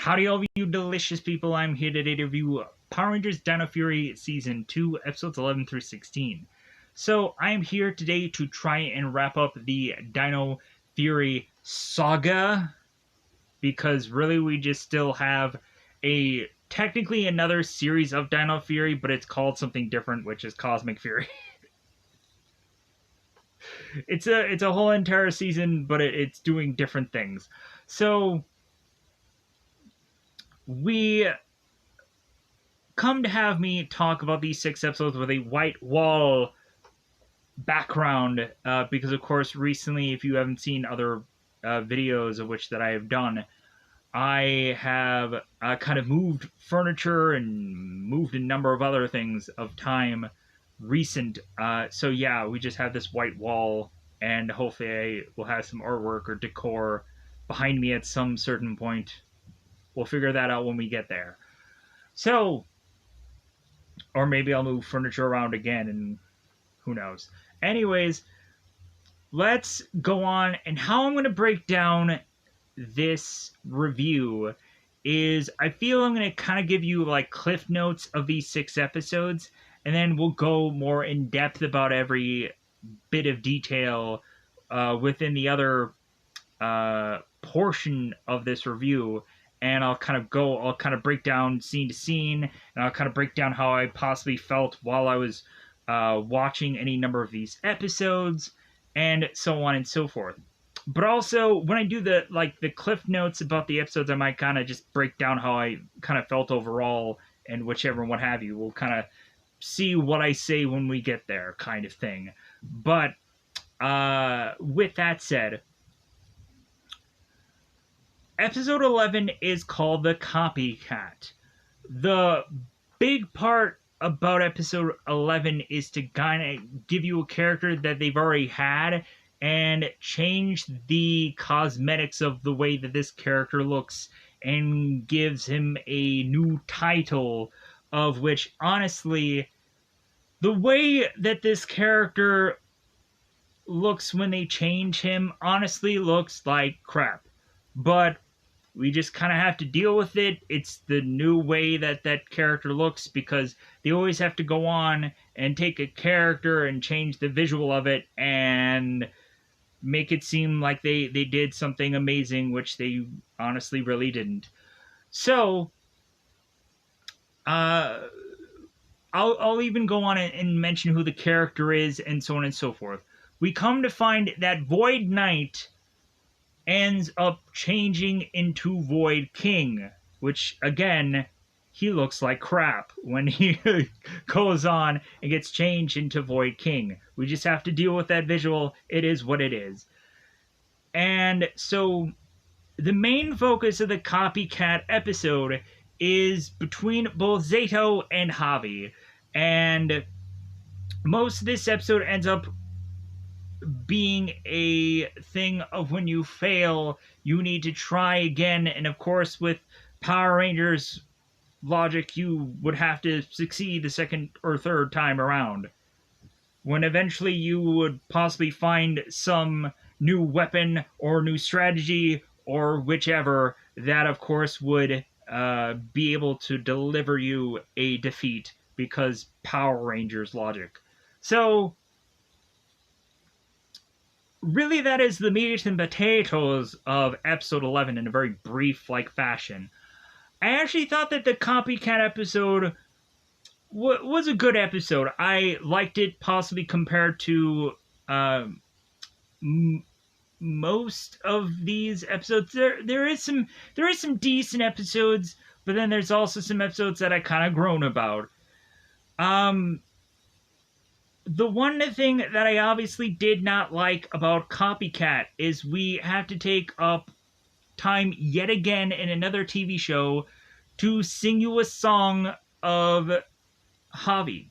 Howdy, all of you delicious people. I'm here today to review Power Rangers Dino Fury Season 2, Episodes 11 through 16. So, I am here today to try and wrap up the Dino Fury saga, because really we just still have technically another series of Dino Fury, but it's called something different, which is Cosmic Fury. It's a whole entire season, but it's doing different things. So we come to have me talk about these 6 episodes with a white wall background, because of course recently, if you haven't seen other videos of which that I have done, I have kind of moved furniture and moved a number of other things of time recent. So yeah, we just have this white wall, and hopefully I will have some artwork or decor behind me at some certain point. We'll figure that out when we get there. So, or maybe I'll move furniture around again, and who knows. Anyways, let's go on. And how I'm going to break down this review is I feel I'm going to kind of give you like cliff notes of these 6 episodes, and then we'll go more in depth about every bit of detail within the other portion of this review. And I'll kind of break down scene to scene, and I'll kind of break down how I possibly felt while I was watching any number of these episodes, and so on and so forth. But also, when I do the cliff notes about the episodes, I might kind of just break down how I kind of felt overall, and whichever what have you. We'll kind of see what I say when we get there, kind of thing. But with that said, Episode 11 is called The Copycat. The big part about Episode 11 is to kind of give you a character that they've already had and change the cosmetics of the way that this character looks, and gives him a new title, of which, honestly, the way that this character looks when they change him honestly looks like crap. But we just kind of have to deal with it. It's the new way that that character looks, because they always have to go on and take a character and change the visual of it and make it seem like they did something amazing, which they honestly really didn't. So, I'll even go on and mention who the character is, and so on and so forth. We come to find that Void Knight ends up changing into Void King, which, again, he looks like crap when he goes on and gets changed into Void King. We just have to deal with that visual. It is what it is. And so, the main focus of the Copycat episode is between both Zato and Javi. And most of this episode ends up being a thing of when you fail, you need to try again. And of course, with Power Rangers logic, you would have to succeed the second or third time around, when eventually you would possibly find some new weapon or new strategy or whichever that of course would be able to deliver you a defeat, because Power Rangers logic. So really, that is the meat and potatoes of Episode 11 in a very brief fashion. I actually thought that the Copycat episode was a good episode. I liked it, possibly compared to most of these episodes. There is some decent episodes, but then there's also some episodes that I kind of groan about. The one thing that I obviously did not like about Copycat is we have to take up time yet again in another TV show to sing you a song of Javi.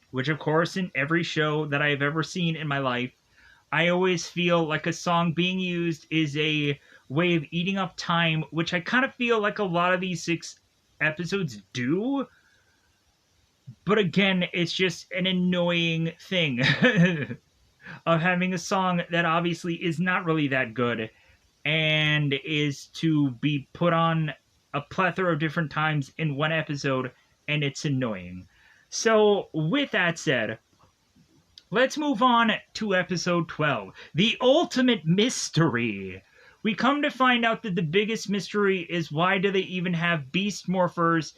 Which, of course, in every show that I've ever seen in my life, I always feel like a song being used is a way of eating up time, which I kind of feel like a lot of these 6 episodes do. But again, it's just an annoying thing of having a song that obviously is not really that good and is to be put on a plethora of different times in one episode, and it's annoying. So, with that said, let's move on to episode 12, The Ultimate Mystery. We come to find out that the biggest mystery is why do they even have beast morphers.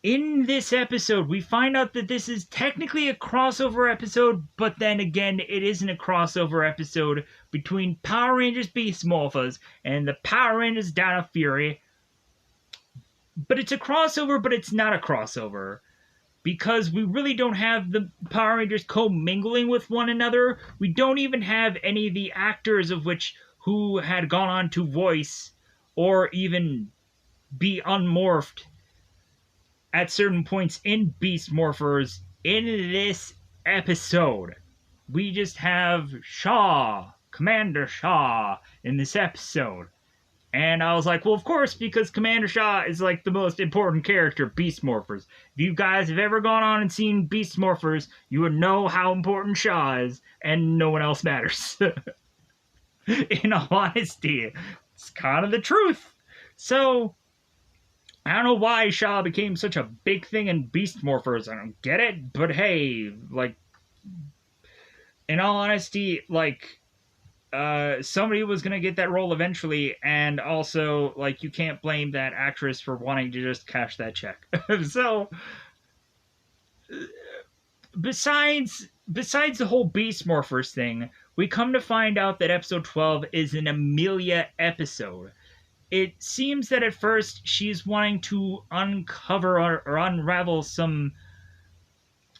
In this episode, we find out that this is technically a crossover episode, but then again, it isn't a crossover episode between Power Rangers Beast Morphers and the Power Rangers Dino Fury. But it's a crossover, but it's not a crossover. Because we really don't have the Power Rangers co-mingling with one another. We don't even have any of the actors of which who had gone on to voice or even be unmorphed at certain points in Beast Morphers in this episode. We just have Shaw, Commander Shaw, in this episode. And I was like, well, of course, because Commander Shaw is like the most important character, Beast Morphers. If you guys have ever gone on and seen Beast Morphers, you would know how important Shaw is, and no one else matters. In all honesty, it's kind of the truth. So, I don't know why Shaw became such a big thing in Beast Morphers. I don't get it, but hey, like, in all honesty, like, somebody was gonna get that role eventually, and also, like, you can't blame that actress for wanting to just cash that check. So, besides the whole Beast Morphers thing, we come to find out that episode 12 is an Amelia episode. It seems that at first she's wanting to uncover or unravel some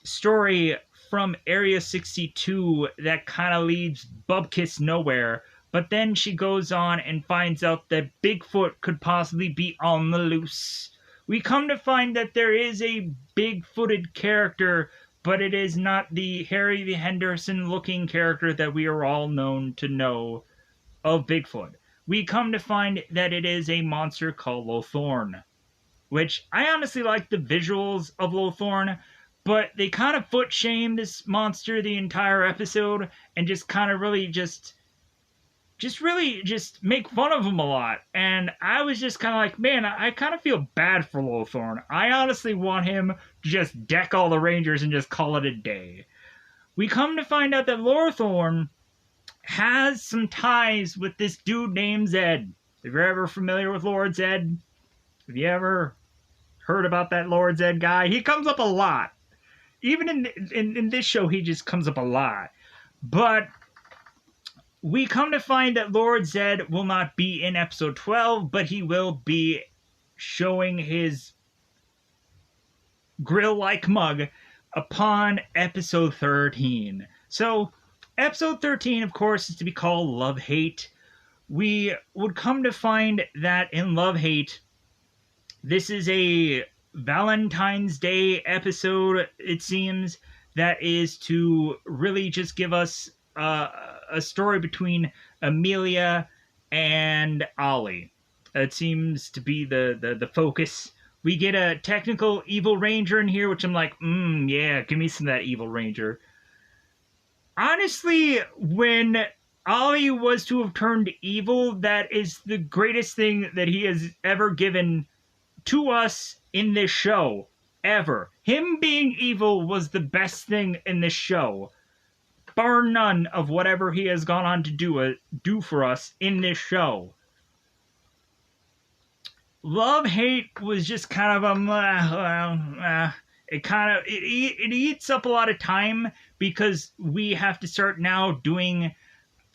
story from Area 62 that kind of leaves Bubkiss nowhere, but then she goes on and finds out that Bigfoot could possibly be on the loose. We come to find that there is a big-footed character, but it is not the Harry the Henderson-looking character that we are all known to know of Bigfoot. We come to find that it is a monster called Lothorn, which I honestly like the visuals of Lothorn, but they kind of foot shame this monster the entire episode and just kind of really just make fun of him a lot. And I was just kind of like, man, I kind of feel bad for Lothorn. I honestly want him to just deck all the Rangers and just call it a day. We come to find out that Lothorn has some ties with this dude named Zed. If you're ever familiar with Lord Zed, have you ever heard about that Lord Zed guy? He comes up a lot. Even in this show, he just comes up a lot. But we come to find that Lord Zed will not be in episode 12, but he will be showing his grill-like mug upon episode 13. So, episode 13, of course, is to be called Love Hate. We would come to find that in Love Hate, this is a Valentine's Day episode, it seems, that is to really just give us a story between Amelia and Ollie. It seems to be the focus. We get a technical Evil Ranger in here, which I'm like, yeah, give me some of that Evil Ranger. Honestly, when Ollie was to have turned evil, that is the greatest thing that he has ever given to us in this show, ever. Him being evil was the best thing in this show, bar none of whatever he has gone on to do for us in this show. Love Hate was just kind of it eats up a lot of time because we have to start now doing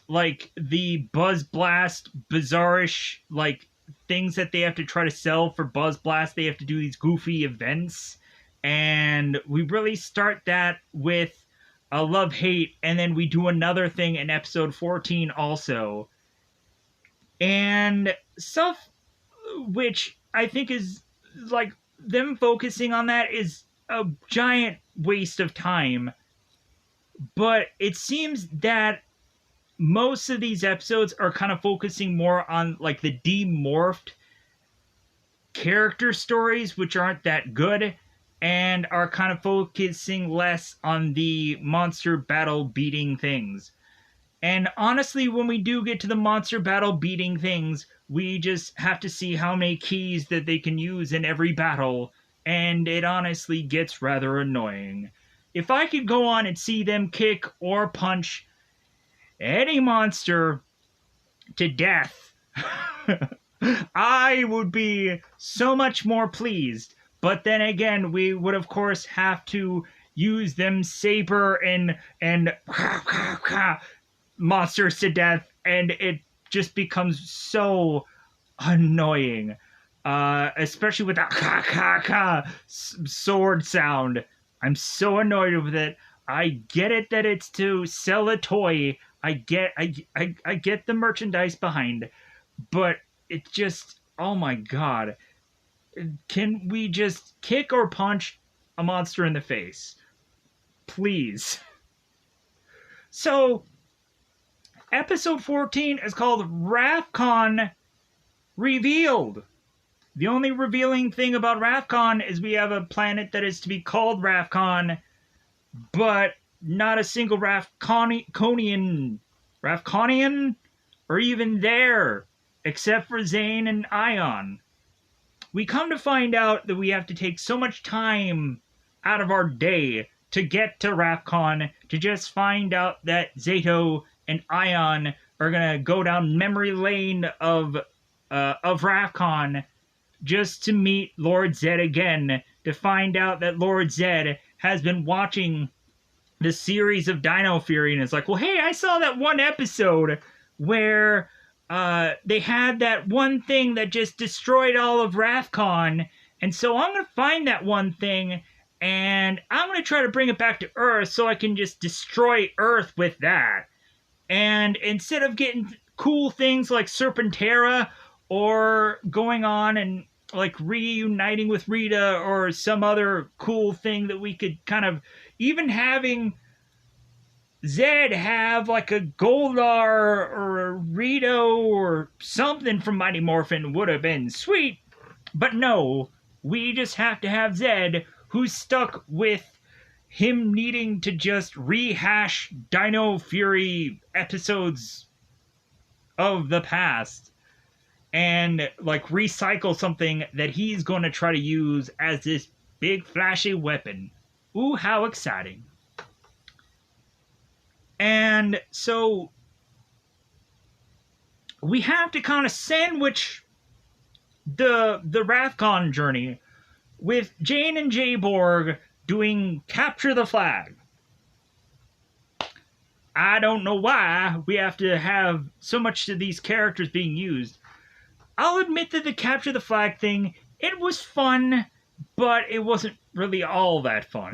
like the Buzz Blast bizarrish like things that they have to try to sell for Buzz Blast. They have to do these goofy events, and we really start that with a Love Hate, and then we do another thing in episode 14 also, and stuff which I think is like them focusing on that is a giant waste of time. But it seems that most of these episodes are kind of focusing more on like the demorphed character stories, which aren't that good, and are kind of focusing less on the monster battle beating things. And honestly, when we do get to the monster battle beating things, we just have to see how many keys that they can use in every battle, and it honestly gets rather annoying. If I could go on and see them kick or punch any monster to death, I would be so much more pleased. But then again, we would of course have to use them saber and monsters to death, and it just becomes so annoying. Especially with that sword sound. I'm so annoyed with it. I get it that it's to sell a toy. I get the merchandise behind, but it just, oh my god. Can we just kick or punch a monster in the face? Please. So, episode 14 is called RAFCON Revealed. The only revealing thing about RAFCON is we have a planet that is to be called RAFCON, but not a single Rafconian or even there, except for Zane and Ion. We come to find out that we have to take so much time out of our day to get to RAFCON to just find out that Zato and Ion are gonna go down memory lane of RAFCON just to meet Lord Zed again, to find out that Lord Zed has been watching the series of Dino Fury and is like, well, hey, I saw that one episode where they had that one thing that just destroyed all of RAFCON, and so I'm going to find that one thing, and I'm going to try to bring it back to Earth so I can just destroy Earth with that. And instead of getting cool things like Serpentera, or going on and like reuniting with Rita, or some other cool thing that we could kind of, even having Zed have like a Goldar or a Rito or something from Mighty Morphin would have been sweet. But no, we just have to have Zed, who's stuck with him needing to just rehash Dino Fury episodes of the past and like recycle something that he's going to try to use as this big flashy weapon. Ooh, how exciting. And so we have to kind of sandwich the RAFCON journey with Jane and Jayborg doing Capture the Flag. I don't know why we have to have so much of these characters being used. I'll admit that the Capture the Flag thing, it was fun, but it wasn't really all that fun.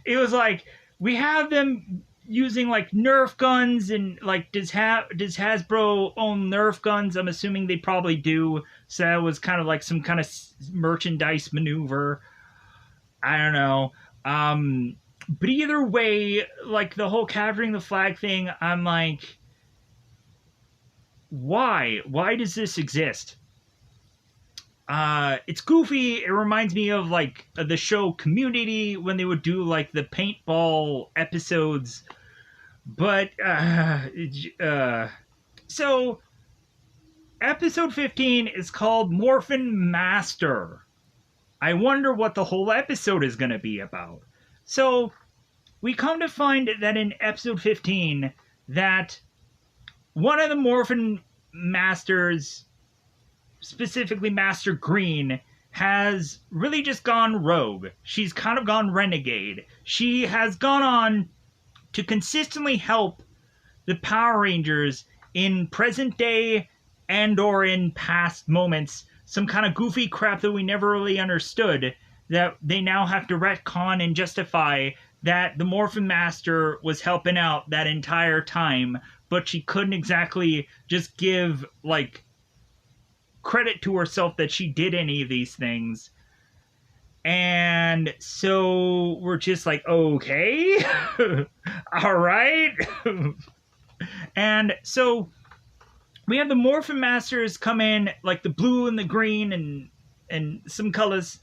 It was like, we have them using like Nerf guns, and like, does Hasbro own Nerf guns? I'm assuming they probably do. So that was kind of like some kind of merchandise maneuver. I don't know. But either way, like the whole capturing the flag thing, I'm like, why? Why does this exist? It's goofy. It reminds me of like the show Community when they would do like the paintball episodes. But so episode 15 is called Morphin Master. I wonder what the whole episode is going to be about. So we come to find that in episode 15 that one of the Morphin Masters, specifically Master Green, has really just gone rogue. She's kind of gone renegade. She has gone on to consistently help the Power Rangers in present day and or in past moments. Some kind of goofy crap that we never really understood, that they now have to retcon and justify that the Morphin Master was helping out that entire time, but she couldn't exactly just give, like, credit to herself that she did any of these things. And so we're just like, okay, all right. And so we have the Morphin Masters come in, like the blue and the green and some colors.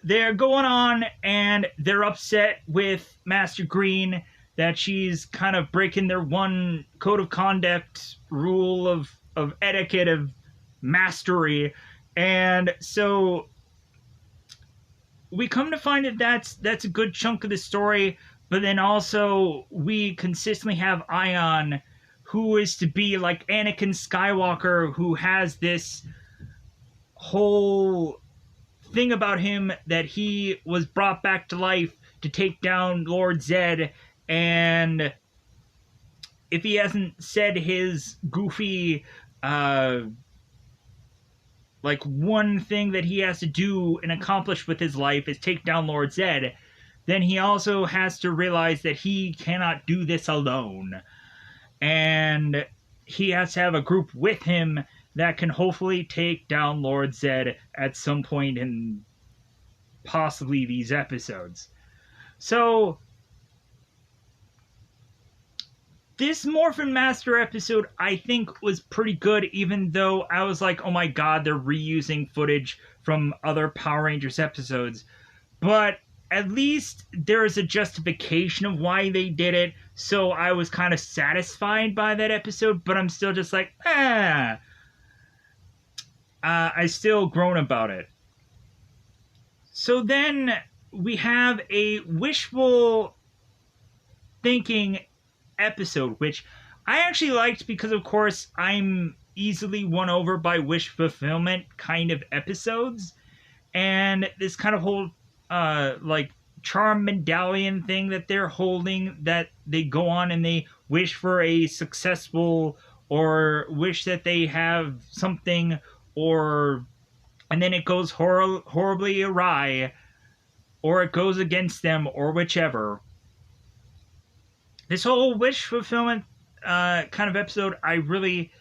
They're going on and they're upset with Master Green that she's kind of breaking their one code of conduct rule of etiquette, of mastery. And so we come to find that that's a good chunk of the story, but then also we consistently have Ion, who is to be like Anakin Skywalker, who has this whole thing about him that he was brought back to life to take down Lord Zed, and if he hasn't said his goofy like one thing that he has to do and accomplish with his life is take down Lord Zed, then he also has to realize that he cannot do this alone. And he has to have a group with him that can hopefully take down Lord Zed at some point in possibly these episodes. So this Morphin Master episode, I think, was pretty good, even though I was like, oh my god, they're reusing footage from other Power Rangers episodes. But at least there is a justification of why they did it, so I was kind of satisfied by that episode, but I'm still just like, I still groan about it. So then we have a wishful thinking episode, which I actually liked because, of course, I'm easily won over by wish fulfillment kind of episodes. And this kind of whole, like, charm medallion thing that they're holding, that they go on and they wish for a successful, or wish that they have something, or, and then it goes horribly awry, or it goes against them, or whichever. This whole wish fulfillment kind of episode, I really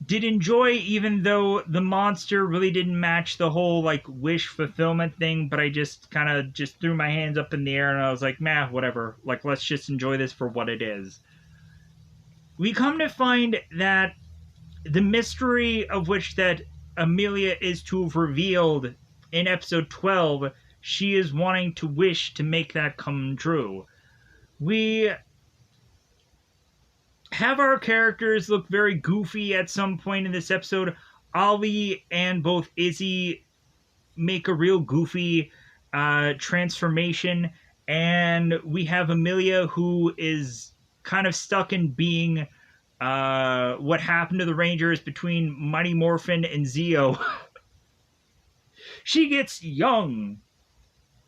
did enjoy, even though the monster really didn't match the whole like wish fulfillment thing. But I just kind of just threw my hands up in the air and I was like, "Meh, whatever. Like, let's just enjoy this for what it is." We come to find that the mystery of which that Amelia is to have revealed in episode 12, she is wanting to wish to make that come true. We have our characters look very goofy at some point in this episode. Ollie and both Izzy make a real goofy transformation, and we have Amelia, who is kind of stuck in being what happened to the Rangers between Mighty Morphin and Zeo. She gets young.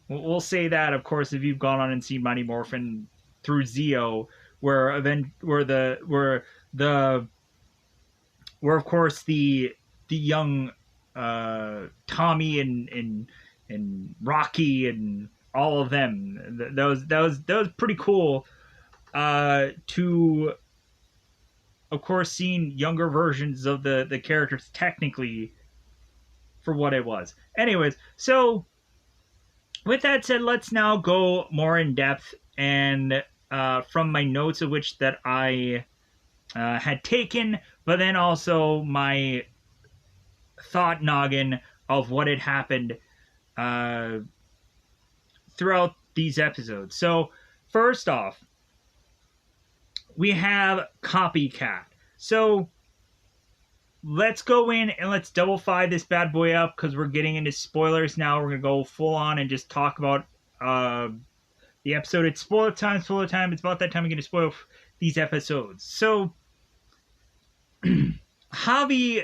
We'll say that, of course, if you've gone on and seen Mighty Morphin through Zeo, where of course the young Tommy and Rocky and all of them, that was pretty cool to, of course, seeing younger versions of the characters technically for what it was. Anyways, so with that said, let's now go more in depth, and from my notes of which that I had taken, but then also my thought noggin of what had happened throughout these episodes. So first off, we have Copycat. So let's go in and let's double fire this bad boy up, because we're getting into spoilers now. We're going to go full on and just talk about the episode. It's spoiler time. It's about that time we're going to spoil these episodes. So Javi,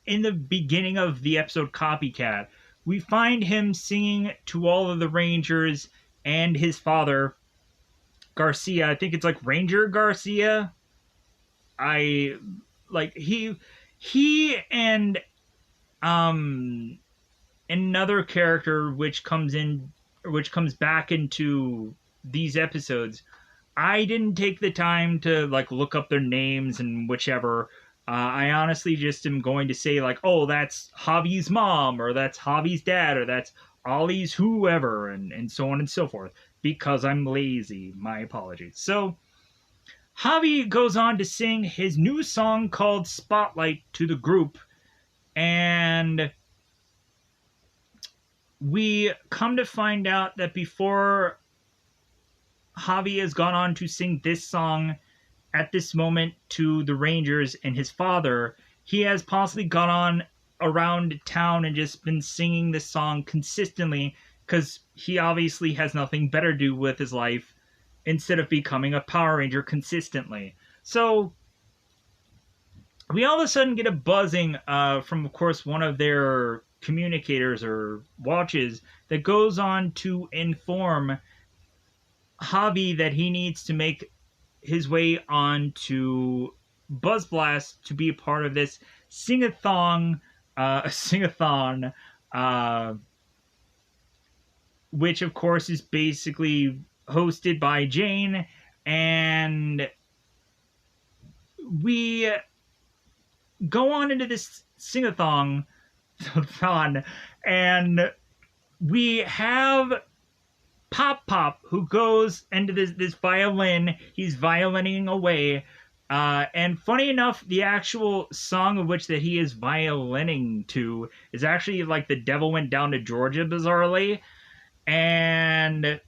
in the beginning of the episode Copycat, we find him singing to all of the Rangers and his father, Garcia. I think it's like Ranger Garcia. He and another character which comes back into these episodes. I didn't take the time to like look up their names and whichever. I honestly just am going to say like, oh, that's Javi's mom, or that's Javi's dad, or that's Ollie's whoever, and so on and so forth, because I'm lazy. My apologies. So Javi goes on to sing his new song called Spotlight to the group, and we come to find out that before Javi has gone on to sing this song at this moment to the Rangers and his father, he has possibly gone on around town and just been singing this song consistently because he obviously has nothing better to do with his life instead of becoming a Power Ranger consistently. So we all of a sudden get a buzzing from, of course, one of their communicators or watches that goes on to inform Javi that he needs to make his way on to Buzz Blast to be a part of this sing-a-thon, sing-a-thon, uh, which of course is basically hosted by Jane, and we go on into this sing-a-thon, and we have Pop Pop, who goes into this violin. He's violining away. And funny enough, the actual song of which that he is violining to is actually like The Devil Went Down to Georgia, bizarrely. And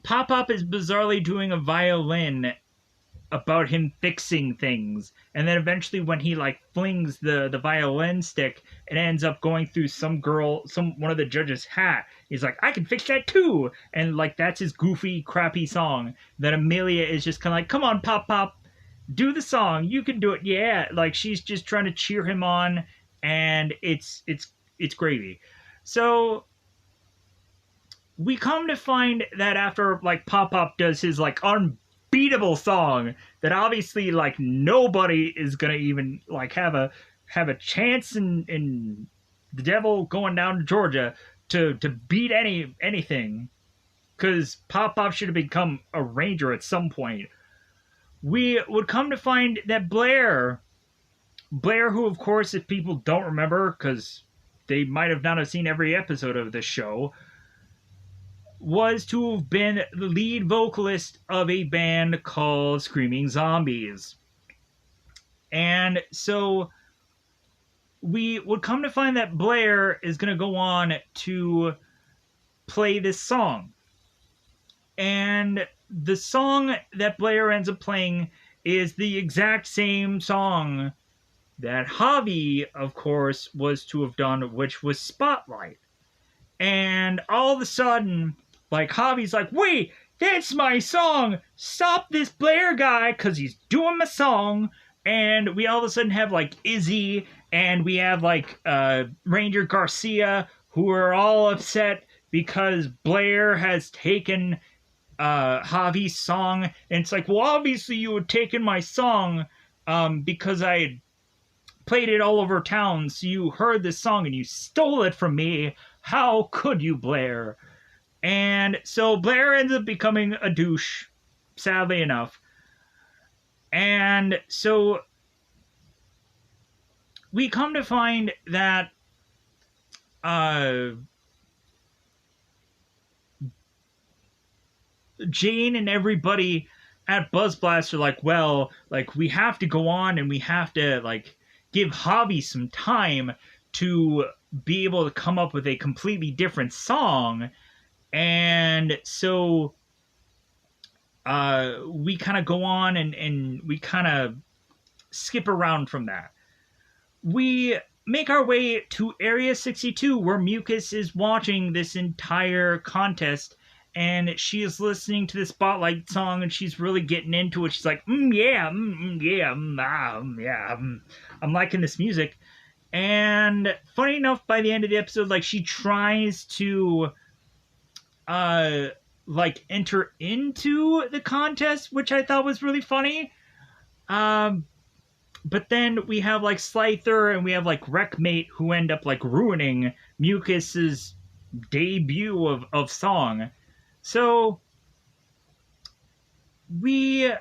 Pop Pop is bizarrely doing a violin about him fixing things, and then eventually when he like flings the violin stick, it ends up going through one of the judges' hat. He's like, I can fix that too, and like that's his goofy crappy song. Then Amelia is just kind of like, come on Pop Pop, do the song, you can do it. Yeah, like she's just trying to cheer him on, and it's gravy. So we come to find that after like Pop Pop does his like unbeatable song that obviously like nobody is gonna even like have a chance in the Devil Going Down to Georgia to beat anything, because Pop Pop should have become a ranger at some point. We would come to find that Blair, who of course, if people don't remember because they might have not have seen every episode of this show, was to have been the lead vocalist of a band called Screaming Zombies. And so we would come to find that Blair is going to go on to play this song. And the song that Blair ends up playing is the exact same song that Javi, of course, was to have done, which was Spotlight. And all of a sudden, like, Javi's like, wait, that's my song! Stop this Blair guy, because he's doing my song! And we all of a sudden have, like, Izzy, and we have, like, Ranger Garcia, who are all upset because Blair has taken Javi's song. And it's like, well, obviously you had taken my song because I had played it all over town, so you heard this song and you stole it from me. How could you, Blair? And so Blair ends up becoming a douche, sadly enough. And so we come to find that Jane and everybody at Buzz Blast are like, well, like, we have to go on and we have to, like, give Javi some time to be able to come up with a completely different song. And so we kind of go on and we kind of skip around from that. We make our way to Area 62, where Mucus is watching this entire contest, and she is listening to the Spotlight song, and she's really getting into it. She's like, yeah, yeah, yeah, I'm liking this music. And funny enough, by the end of the episode, like, she tries to like enter into the contest, which I thought was really funny. But then we have like Slyther and we have like Wreckmate, who end up like ruining Mucus's debut of song. So we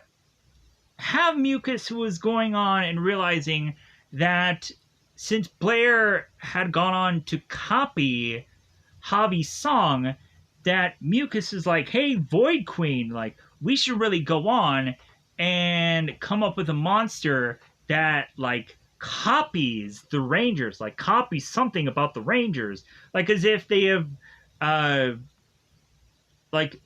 have Mucus, who is going on and realizing that since Blair had gone on to copy Javi's song, that Mucus is like, hey, Void Queen, like, we should really go on and come up with a monster that, like, copies the Rangers, like, copies something about the Rangers. Like, as if they have, like,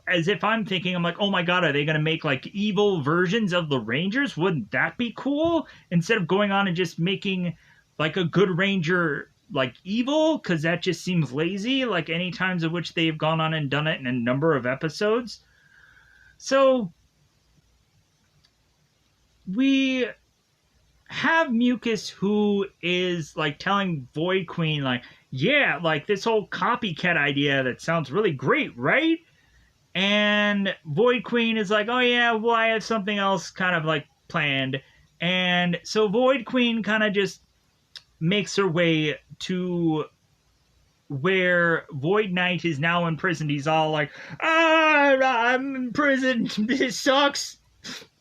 as if I'm thinking, I'm like, oh my god, are they gonna make like evil versions of the Rangers? Wouldn't that be cool? Instead of going on and just making like a good Ranger like evil, because that just seems lazy, like any times of which they've gone on and done it in a number of episodes. So we have Mucus, who is like telling Void Queen, like, yeah, like this whole copycat idea that sounds really great, right? And Void Queen is like, oh yeah, well, I have something else kind of like planned. And so Void Queen kind of just makes her way to where Void Knight is now imprisoned. He's all like, I'm in prison. This sucks.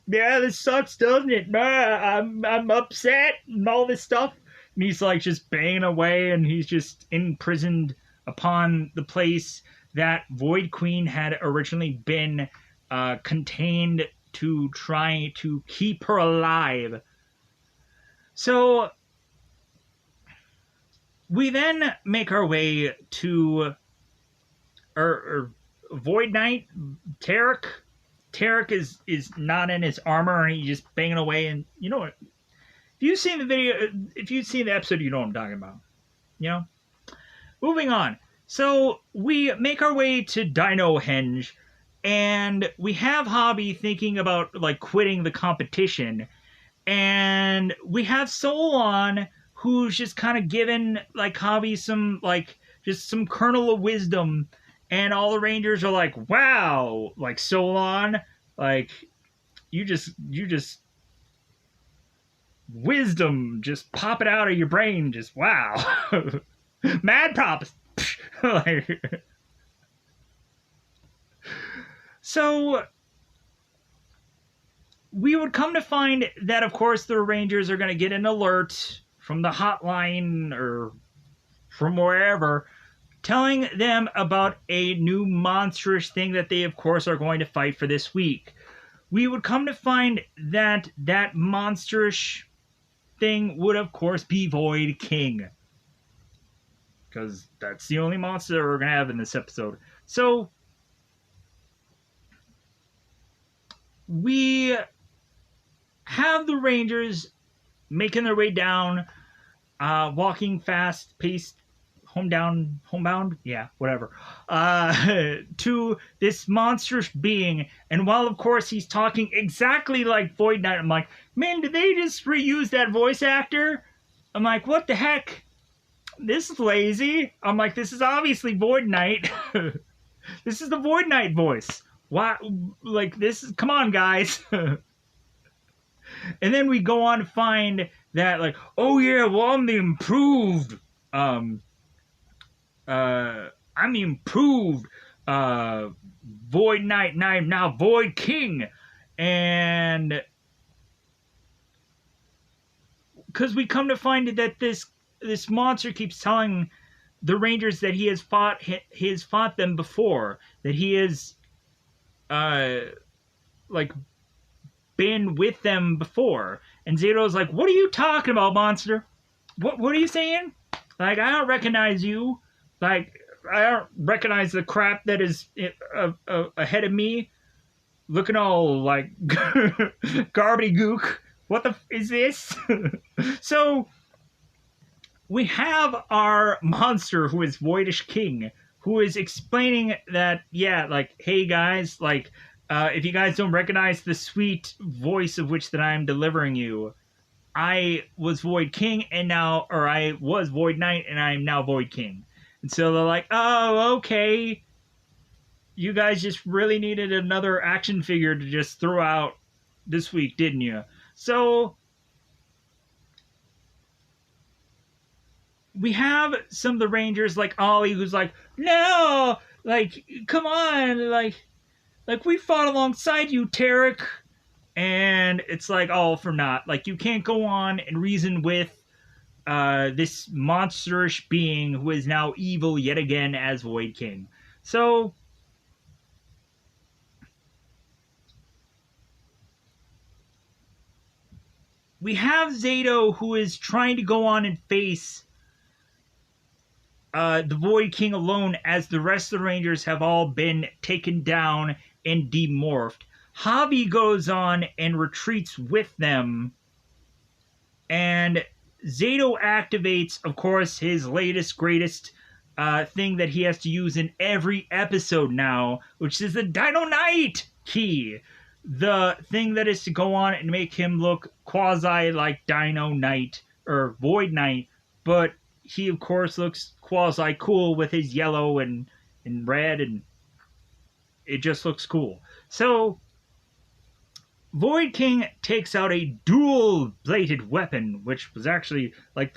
Yeah, this sucks, doesn't it? I'm upset and all this stuff. And he's like just banging away, and he's just imprisoned upon the place that Void Queen had originally been contained to try to keep her alive. So we then make our way to Void Knight, Tarek. Tarek is not in his armor, and he's just banging away. And you know what? If you've seen the video, if you've seen the episode, you know what I'm talking about. You know? Moving on. So we make our way to Dino Henge, and we have Hobby thinking about like quitting the competition. And we have Solon, who's just kind of giving like Hobby some like just some kernel of wisdom, and all the Rangers are like, wow, like Solon, like you just wisdom just pop it out of your brain, just wow. Mad props. Like, so we would come to find that, of course, the Rangers are going to get an alert from the hotline or from wherever, telling them about a new monstrous thing that they, of course, are going to fight for this week. We would come to find that that monstrous thing would, of course, be Void King. Because that's the only monster we're going to have in this episode. So we have the Rangers making their way down, walking fast-paced, homebound, yeah, whatever, to this monstrous being. And while, of course, he's talking exactly like Void Knight, I'm like, man, did they just reuse that voice actor? I'm like, what the heck? This is lazy. I'm like, this is obviously Void Knight. This is the Void Knight voice. Why? Like, this is, come on, guys. And then we go on to find that, like, oh yeah, well, I'm the improved, I'm the improved, Void Knight, and I'm now Void King. And because we come to find that this monster keeps telling the Rangers that he has fought them before, that he has like been with them before. And Zeto's like, what are you talking about, monster? What are you saying? Like, I don't recognize you. Like, I don't recognize the crap that is ahead of me, looking all like garbity gook. What the is this? So we have our monster, who is Voidish King, who is explaining that, yeah, like, hey guys, like, if you guys don't recognize the sweet voice of which that I'm delivering you, I was Void King and now, or I was Void Knight and I'm now Void King. And so they're like, oh, okay. You guys just really needed another action figure to just throw out this week, didn't you? So we have some of the Rangers, like Ollie, who's like, no, like, come on, like we fought alongside you, Tarek. And it's like, oh, for not. Like, you can't go on and reason with this monsterish being who is now evil yet again as Void King. So we have Zato, who is trying to go on and face the Void King alone, as the rest of the Rangers have all been taken down and demorphed. Javi goes on and retreats with them, and Zato activates, of course, his latest, greatest thing that he has to use in every episode now, which is the Dino Knight key. The thing that is to go on and make him look quasi like Dino Knight or Void Knight, but he, of course, looks quasi cool with his yellow and red, and it just looks cool. So Void King takes out a dual-bladed weapon, which was actually like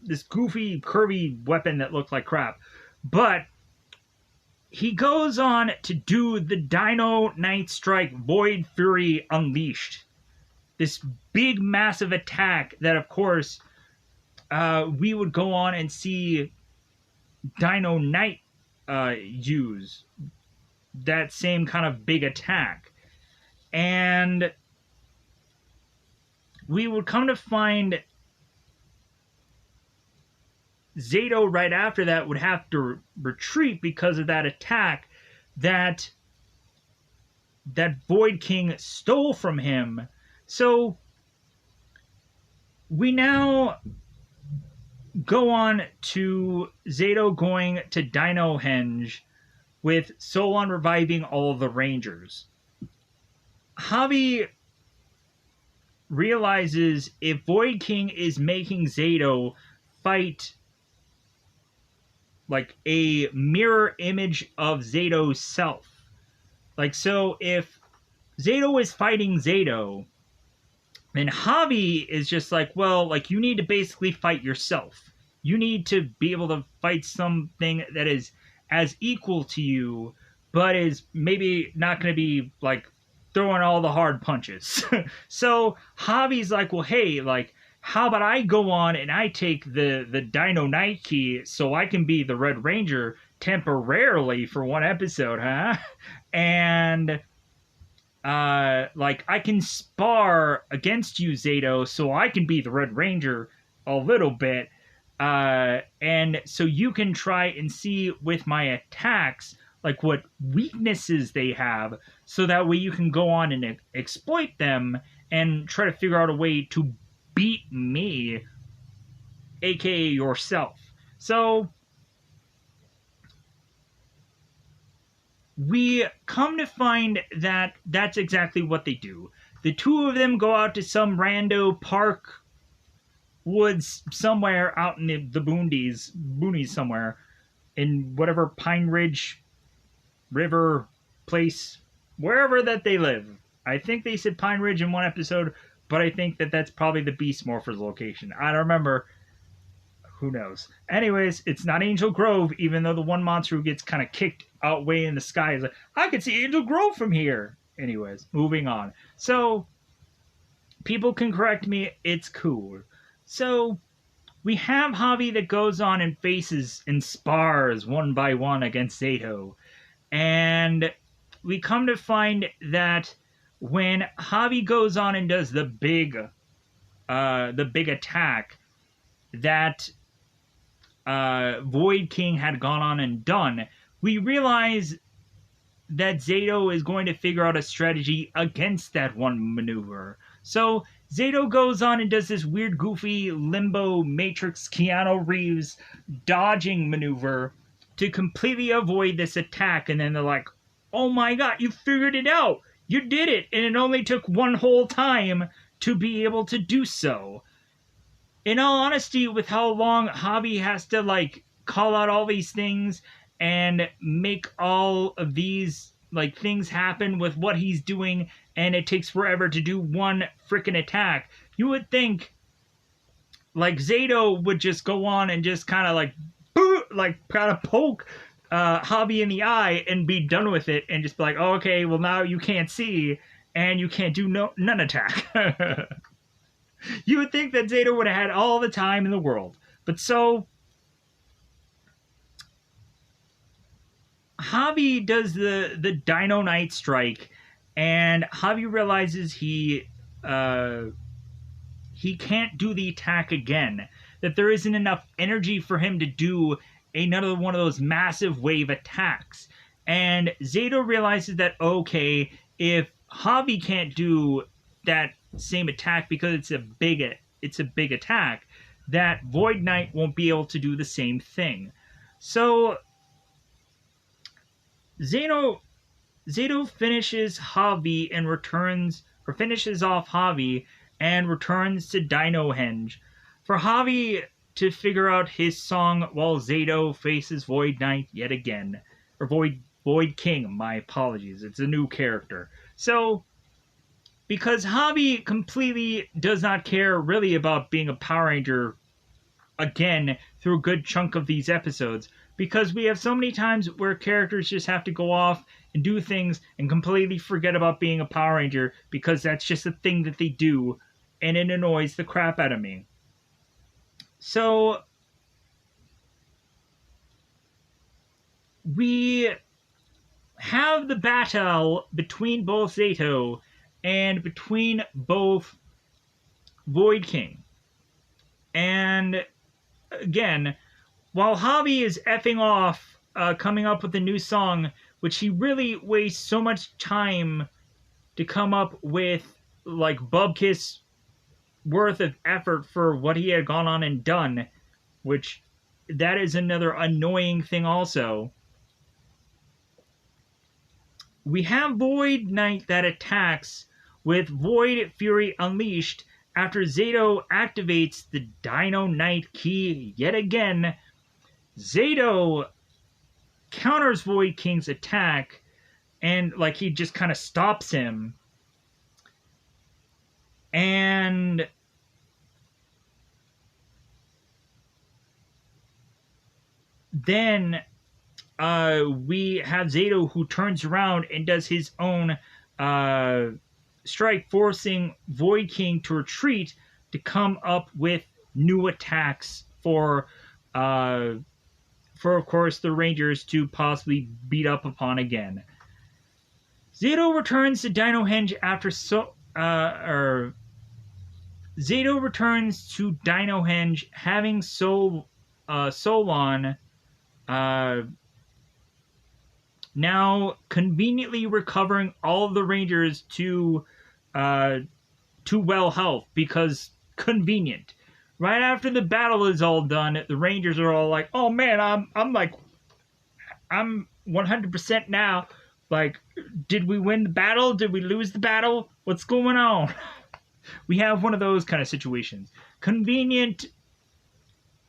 this goofy, curvy weapon that looked like crap. But he goes on to do the Dino Knight Strike Void Fury Unleashed. This big, massive attack that, of course, we would go on and see Dino Knight use. That same kind of big attack. And we would come to find Zato right after that would have to retreat because of that attack that Void King stole from him. So we now go on to Zato going to Dino Henge with Solon reviving all of the Rangers. Javi realizes if Void King is making Zato fight like a mirror image of Zato's self. Like, so if Zato is fighting Zato, then Javi is just like, well, like, you need to basically fight yourself. You need to be able to fight something that is as equal to you, but is maybe not going to be, like, throwing all the hard punches. So Javi's like, well, hey, like, how about I go on and I take the Dino Knight key so I can be the Red Ranger temporarily for one episode, huh? And like, I can spar against you, Zato, so I can be the Red Ranger a little bit. And so you can try and see with my attacks, like, what weaknesses they have, so that way you can go on and exploit them and try to figure out a way to beat me, aka yourself. So we come to find that that's exactly what they do. The two of them go out to some rando park, woods, somewhere out in the boonies somewhere, in whatever Pine Ridge River place, wherever that they live. I think they said Pine Ridge in one episode, but I think that that's probably the Beast Morphers location. I don't remember. Who knows? Anyways, it's not Angel Grove, even though the one monster who gets kind of kicked out way in the sky is like, I can see Angel Grove from here. Anyways, moving on. So, people can correct me. It's cool. So, we have Javi that goes on and faces and spars one by one against Zato. And we come to find that when Javi goes on and does the big attack that Void King had gone on and done, we realize that Zato is going to figure out a strategy against that one maneuver. So Zato goes on and does this weird, goofy, limbo, Matrix, Keanu Reeves dodging maneuver to completely avoid this attack, and then they're like, oh my god, you figured it out! You did it! And it only took one whole time to be able to do so. In all honesty, with how long Javi has to, like, call out all these things and make all of these, like, things happen with what he's doing, and it takes forever to do one frickin' attack, you would think, like, Zato would just go on and just kind of, like, kind of poke Javi in the eye and be done with it, and just be like, oh, okay, well, now you can't see, and you can't do none attack. You would think that Zato would have had all the time in the world. But so, Javi does the Dino Knight Strike, and Javi realizes he he can't do the attack again, that there isn't enough energy for him to do another one of those massive wave attacks. And Zato realizes that, okay, if Javi can't do that same attack because it's a big attack, that Void Knight won't be able to do the same thing. So Zato finishes Javi and finishes off Javi and returns to Dino Henge for Javi to figure out his song while Zato faces Void Knight yet again. Or Void King, my apologies. It's a new character. So, because Javi completely does not care really about being a Power Ranger again through a good chunk of these episodes, because we have so many times where characters just have to go off and do things and completely forget about being a Power Ranger because that's just a thing that they do, and it annoys the crap out of me. So we have the battle between both Zato and between both Void King. And again, while Javi is effing off coming up with a new song, which he really wastes so much time to come up with, like, Bubkiss worth of effort for what he had gone on and done, which that is another annoying thing also. We have Void Knight that attacks with Void Fury Unleashed after Zato activates the Dino Knight key yet again. Zato counters Void King's attack and, like, he just kind of stops him. And then we have Zato who turns around and does his own strike, forcing Void King to retreat to come up with new attacks for of course the Rangers to possibly beat up upon again. Zato returns to Dino Henge after Zato returns to Dino Henge having Solon now conveniently recovering all of the Rangers to well health, because convenient. Right after the battle is all done, the Rangers are all like, "Oh man, I'm 100% now. Like, did we win the battle? Did we lose the battle? What's going on?" We have one of those kind of situations. Convenient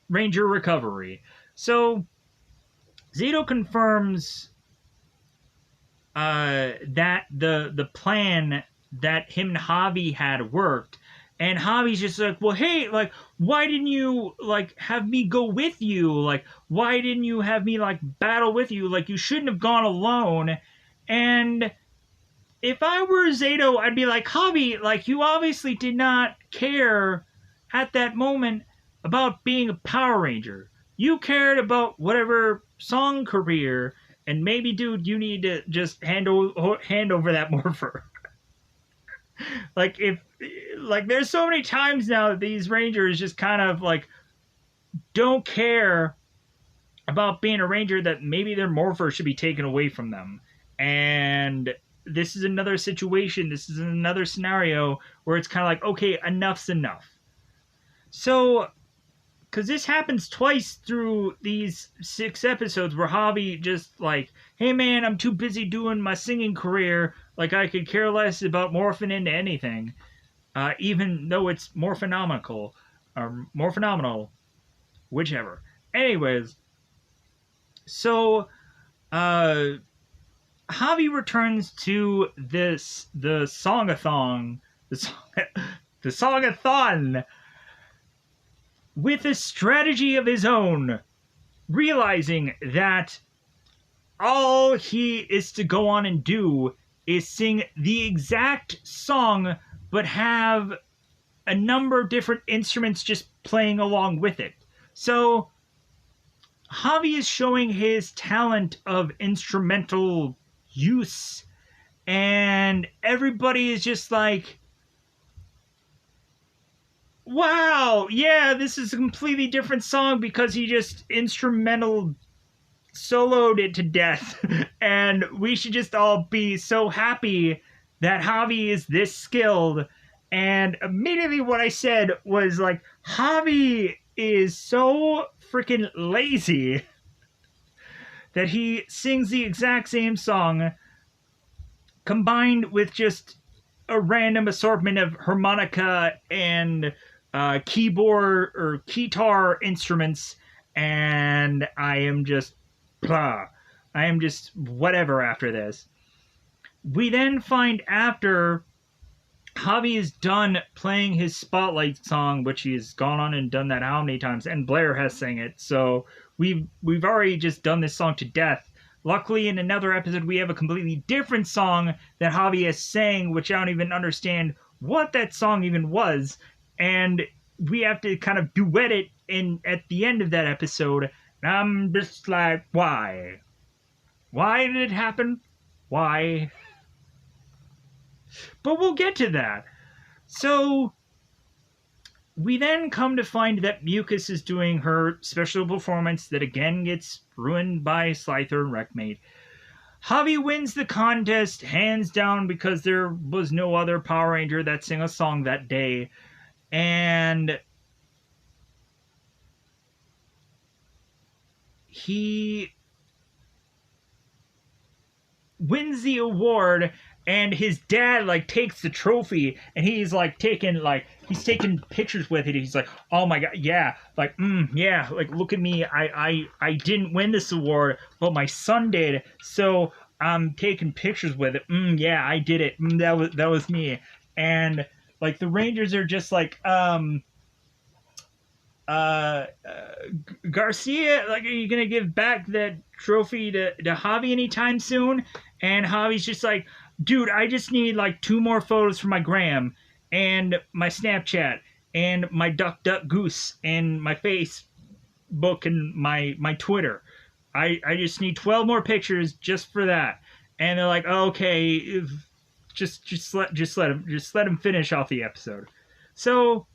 Ranger recovery. So Zato confirms that the plan that him and Javi had worked, and Javi's just like, well, hey, like, why didn't you, like, have me go with you? Like, why didn't you have me, like, battle with you? Like, you shouldn't have gone alone. And if I were Zato, I'd be like, Javi, like, you obviously did not care at that moment about being a Power Ranger. You cared about whatever song career, and maybe, dude, you need to just hand over that morpher. Like, there's so many times now that these Rangers just kind of, like, don't care about being a Ranger, that maybe their morpher should be taken away from them. And this is another situation, this is another scenario where it's kind of like, okay, enough's enough. So, because this happens twice through these 6 episodes where Javi just like, hey man, I'm too busy doing my singing career, like I could care less about morphing into anything, even though it's more phenomenal, whichever. Anyways, so Javi returns to the songathon, the songathon, with a strategy of his own, realizing that all he is to go on and do is sing the exact song, but have a number of different instruments just playing along with it. So Javi is showing his talent of instrumental use, and everybody is just like, wow, yeah, this is a completely different song because he just instrumental soloed it to death. And we should just all be so happy that Javi is this skilled. And immediately what I said was like, Javi is so freaking lazy that he sings the exact same song combined with just a random assortment of harmonica and keyboard or guitar instruments, and I am just blah. I am just whatever after this. We then find after Javi is done playing his Spotlight song, which he's gone on and done that how many times, and Blair has sang it. So we've already just done this song to death. Luckily, in another episode, we have a completely different song that Javi has sang, which I don't even understand what that song even was, and we have to kind of duet it in at the end of that episode. And I'm just like, why? Why did it happen? Why? But we'll get to that. So we then come to find that Mucus is doing her special performance that again gets ruined by Slyther and Wreckmate. Javi wins the contest hands down because there was no other Power Ranger that sang a song that day. And he wins the award, and his dad like takes the trophy and he's taking pictures with it. He's like, oh my god, yeah, like yeah, like look at me, I didn't win this award but my son did, so I'm taking pictures with it. Yeah, I did it. That was me. And like the Rangers are just like Garcia, like, are you gonna give back that trophy to Javi anytime soon? And Javi's just like, dude, I just need like 2 more photos for my gram and my Snapchat and my Duck Duck Goose and my Facebook and my Twitter. I just need 12 more pictures just for that. And they're like, okay, just let him finish off the episode. So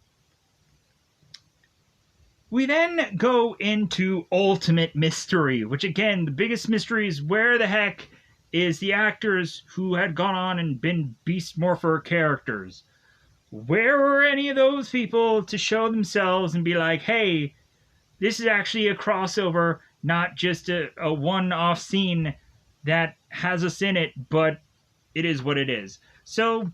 we then go into Ultimate Mystery, which again, the biggest mystery is where the heck is the actors who had gone on and been Beast Morpher characters. Where were any of those people to show themselves and be like, hey, this is actually a crossover, not just a one-off scene that has us in it, but it is what it is. So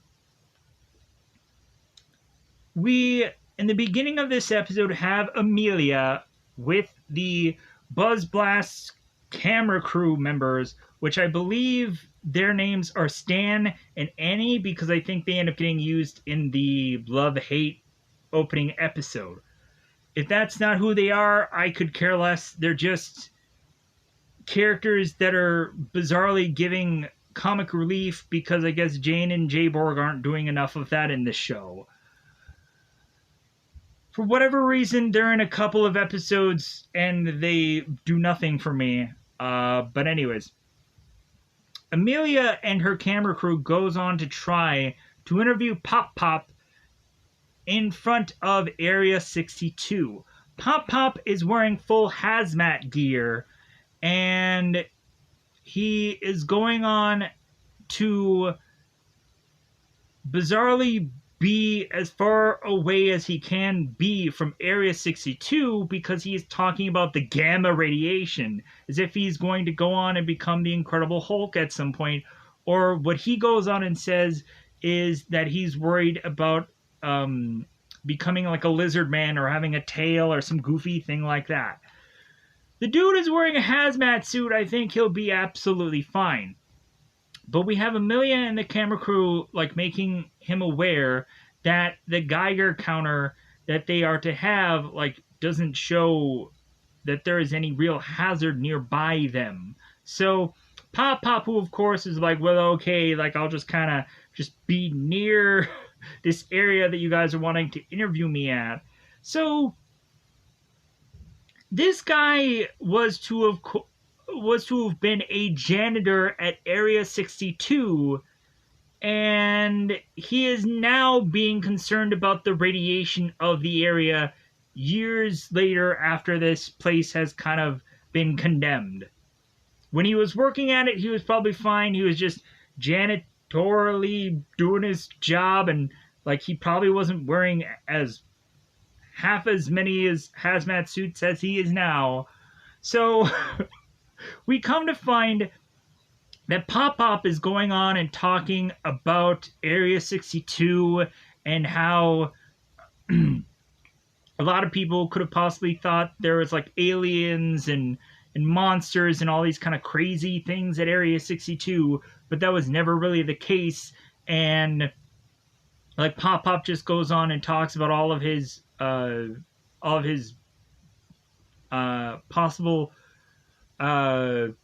we, in the beginning of this episode, have Amelia with the Buzz Blast camera crew members, which I believe their names are Stan and Annie, because I think they end up getting used in the Love-Hate opening episode. If that's not who they are, I could care less. They're just characters that are bizarrely giving comic relief because I guess Jane and Jay Borg aren't doing enough of that in this show. For whatever reason, they're in a couple of episodes and they do nothing for me. But anyways, Amelia and her camera crew goes on to try to interview Pop Pop in front of Area 62. Pop Pop is wearing full hazmat gear, and he is going on to bizarrely be as far away as he can be from Area 62 because he is talking about the gamma radiation, as if he's going to go on and become the Incredible Hulk at some point. Or what he goes on and says is that he's worried about becoming like a lizard man or having a tail or some goofy thing like that. The dude is wearing a hazmat suit. I think he'll be absolutely fine. But we have Amelia and the camera crew like making him aware that the Geiger counter that they are to have like doesn't show that there is any real hazard nearby them. So Pop Pop, who of course is like, well, okay, like I'll just kind of just be near this area that you guys are wanting to interview me at. So this guy was to have been a janitor at Area 62, and he is now being concerned about the radiation of the area years later after this place has kind of been condemned. When he was working at it, he was probably fine. He was just janitorially doing his job, and like he probably wasn't wearing as half as many as hazmat suits as he is now. So we come to find that Pop Pop is going on and talking about Area 62 and how a lot of people could have possibly thought there was like aliens and monsters and all these kind of crazy things at Area 62, but that was never really the case. And like Pop Pop just goes on and talks about all of his possible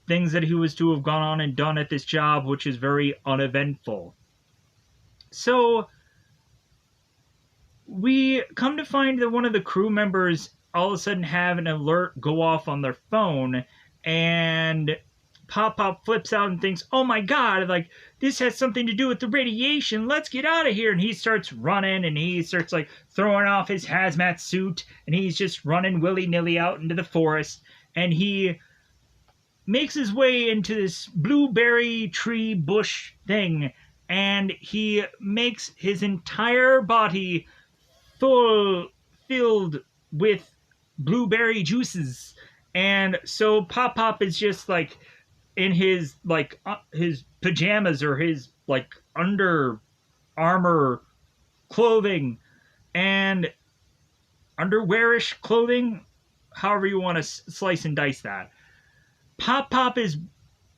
things that he was to have gone on and done at this job, which is very uneventful. So we come to find that one of the crew members all of a sudden have an alert go off on their phone, and Pop Pop flips out and thinks, oh my god, like this has something to do with the radiation, let's get out of here. And he starts running, and he starts like throwing off his hazmat suit, and he's just running willy-nilly out into the forest, and he makes his way into this blueberry tree bush thing, and he makes his entire body filled with blueberry juices. And so Pop Pop is just like in his his pajamas or his like under armor clothing and underwearish clothing, however you want to slice and dice that. Pop Pop is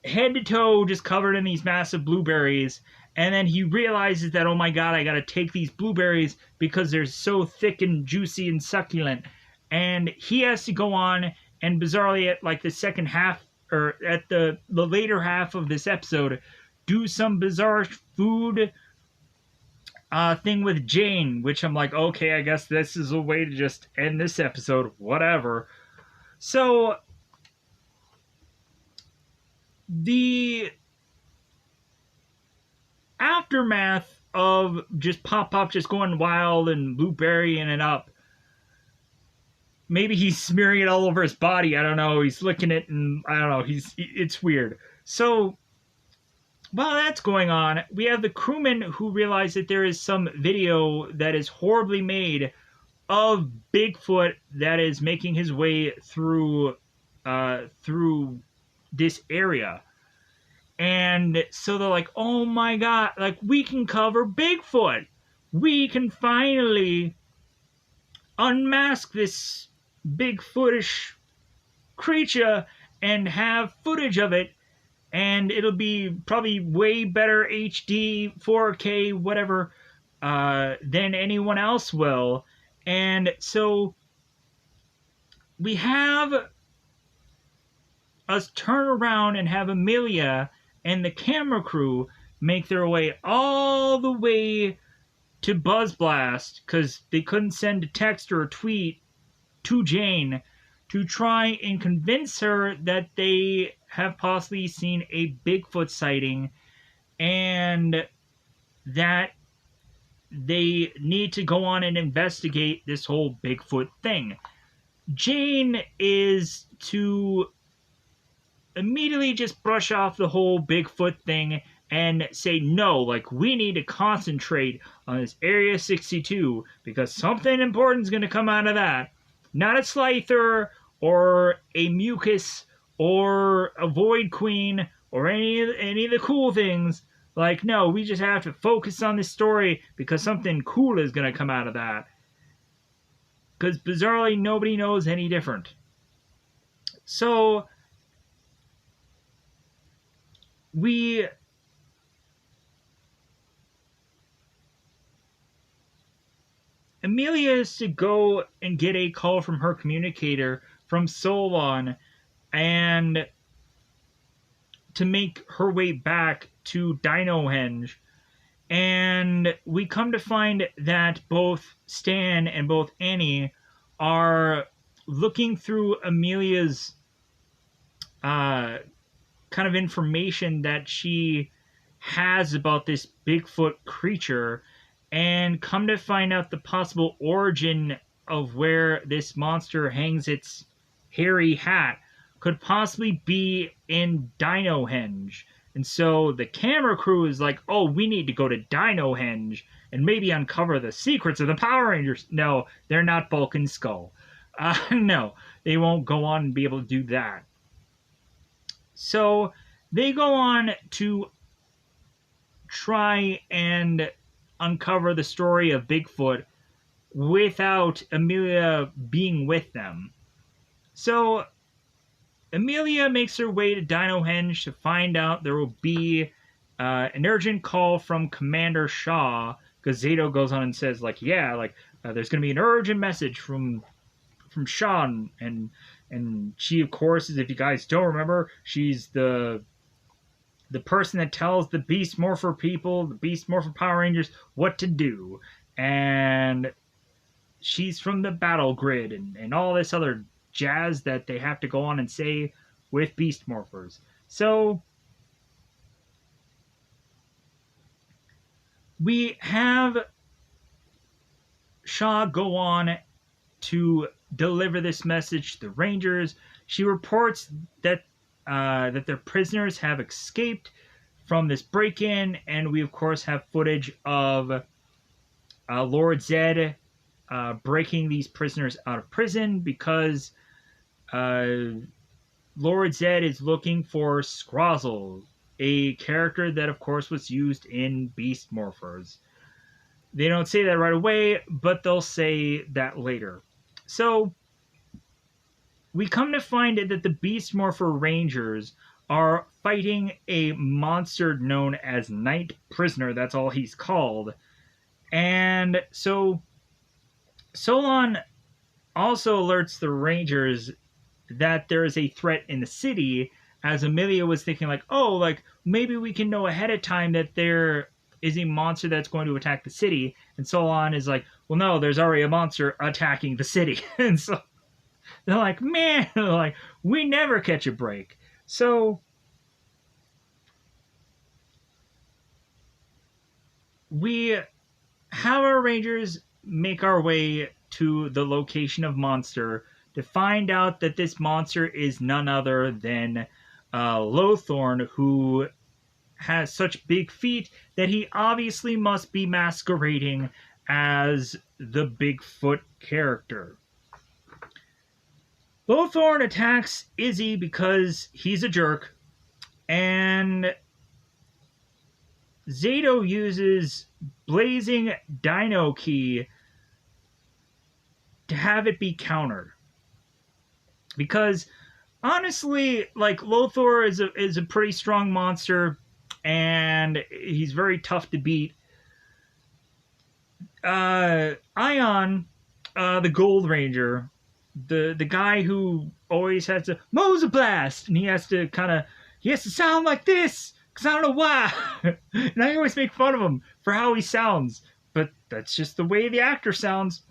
head to toe just covered in these massive blueberries, and then he realizes that, oh my god, I gotta take these blueberries because they're so thick and juicy and succulent. And he has to go on and bizarrely at like the second half, or at the later half of this episode, do some bizarre food thing with Jane, which I'm like, okay, I guess this is a way to just end this episode, whatever. So the aftermath of just Pop Pop just going wild and blueberrying it up. Maybe he's smearing it all over his body. I don't know. He's licking it, and I don't know. It's weird. So while that's going on, we have the crewmen who realize that there is some video that is horribly made of Bigfoot that is making his way through this area. And so they're like, oh my god, like we can cover Bigfoot. We can finally unmask this Bigfootish creature and have footage of it, and it'll be probably way better HD, 4K, whatever, than anyone else will. And so we have us turn around and have Amelia and the camera crew make their way all the way to Buzz Blast because they couldn't send a text or a tweet to Jane to try and convince her that they have possibly seen a Bigfoot sighting and that they need to go on and investigate this whole Bigfoot thing. Jane is to immediately just brush off the whole Bigfoot thing and say, no, like, we need to concentrate on this Area 62 because something important is going to come out of that. Not a Slyther or a Mucus or a Void Queen or any of the cool things. Like, no, we just have to focus on this story because something cool is going to come out of that. Because bizarrely, nobody knows any different. So Amelia is to go and get a call from her communicator from Solon and to make her way back to Dino Henge. And we come to find that both Stan and both Annie are looking through Amelia's kind of information that she has about this Bigfoot creature, and come to find out the possible origin of where this monster hangs its hairy hat could possibly be in Dinohenge. And so the camera crew is like, oh, we need to go to Dinohenge and maybe uncover the secrets of the Power Rangers. No, they're not Bulk and Skull. No, they won't go on and be able to do that. So they go on to try and uncover the story of Bigfoot without Amelia being with them. So Amelia makes her way to Dinohenge to find out there will be an urgent call from Commander Shaw, because Zato goes on and says, like, yeah, like, there's going to be an urgent message from Shaw, and she, of course, is, if you guys don't remember, she's the person that tells the Beast Morpher people, the Beast Morpher Power Rangers, what to do. And she's from the battle grid and all this other jazz that they have to go on and say with Beast Morphers. So we have Shaw go on to deliver this message to the Rangers. She reports that that their prisoners have escaped from this break-in, and we of course have footage of Lord Zed breaking these prisoners out of prison, because Lord Zed is looking for Scrozzle, a character that of course was used in Beast Morphers. They don't say that right away, but they'll say that later. So we come to find that the Beast Morpher Rangers are fighting a monster known as Night Prisoner. That's all he's called. And so Solon also alerts the Rangers that there is a threat in the city, as Amelia was thinking, like, oh, like, maybe we can know ahead of time that there is a monster that's going to attack the city. And Solon is like, well, no, there's already a monster attacking the city. And so they're like, man, like, we never catch a break. So we have our Rangers make our way to the location of Monster to find out that this monster is none other than Lothorn, who has such big feet that he obviously must be masquerading as the Bigfoot character. Lothorn attacks Izzy because he's a jerk, and Zato uses Blazing Dino Key to have it be countered. Because honestly, like, Lothor is a pretty strong monster, and he's very tough to beat. Ion, the Gold Ranger, the guy who always has to Mosablast, and he has to sound like this, because I don't know why. And I always make fun of him for how he sounds, but that's just the way the actor sounds.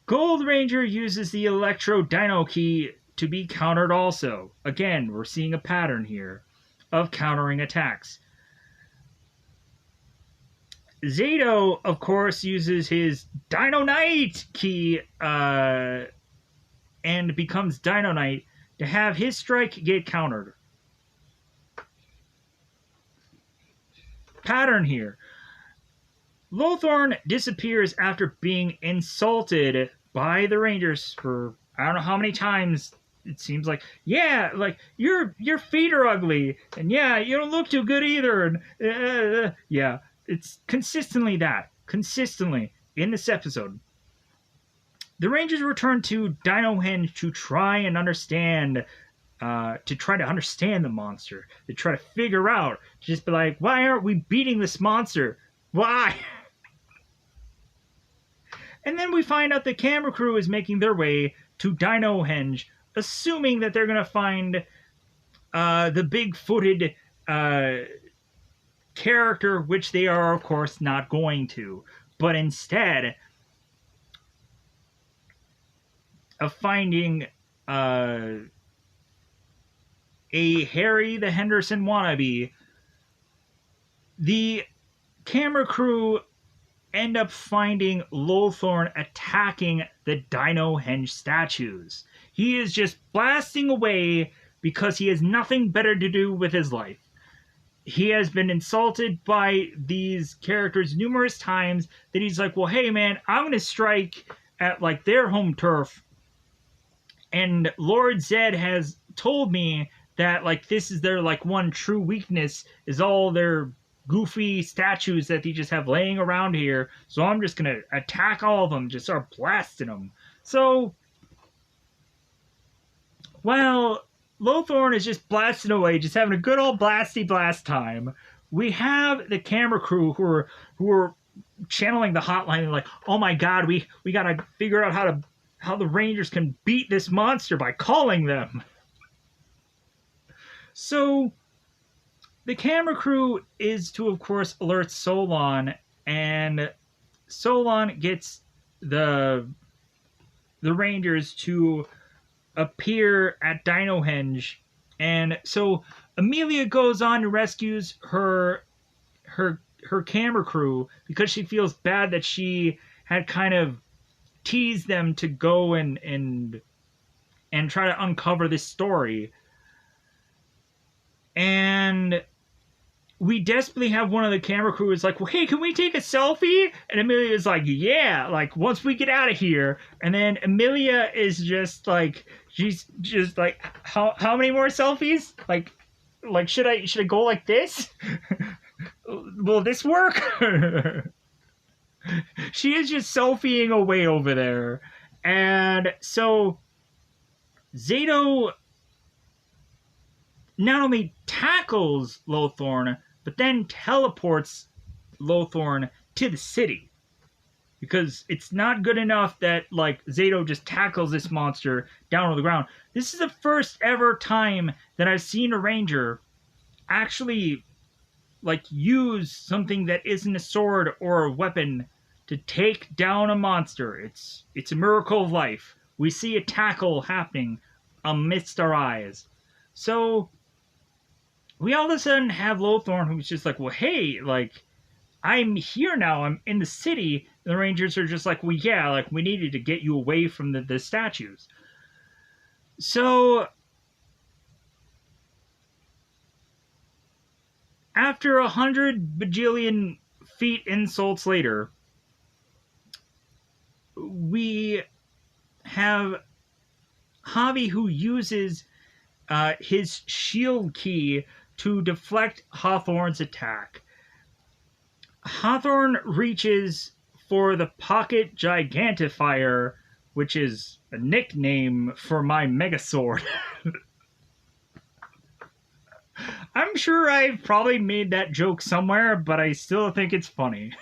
Gold Ranger uses the Electro Dino Key to be countered also. Again, we're seeing a pattern here of countering attacks. Zato, of course, uses his Dino Knight key and becomes Dino Knight to have his strike get countered. Pattern here. Lothorn disappears after being insulted by the Rangers for I don't know how many times. It seems like, yeah, like, your feet are ugly, and yeah, you don't look too good either, and yeah, it's consistently in this episode. The Rangers return to Dinohenge to try to understand the monster, to try to figure out, to just be like, why aren't we beating this monster? Why? And then we find out the camera crew is making their way to Dinohenge, assuming that they're going to find the big-footed character, which they are, of course, not going to. But instead of finding a Harry the Henderson wannabe, The camera crew end up finding Lothorn attacking the Dino Henge statues. He is just blasting away because he has nothing better to do with his life. He has been insulted by these characters numerous times that he's like, well, hey man, I'm gonna strike at like their home turf, and Lord Zed has told me that like this is their like one true weakness is all their goofy statues that they just have laying around here. So I'm just gonna attack all of them, just start blasting them. So, well, Lothorn is just blasting away, just having a good old blasty blast time. We have the camera crew who are channeling the hotline, like, oh my god, we gotta figure out how the Rangers can beat this monster by calling them. So the camera crew is to, of course, alert Solon, and Solon gets the Rangers to appear at Dino Henge, and so Amelia goes on and rescues her camera crew because she feels bad that she had kind of teased them to go and try to uncover this story. And we desperately have one of the camera crew is like, well, hey, can we take a selfie? And Amelia is like, yeah, like once we get out of here. And then Amelia is just like, she's just like, how many more selfies? Like should I go like this? Will this work? She is just selfieing away over there. And so Zato not only tackles Lothorn, but then teleports Lothorn to the city. Because it's not good enough that, like, Zato just tackles this monster down on the ground. This is the first ever time that I've seen a ranger actually, like, use something that isn't a sword or a weapon to take down a monster. It's a miracle of life. We see a tackle happening amidst our eyes. So we all of a sudden have Lothorn, who's just like, well, hey, like, I'm here now. I'm in the city. And the Rangers are just like, well, yeah, like, we needed to get you away from the statues. So after 100 bajillion feet insults later, we have Javi, who uses his shield key to deflect Hawthorne's attack. Hawthorne reaches for the Pocket Gigantifier, which is a nickname for my Megasword. I'm sure I've probably made that joke somewhere, but I still think it's funny.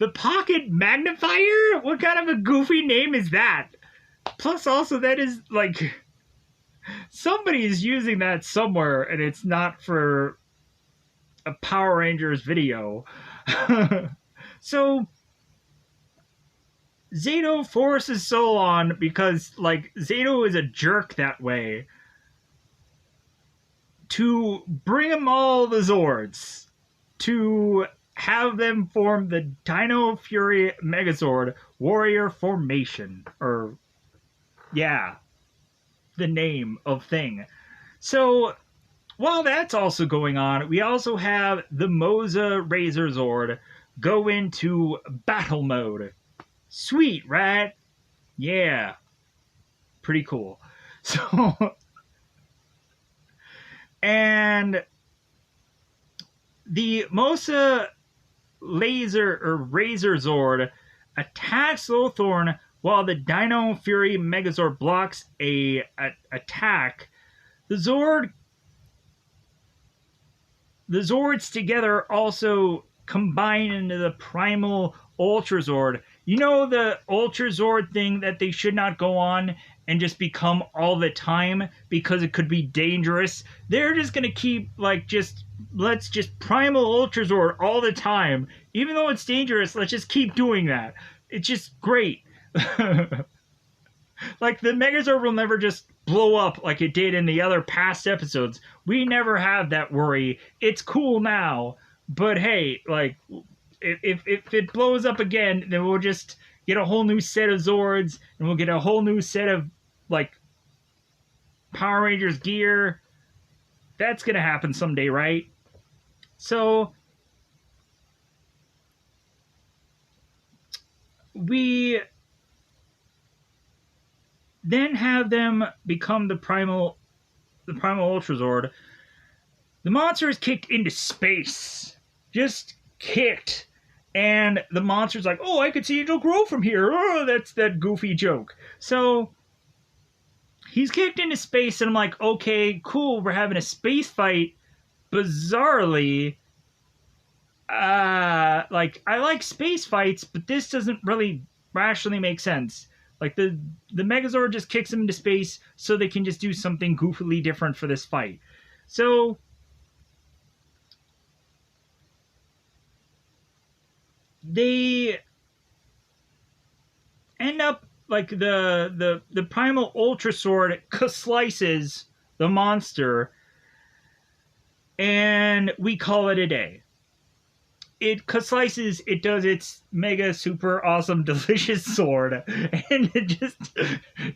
The Pocket Magnifier? What kind of a goofy name is that? Plus, also, that is, like, somebody is using that somewhere, and it's not for a Power Rangers video. So Zato forces Solon, because, like, Zato is a jerk that way, to bring him all the Zords, to have them form the Dino Fury Megazord Warrior Formation, or, yeah, the name of thing. So while that's also going on, we also have the Moza Razor Zord go into battle mode. Sweet, right? Yeah. Pretty cool. So, and the Moza Laser or Razor Zord attacks Lothorn while the Dino Fury Megazord blocks a attack. The Zords together also combine into the Primal Ultra Zord. You know the Ultra Zord thing that they should not go on and just become all the time because it could be dangerous? They're just gonna keep, like, let's just Primal Ultra Zord all the time. Even though it's dangerous, let's just keep doing that. It's just great. Like, the Megazord will never just blow up like it did in the other past episodes. We never have that worry. It's cool now. But hey, like, if it blows up again, then we'll just get a whole new set of Zords, and we'll get a whole new set of, like, Power Rangers gear. That's gonna happen someday, right? So we then have them become the primal Ultrazord. The monster is kicked into space, just kicked, and the monster's like, "Oh, I could see it'll grow from here." Oh, that's that goofy joke. So he's kicked into space, and I'm like, "Okay, cool. We're having a space fight." Bizarrely, like, I like space fights, but this doesn't really rationally make sense. Like, the Megazord just kicks him into space so they can just do something goofily different for this fight. So they end up, like, the primal Ultra Sword slices the monster, and we call it a day. It slices, it does its mega super awesome delicious sword, and it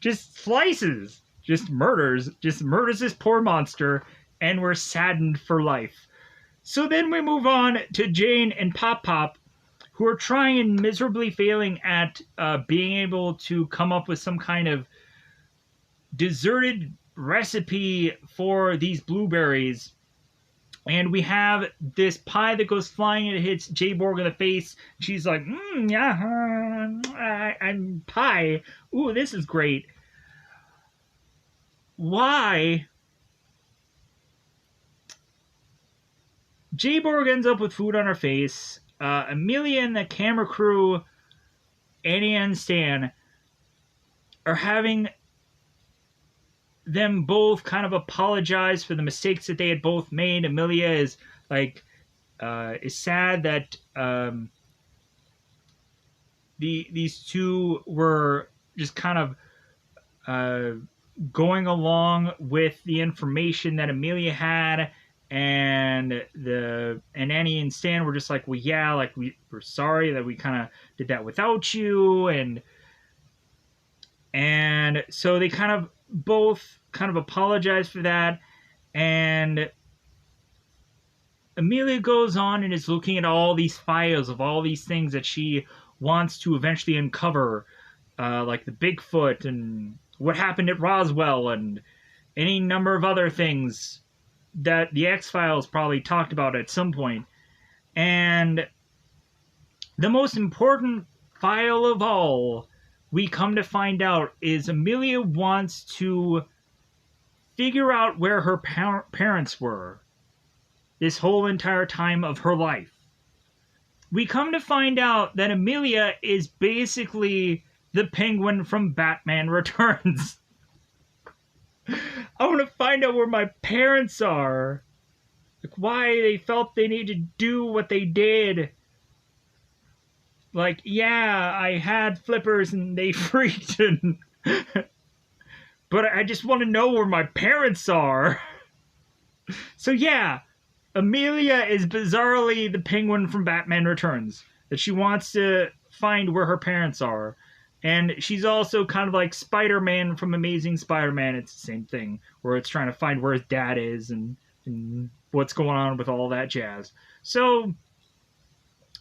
just slices, just murders this poor monster, and we're saddened for life. So then we move on to Jane and Pop Pop, who are trying and miserably failing at being able to come up with some kind of deserted recipe for these blueberries. And we have this pie that goes flying and it hits J-Borg in the face. She's like, yeah, I'm pie. Ooh, this is great. Why? J-Borg ends up with food on her face. Amelia and the camera crew, Annie and Stan, are having them both kind of apologize for the mistakes that they had both made. Amelia is like, is sad that these two were just kind of going along with the information that Amelia had, and Annie and Stan were just like, well, yeah, like, we're sorry that we kind of did that without you, and so they kind of both kind of apologize for that, and Amelia goes on and is looking at all these files of all these things that she wants to eventually uncover, like the Bigfoot and what happened at Roswell and any number of other things that the X-Files probably talked about at some point. And the most important file of all, we come to find out, is Amelia wants to figure out where her parents were this whole entire time of her life. We come to find out that Amelia is basically the Penguin from Batman Returns. I want to find out where my parents are. Like, why they felt they needed to do what they did. Like, yeah, I had flippers and they freaked, but I just want to know where my parents are. So yeah, Amelia is bizarrely the Penguin from Batman Returns. That she wants to find where her parents are. And she's also kind of like Spider-Man from Amazing Spider-Man. It's the same thing, where it's trying to find where his dad is and what's going on with all that jazz. So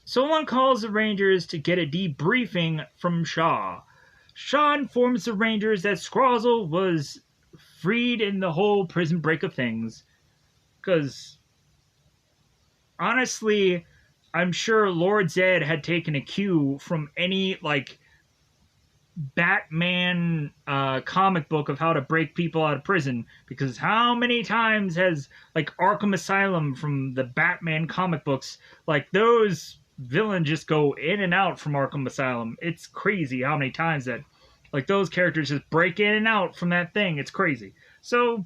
Solon calls the Rangers to get a debriefing from Shaw. Shaw informs the Rangers that Scrozzle was freed in the whole prison break of things. Because, honestly, I'm sure Lord Zed had taken a cue from any, like, Batman comic book of how to break people out of prison, because how many times has, like, Arkham Asylum from the Batman comic books, like, those villains just go in and out from Arkham Asylum. It's crazy how many times that, like, those characters just break in and out from that thing. It's crazy. So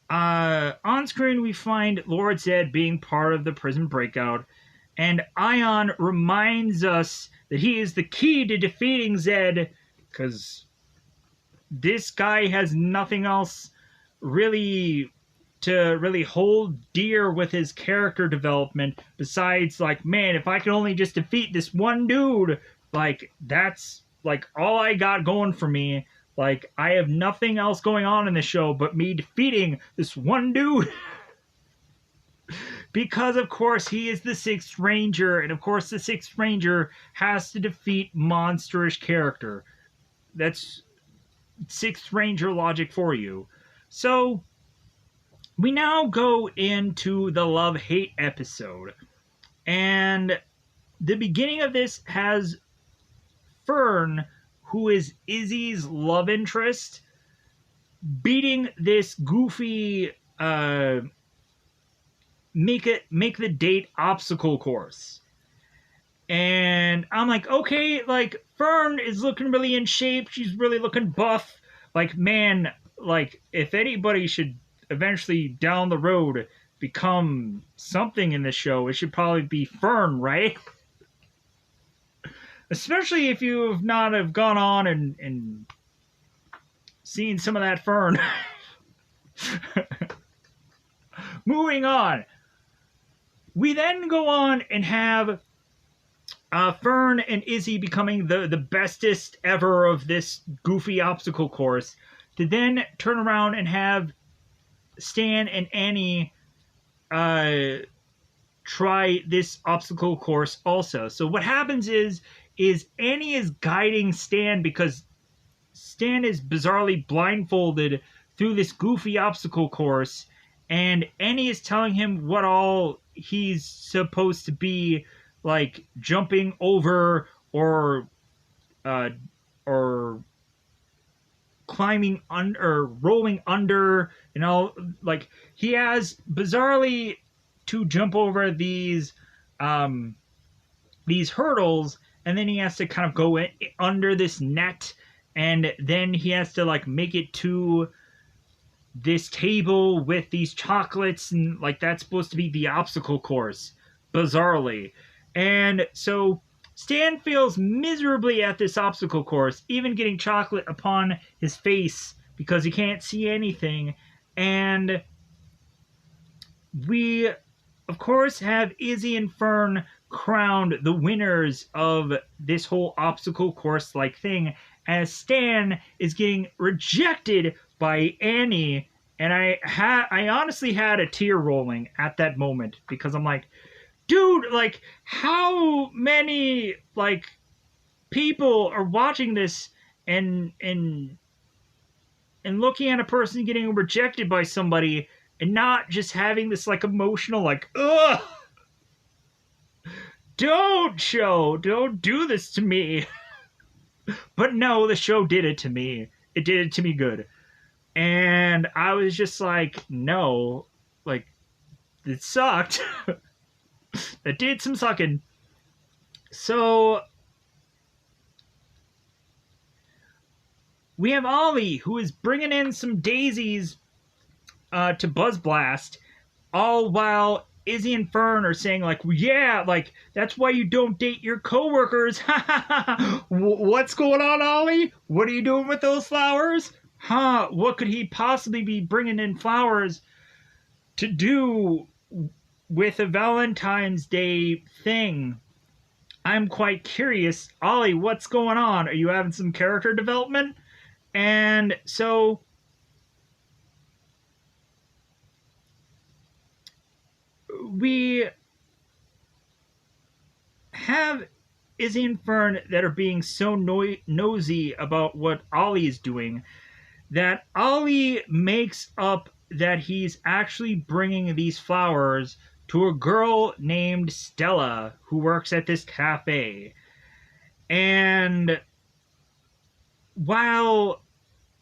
on screen we find Lord Zed being part of the prison breakout, and Ion reminds us that he is the key to defeating Zed because this guy has nothing else really to really hold dear with his character development besides, like, man, if I could only just defeat this one dude, like, that's like all I got going for me. Like, I have nothing else going on in the show but me defeating this one dude. Because of course he is the Sixth Ranger, and of course the Sixth Ranger has to defeat monsterish character. That's Sixth Ranger logic for you. So we now go into the love-hate episode. And the beginning of this has Fern, who is Izzy's love interest, beating this goofy make the date obstacle course. And I'm like, okay, like, Fern is looking really in shape. She's really looking buff. Like, man, like, if anybody should eventually down the road become something in the show, it should probably be Fern, right? Especially if you have not have gone on and seen some of that Fern. Moving on. We then go on and have Fern and Izzy becoming the bestest ever of this goofy obstacle course, to then turn around and have Stan and Annie try this obstacle course also. So what happens is Annie is guiding Stan because Stan is bizarrely blindfolded through this goofy obstacle course, and Annie is telling him what all he's supposed to be, like jumping over or climbing under or rolling under, you know, like he has bizarrely to jump over these hurdles, and then he has to kind of go under this net, and then he has to like make it to this table with these chocolates, and like that's supposed to be the obstacle course, bizarrely. And so Stan fails miserably at this obstacle course, even getting chocolate upon his face because he can't see anything. And we, of course, have Izzy and Fern crowned the winners of this whole obstacle course-like thing, as Stan is getting rejected by Annie. And I honestly had a tear rolling at that moment because I'm like, dude, like, how many, like, people are watching this and looking at a person getting rejected by somebody and not just having this, like, emotional, like, ugh, don't do this to me. But no, the show did it to me. It did it to me good. And I was just like, no, like, it sucked. That did some sucking. So we have Ollie, who is bringing in some daisies to Buzz Blast, all while Izzy and Fern are saying, like, yeah, like, that's why you don't date your coworkers. What's going on, Ollie? What are you doing with those flowers? Huh, what could he possibly be bringing in flowers to do with a Valentine's Day thing? I'm quite curious. Ollie, what's going on? Are you having some character development? And so we have Izzy and Fern that are being so nosy about what Ollie is doing that Ollie makes up that he's actually bringing these flowers to a girl named Stella who works at this cafe. And while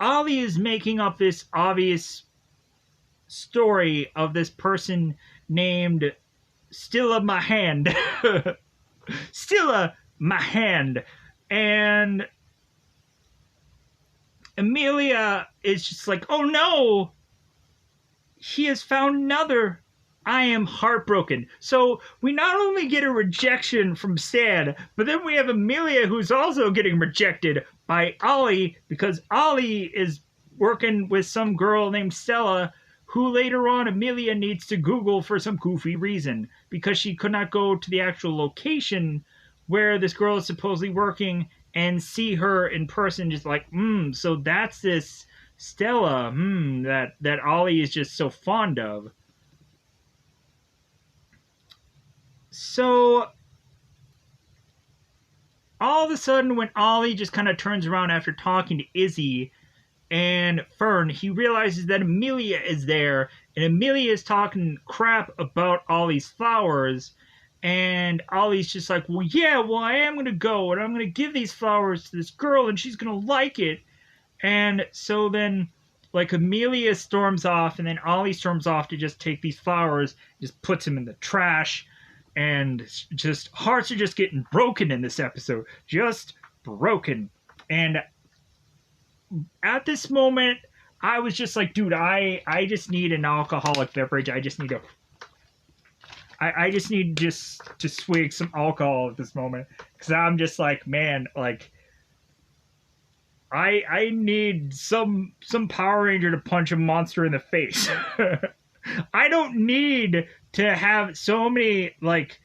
Ollie is making up this obvious story of this person named Stilla My Hand, Stilla My Hand, and Amelia is just like, oh no, he has found another. I am heartbroken. So we not only get a rejection from Stan, but then we have Amelia who's also getting rejected by Ollie because Ollie is working with some girl named Stella who later on Amelia needs to Google for some goofy reason because she could not go to the actual location where this girl is supposedly working and see her in person, just like, so that's this Stella, that Ollie is just so fond of. So all of a sudden, when Ollie just kind of turns around after talking to Izzy and Fern, he realizes that Amelia is there, and Amelia is talking crap about Ollie's flowers. And Ollie's just like, well, yeah, well, I am going to go, and I'm going to give these flowers to this girl, and she's going to like it. And so then, like, Amelia storms off, and then Ollie storms off to just take these flowers, just puts them in the trash, and just hearts are just getting broken in this episode. Just broken. And at this moment, I was just like, dude, I just need an alcoholic beverage. I just need just to swig some alcohol at this moment. Because I'm just like, man, like, I need some Power Ranger to punch a monster in the face. I don't need to have so many, like,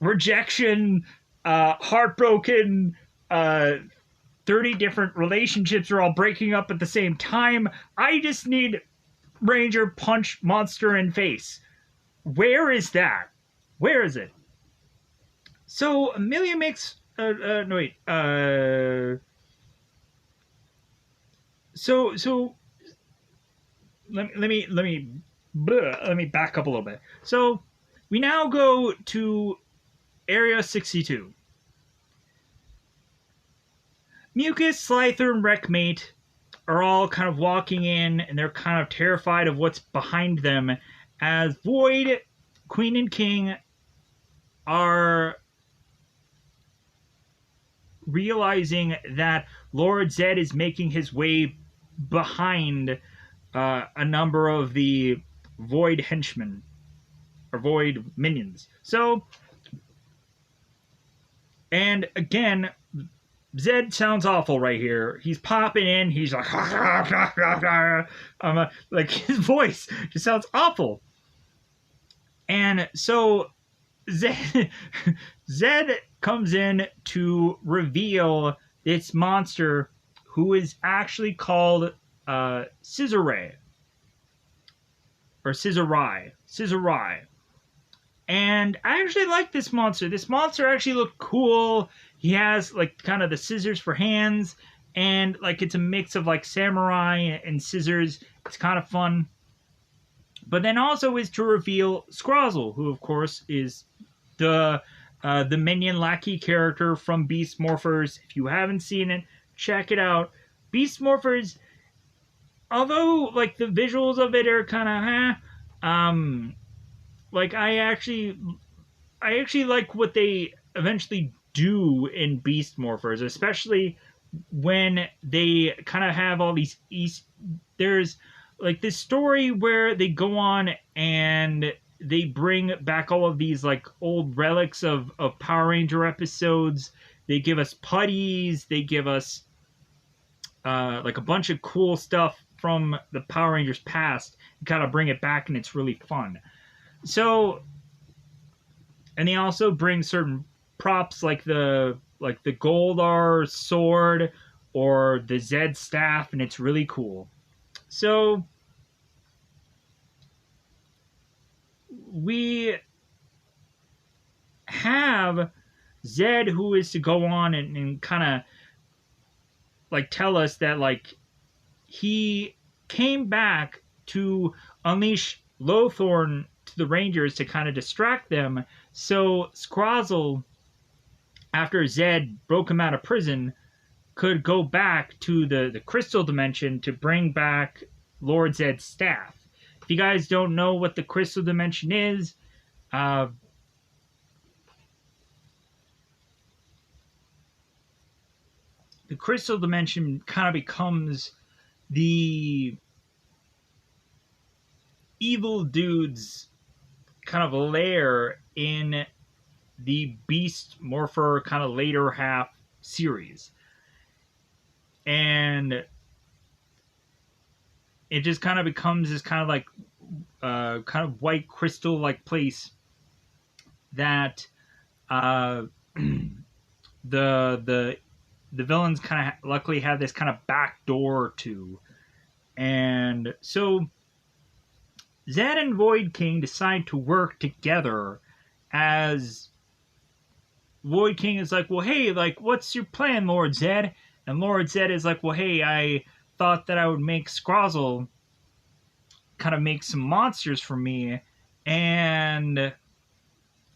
rejection, heartbroken, 30 different relationships are all breaking up at the same time. I just need Ranger punch monster in face. Where is that? Where is it? So Amelia makes no wait. So let me back up a little bit. So we now go to Area 62. Mucus, Slifer, and Wreckmate are all kind of walking in, and they're kind of terrified of what's behind them as Void, Queen, and King are realizing that Lord Zed is making his way behind a number of the Void henchmen, or Void minions. So, and again, Zed sounds awful right here. He's popping in. He's like, like his voice just sounds awful. And so Zed comes in to reveal this monster who is actually called Scissoray. Or Scissorai. And I actually like this monster. This monster actually looked cool. He has, like, kind of the scissors for hands, and, like, it's a mix of, like, samurai and scissors. It's kind of fun. But then also is to reveal Scrozzle, who, of course, is the minion lackey character from Beast Morphers. If you haven't seen it, check it out. Beast Morphers, although, like, the visuals of it are kind of, like, I actually like what they eventually do in Beast Morphers, especially when they kind of have all these there's like this story where they go on and they bring back all of these, like, old relics of Power Ranger episodes. They give us putties, they give us like a bunch of cool stuff from the Power Rangers past and kind of bring it back, and it's really fun. So, and they also bring certain props like the Goldar sword or the Zed staff, and it's really cool. So we have Zed, who is to go on and kind of, like, tell us that, like, he came back to unleash Lothorn to the Rangers to kind of distract them. So Scrozzle, after Zed broke him out of prison, could go back to the crystal dimension to bring back Lord Zed's staff. If you guys don't know what the crystal dimension is, the crystal dimension kind of becomes the evil dude's kind of lair in the Beast Morpher kind of later half series. And it just kind of becomes this kind of like kind of white crystal like place that the the the villains kind of luckily have this kind of back door to. And so Zed and Void King decide to work together, as Void King is like, well, hey, like, what's your plan, Lord Zed? And Lord Zed is like, well, hey, I thought that I would make Scrozzle kind of make some monsters for me. And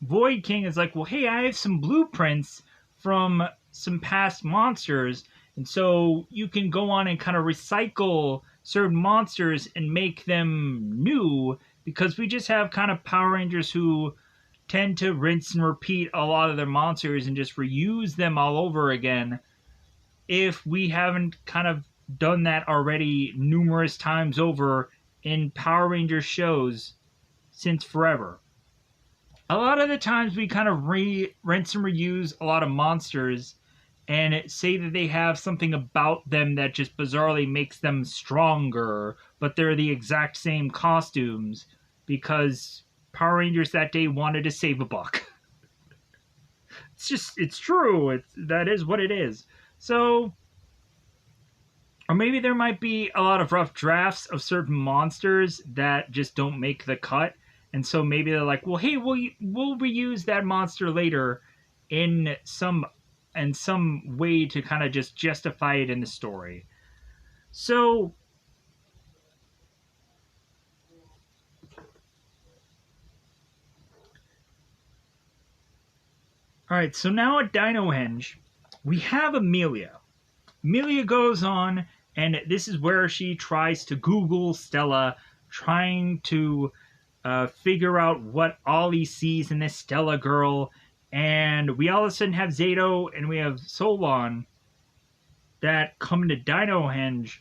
Void King is like, well, hey, I have some blueprints from some past monsters, and so you can go on and kind of recycle certain monsters and make them new, because we just have kind of Power Rangers who tend to rinse and repeat a lot of their monsters and just reuse them all over again, if we haven't kind of done that already numerous times over in Power Rangers shows since forever. A lot of the times we kind of rinse and reuse a lot of monsters and say that they have something about them that just bizarrely makes them stronger, but they're the exact same costumes because Power Rangers that day wanted to save a buck. It's true. That is what it is. So, or maybe there might be a lot of rough drafts of certain monsters that just don't make the cut. And so maybe they're like, well, hey, we'll reuse that monster later in some way to kind of just justify it in the story. So all right, so now at Dino Henge, we have Amelia. Amelia goes on, and this is where she tries to Google Stella, trying to figure out what Ollie sees in this Stella girl. And we all of a sudden have Zato and we have Solon that come to Dino Henge.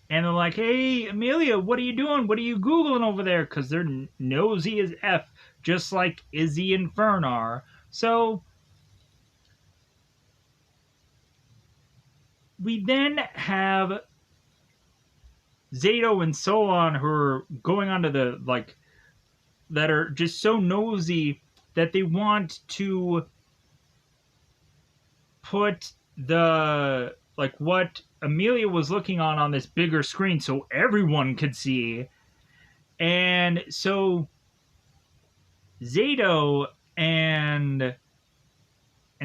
And they're like, hey, Amelia, what are you doing? What are you Googling over there? Because they're nosy as F, just like Izzy and Fern are. So we then have Zato and Solon who are going onto the, like, that are just so nosy that they want to put the, like, what Amelia was looking on this bigger screen so everyone could see. And so Zato and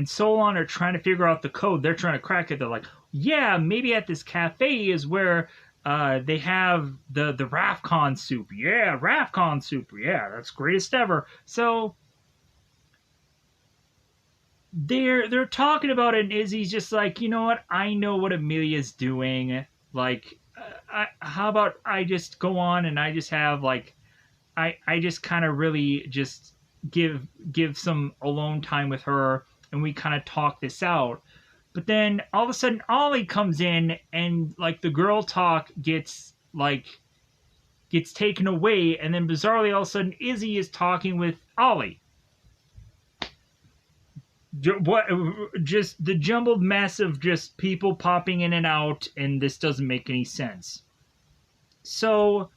Solon are trying to figure out the code. They're trying to crack it. They're like, yeah, maybe at this cafe is where they have the Rafcon soup. Yeah, Rafcon soup. Yeah, that's greatest ever. So they're talking about it, and Izzy's just like, you know what? I know what Amelia's doing. Like, how about I just go on and I just have like, I just kind of really just give some alone time with her, and we kind of talk this out. But then all of a sudden Ollie comes in, and like the girl talk gets taken away, and then bizarrely all of a sudden Izzy is talking with Ollie. What? Just the jumbled mess of just people popping in and out, and this doesn't make any sense. So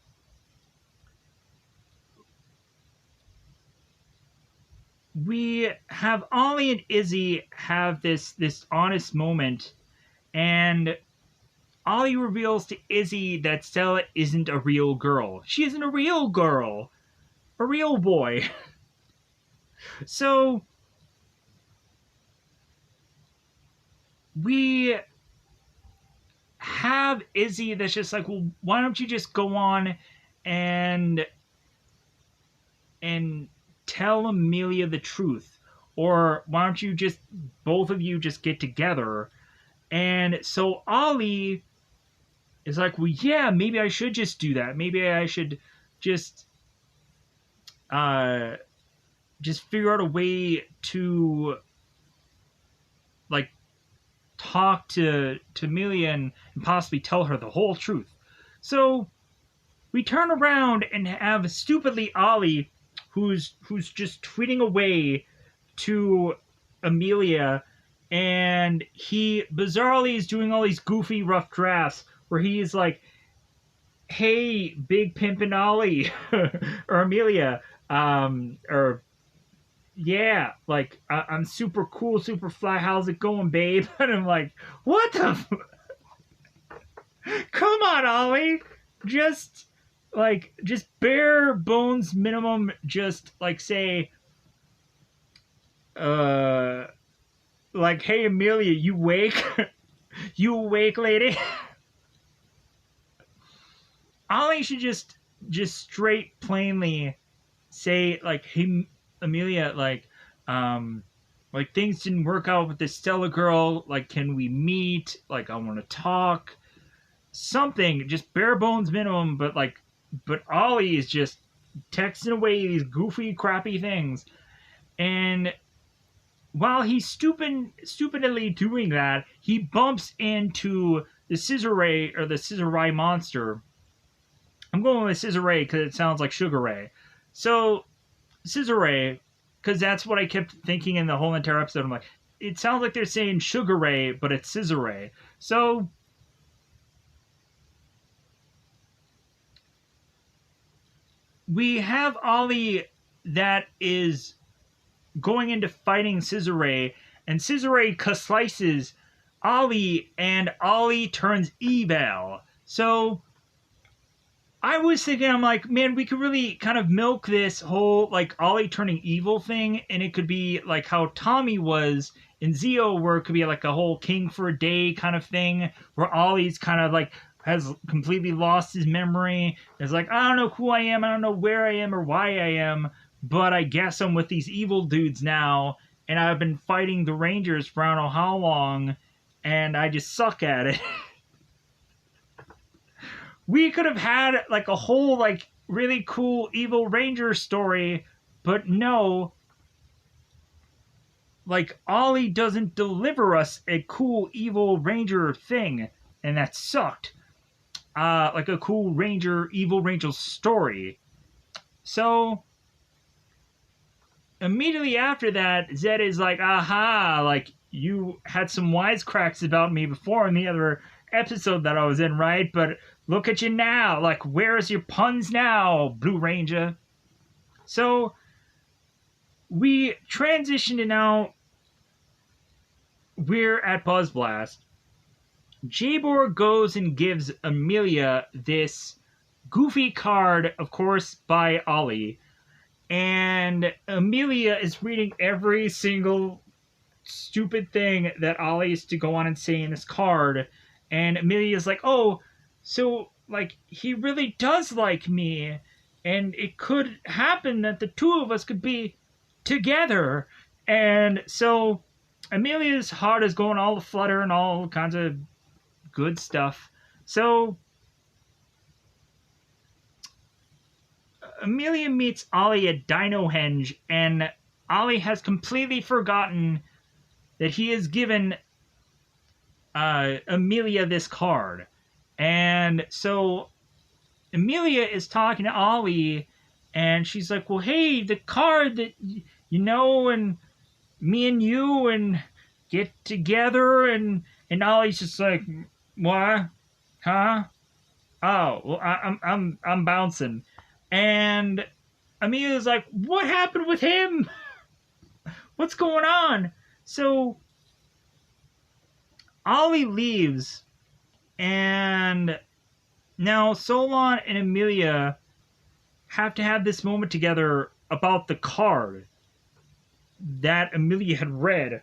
we have Ollie and Izzy have this honest moment, and Ollie reveals to Izzy that Stella isn't a real girl. She isn't a real girl. A real boy. So we have Izzy that's just like, well, why don't you just go on and tell Amelia the truth? Or why don't you just, both of you just get together? And so Ollie is like, well, yeah, maybe I should just do that. Maybe I should just figure out a way to, like, talk to Amelia and possibly tell her the whole truth. So we turn around and have stupidly Ollie, who's just tweeting away to Amelia, and he bizarrely is doing all these goofy rough drafts where he's like, "Hey, Big Pimpin' Ollie," or Amelia, or yeah, like I'm super cool, super fly. How's it going, babe? And I'm like, what the? Come on, Ollie. Just just bare bones minimum. Just like say, uh, like, hey, Amelia, you wake? You awake, lady? Ollie should just straight plainly say like, hey, Amelia, like things didn't work out with this Stella girl. Like, can we meet? Like, I want to talk. Something, just bare bones minimum. But Ollie is just texting away these goofy, crappy things. And while he's stupidly doing that, he bumps into the Scissor Ray or the Scissor Ray monster. I'm going with Scissor Ray because it sounds like Sugar Ray. So Scissor Ray, because that's what I kept thinking in the whole entire episode. I'm like, it sounds like they're saying Sugar Ray, but it's Scissor Ray. So we have Ollie that is going into fighting Scissor Ray, and Scissor Ray slices Ollie, and Ollie turns evil. So I was thinking, I'm like, man, we could really kind of milk this whole like Ollie turning evil thing, and it could be like how Tommy was in Zeo, where it could be like a whole king for a day kind of thing, where Ollie's kind of like has completely lost his memory. It's like, I don't know who I am, I don't know where I am or why I am, but I guess I'm with these evil dudes now, and I've been fighting the Rangers for I don't know how long, and I just suck at it. We could have had like a whole like really cool evil ranger story, but no, like Ollie doesn't deliver us a cool evil ranger thing, and that sucked. Like a cool ranger, evil ranger story. So immediately after that, Zed is like, aha, like you had some wisecracks about me before in the other episode that I was in, right? But look at you now. Like, where's your puns now, Blue Ranger? So we transition to now we're at Buzz Blast. Jabor goes and gives Amelia this goofy card, of course, by Ollie. And Amelia is reading every single stupid thing that Ollie is to go on and say in this card. And Amelia's like, oh, so, like, he really does like me. And it could happen that the two of us could be together. And so Amelia's heart is going all flutter and all kinds of good stuff. So Amelia meets Ollie at Dino Henge, and Ollie has completely forgotten that he has given Amelia this card. And so Amelia is talking to Ollie, and she's like, well, hey, the card that, you know, and me and you and get together, and Ollie's just like, what? Huh? Oh, well, I'm bouncing. And Amelia's like, what happened with him? What's going on? So Ollie leaves, and now Solon and Amelia have to have this moment together about the card that Amelia had read.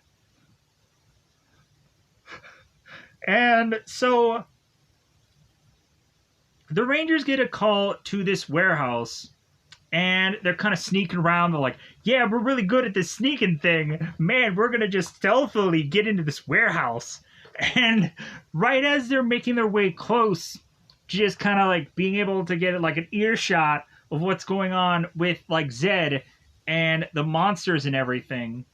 And so the Rangers get a call to this warehouse, and they're kind of sneaking around. They're like, yeah, we're really good at this sneaking thing. Man, we're going to just stealthily get into this warehouse. And right as they're making their way close, just kind of like being able to get like an earshot of what's going on with like Zed and the monsters and everything,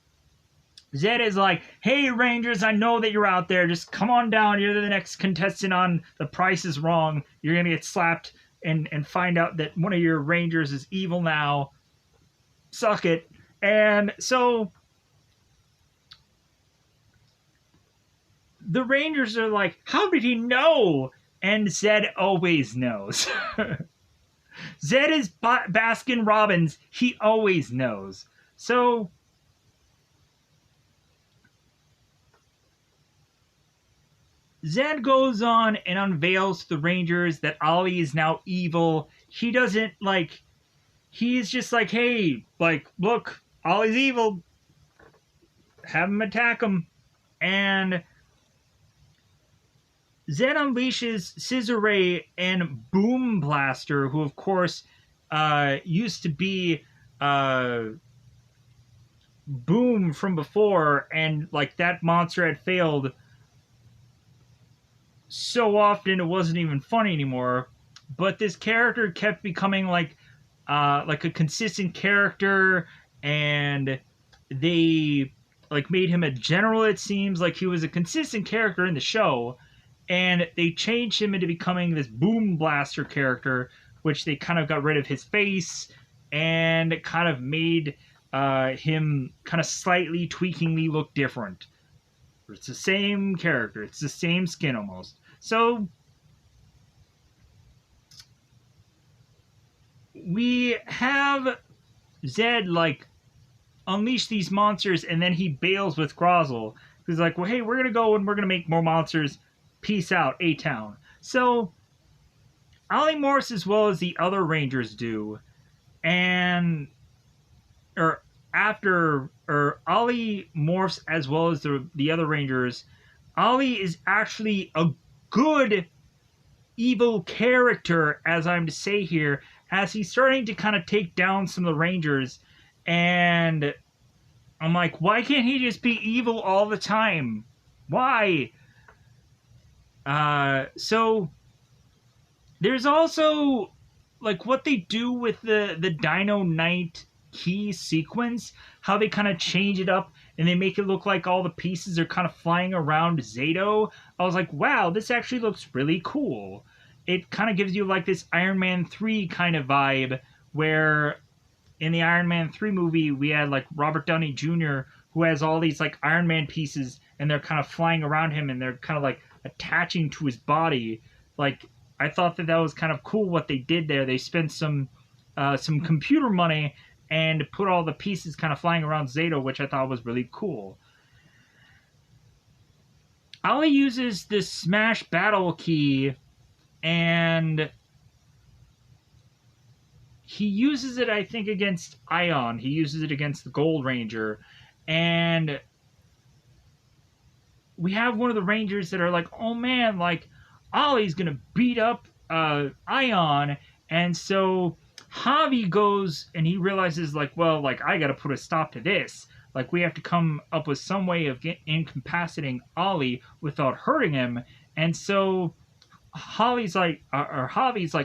Zed is like, hey, Rangers, I know that you're out there. Just come on down. You're the next contestant on The Price is Wrong. You're going to get slapped and find out that one of your Rangers is evil now. suck it. And so the Rangers are like, how did he know? And Zed always knows. Zed is Baskin Robbins. He always knows. So Zed goes on and unveils to the Rangers that Ollie is now evil. He doesn't like. He's just like, hey, like, look, Ollie's evil. Have him attack him. And Zed unleashes Scissor Ray and Boom Blaster, who, of course, used to be Boom from before, and like that monster had failed so often it wasn't even funny anymore. But this character kept becoming like a consistent character, and they like made him a general. It seems like he was a consistent character in the show, and they changed him into becoming this Boom Blaster character, which they kind of got rid of his face and kind of made him kind of slightly tweakingly look different. It's the same character. It's the same skin almost. So we have Zed like unleash these monsters, and then he bails with Grozzle. He's like, well, hey, we're gonna go and we're gonna make more monsters. Peace out, A-Town. So Ollie morphs as well as the other Rangers do, and or after or Ollie morphs as well as the other Rangers. Ollie is actually a good evil character, as I'm to say here, as he's starting to kind of take down some of the Rangers, and I'm like, why can't he just be evil all the time? Why? So there's also like what they do with the Dino Knight key sequence, how they kind of change it up and they make it look like all the pieces are kind of flying around Zato. I was like, wow, this actually looks really cool. It kind of gives you like this Iron Man 3 kind of vibe, where in the Iron Man 3 movie we had like Robert Downey Jr., who has all these like Iron Man pieces and they're kind of flying around him and they're kind of like attaching to his body. Like, I thought that was kind of cool what they did there. They spent some computer money and put all the pieces kind of flying around Zato, which I thought was really cool. Ollie uses this Smash Battle key, and he uses it, I think, against Ion. He uses it against the Gold Ranger, and we have one of the Rangers that are like, oh man, like, Ollie's gonna beat up Ion, and so Javi goes and he realizes, like, well, like, I gotta put a stop to this. Like, we have to come up with some way of incapacitating Ollie without hurting him. And so Javi's like,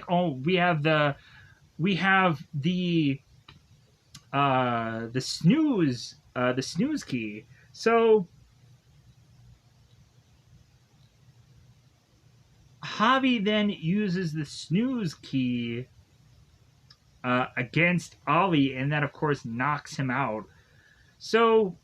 oh, we have the snooze key. So Javi then uses the snooze key against Ollie, and that, of course, knocks him out. So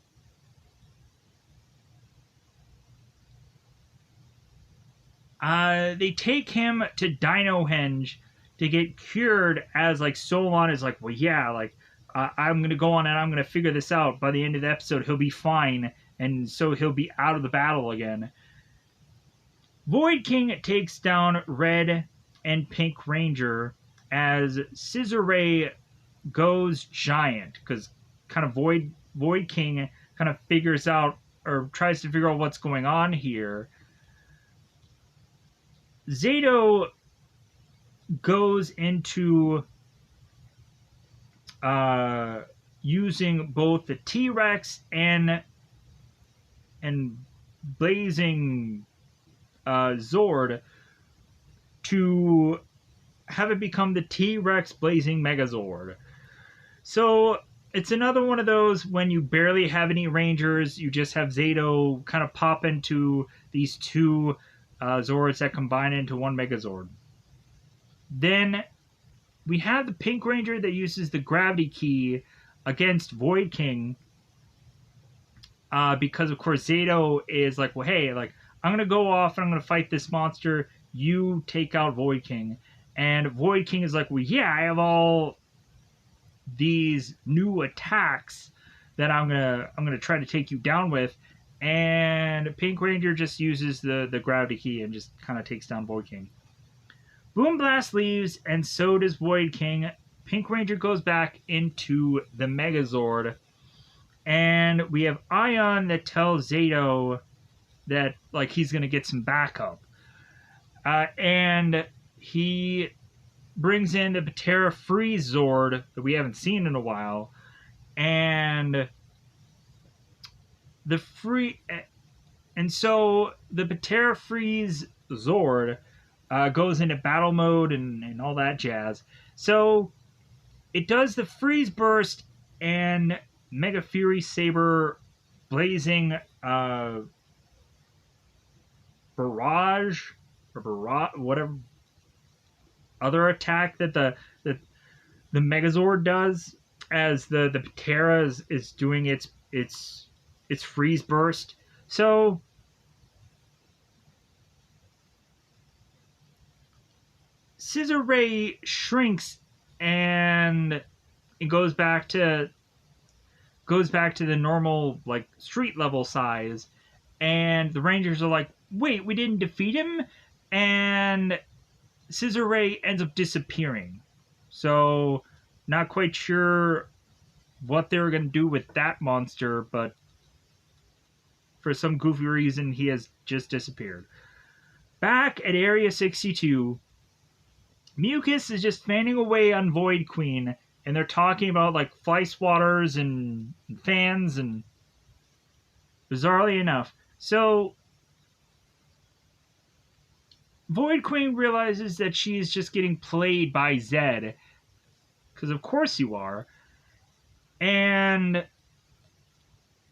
they take him to Dino Henge to get cured, as like Solon is like, well, yeah, like I'm gonna go on and I'm gonna figure this out. By the end of the episode, he'll be fine, and so he'll be out of the battle again. Void King takes down Red and Pink Ranger as Scissor Ray goes giant, because kind of Void King kind of figures out or tries to figure out what's going on here. Zato goes into using both the T-Rex and Blazing Zord to have it become the T-Rex Blazing Megazord. So it's another one of those when you barely have any Rangers, you just have Zato kind of pop into these two Zords that combine into one Megazord. Then we have the Pink Ranger that uses the Gravity Key against Void King, because of course Zato is like, well, hey, like I'm gonna go off and I'm gonna fight this monster. You take out Void King, and Void King is like, well, yeah, I have all these new attacks that I'm gonna try to take you down with. And Pink Ranger just uses the gravity key and just kind of takes down Void King. Boom Blast leaves, and so does Void King. Pink Ranger goes back into the Megazord, and we have Ion that tells Zato that like he's gonna get some backup, and he brings in the Patera Freeze Zord that we haven't seen in a while, and the free and so the Patera Freeze Zord goes into battle mode and all that jazz. So it does the freeze burst and Mega Fury Saber blazing barrage or barrage, whatever other attack that the Megazord does as the Patera is doing its freeze burst. So Scissor Ray shrinks and it goes back to the normal like street level size, and the Rangers are like, wait, we didn't defeat him, and Scissor Ray ends up disappearing. So not quite sure what they were going to do with that monster, but for some goofy reason he has just disappeared. Back at Area 62, Mucus is just fanning away on Void Queen, and they're talking about like fly swatters and fans, and bizarrely enough. So Void Queen realizes that she is just getting played by Zed, because of course you are. And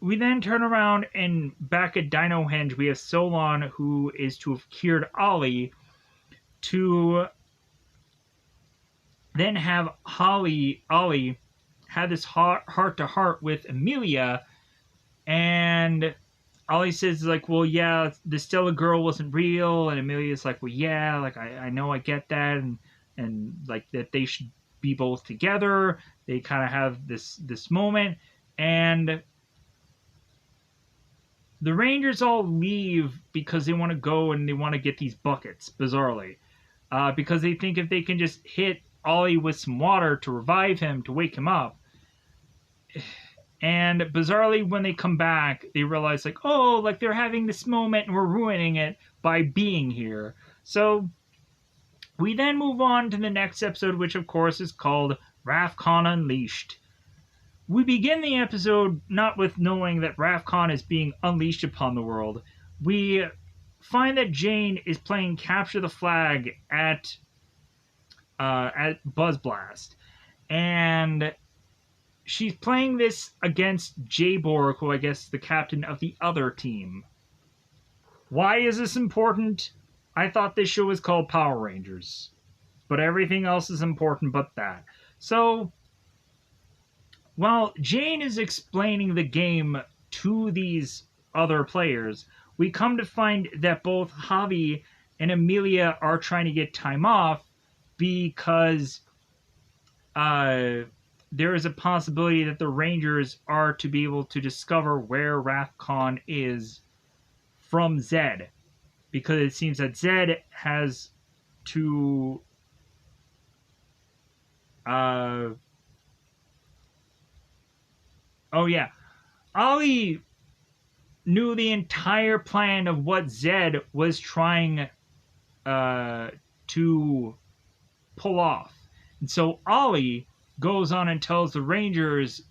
we then turn around and back at Dino Henge, we have Solon, who is to have cured Ollie, to then have Ollie have this heart to heart with Amelia, and Ollie says like, well, yeah, the Stella girl wasn't real, and Amelia's like, well, yeah, like I know, I get that, and like that they should be both together. They kind of have this moment, and the Rangers all leave because they want to go and they want to get these buckets, bizarrely, because they think if they can just hit Ollie with some water to revive him, to wake him up. And bizarrely, when they come back, they realize like, oh, like they're having this moment and we're ruining it by being here. So we then move on to the next episode, which of course is called Wrathcon Unleashed. We begin the episode not with knowing that Wrathcon is being unleashed upon the world. We find that Jane is playing Capture the Flag at Buzz Blast, and she's playing this against Jayborg, who I guess is the captain of the other team. Why is this important? I thought this show was called Power Rangers, but everything else is important but that. So while Jane is explaining the game to these other players, we come to find that both Javi and Amelia are trying to get time off because there is a possibility that the Rangers are to be able to discover where Wrathcon is from Zed, because it seems that Zed has to oh yeah, Ollie knew the entire plan of what Zed was trying to pull off. And so Ollie goes on and tells the Rangers,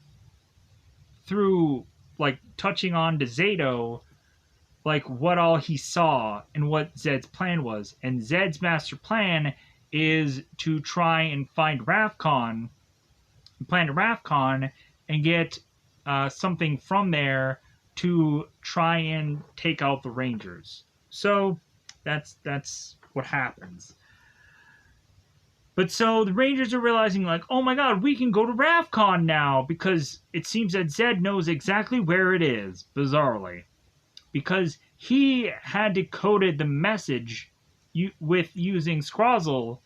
through like touching on to Zato, like what all he saw and what Zed's plan was. And Zed's master plan is to try and find Wrathcon, plan to Wrathcon, and get something from there to try and take out the Rangers. So that's what happens. But so the Rangers are realizing, like, oh my god, we can go to Ravcon now, because it seems that Zed knows exactly where it is, bizarrely. Because he had decoded the message with using Scrozzle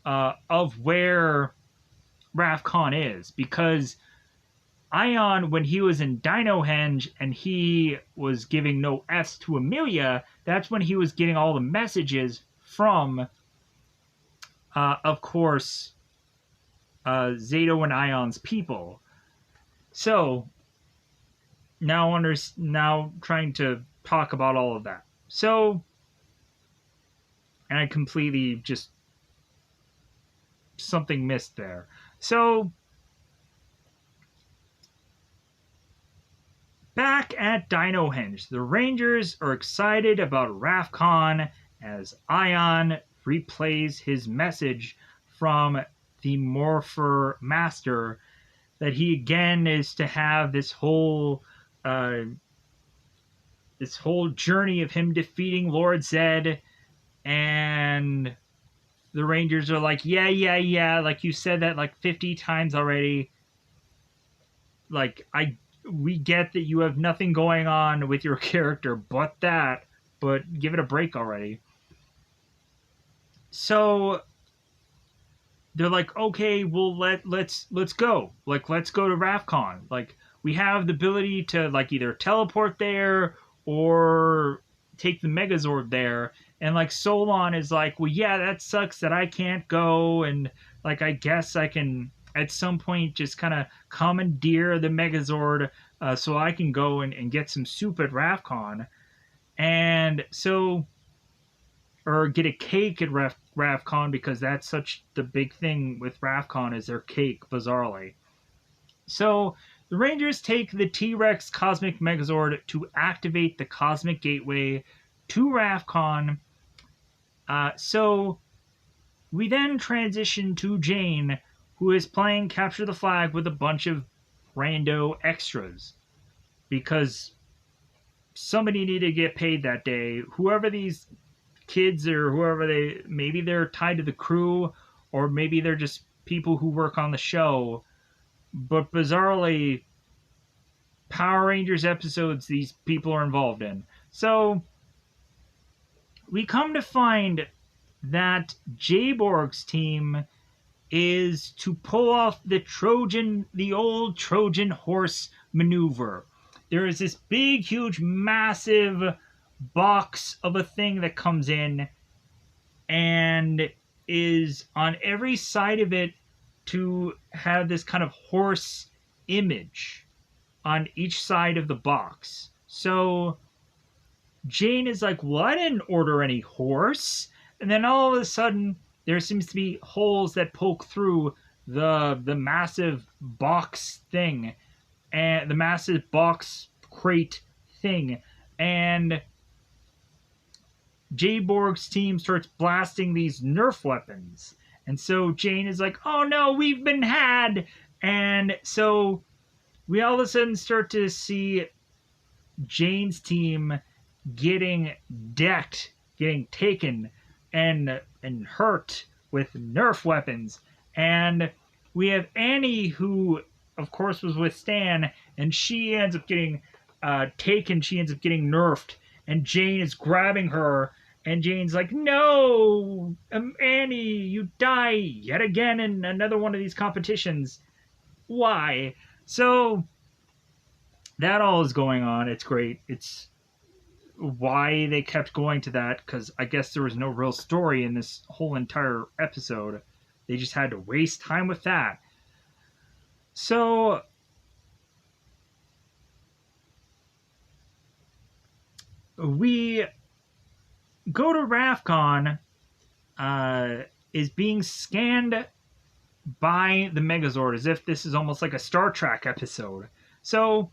of where Ravcon is. Because Ion, when he was in Dino Henge and he was giving no F's to Amelia, that's when he was getting all the messages from, of course, Zato and Ion's people. So now trying to talk about all of that. So, and I completely just something missed there. So back at Dino Henge, the Rangers are excited about Ravcon as Ion replays his message from the Morpher Master that he again is to have this whole journey of him defeating Lord Zed, and the Rangers are like, yeah, like you said that like 50 times already. Like, we get that you have nothing going on with your character but that, but give it a break already. So they're like, okay, well let's go. Like, let's go to Ravcon. Like, we have the ability to like either teleport there or take the Megazord there. And like Solon is like, well, yeah, that sucks that I can't go, and like I guess I can at some point just kind of commandeer the Megazord so I can go and get some soup at Ravcon. And so, or get a cake at Ravcon, because that's such the big thing with Ravcon is their cake, bizarrely. So the Rangers take the T-Rex Cosmic Megazord to activate the Cosmic Gateway to Ravcon. So we then transition to Jane, who is playing Capture the Flag with a bunch of rando extras, because somebody needed to get paid that day. Whoever these kids or whoever maybe they're tied to the crew, or maybe they're just people who work on the show. But bizarrely, Power Rangers episodes these people are involved in. So we come to find that Jayborg's team is to pull off the old Trojan horse maneuver. There is this big, huge, massive box of a thing that comes in and is on every side of it to have this kind of horse image on each side of the box. So Jane is like, well, I didn't order any horse. And then all of a sudden, there seems to be holes that poke through the massive box thing, and the massive box crate thing. And Jayborg's team starts blasting these Nerf weapons. And so Jane is like, oh no, we've been had. And so we all of a sudden start to see Jane's team getting decked, getting taken and hurt with Nerf weapons. And we have Annie, who of course was with Stan, and she ends up getting taken. She ends up getting nerfed, and Jane is grabbing her, and Jane's like, no, Annie, you die yet again in another one of these competitions. Why? So that all is going on. It's great. It's why they kept going to that, because I guess there was no real story in this whole entire episode. They just had to waste time with that. So we go to Ravcon, is being scanned by the Megazord, as if this is almost like a Star Trek episode. So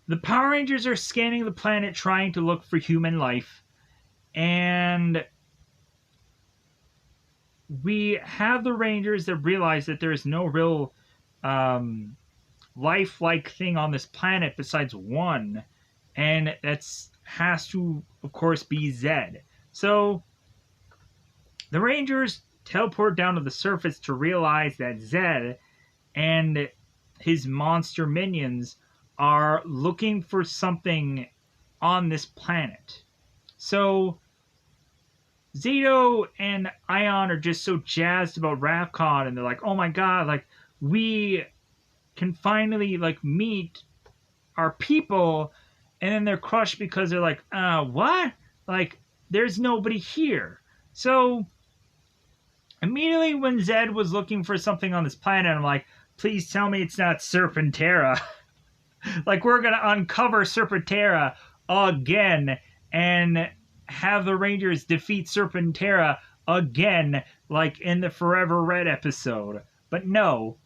the Power Rangers are scanning the planet trying to look for human life, and we have the Rangers that realize that there's no real lifelike thing on this planet besides one, and that's has to, of course, be Zed. So the Rangers teleport down to the surface to realize that Zed and his monster minions are looking for something on this planet. So Zato and Ion are just so jazzed about Ravcon, and they're like, "Oh my god! Like we can finally like meet our people," and then they're crushed because they're like, what? Like there's nobody here. So immediately when Zed was looking for something on this planet, I'm like, please tell me it's not Serpentera. Like we're gonna uncover Serpentera again and have the Rangers defeat Serpentera again, like in the Forever Red episode. But no.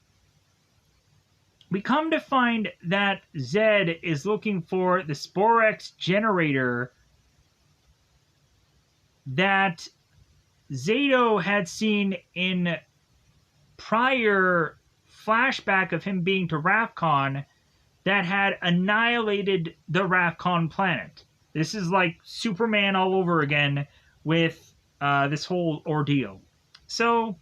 We come to find that Zed is looking for the Sporex generator that Zato had seen in prior flashback of him being to Ravcon that had annihilated the Ravcon planet. This is like Superman all over again with this whole ordeal. So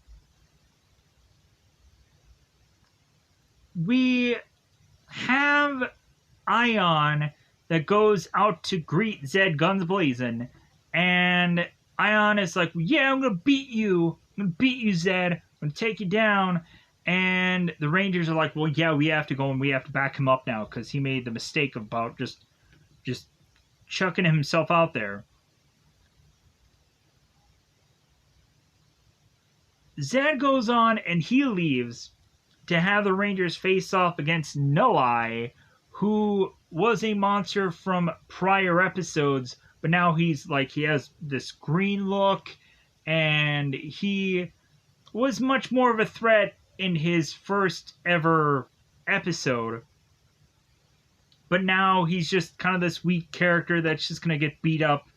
we have Ion that goes out to greet Zed guns blazing, and Ion is like, yeah, I'm gonna beat you. I'm gonna beat you, Zed. I'm gonna take you down. And the Rangers are like, well, yeah, we have to go and we have to back him up now because he made the mistake about just chucking himself out there. Zed goes on and he leaves to have the Rangers face off against No Eye, who was a monster from prior episodes, but now he's like, he has this green look, and he was much more of a threat in his first ever episode. But now he's just kind of this weak character that's just going to get beat up,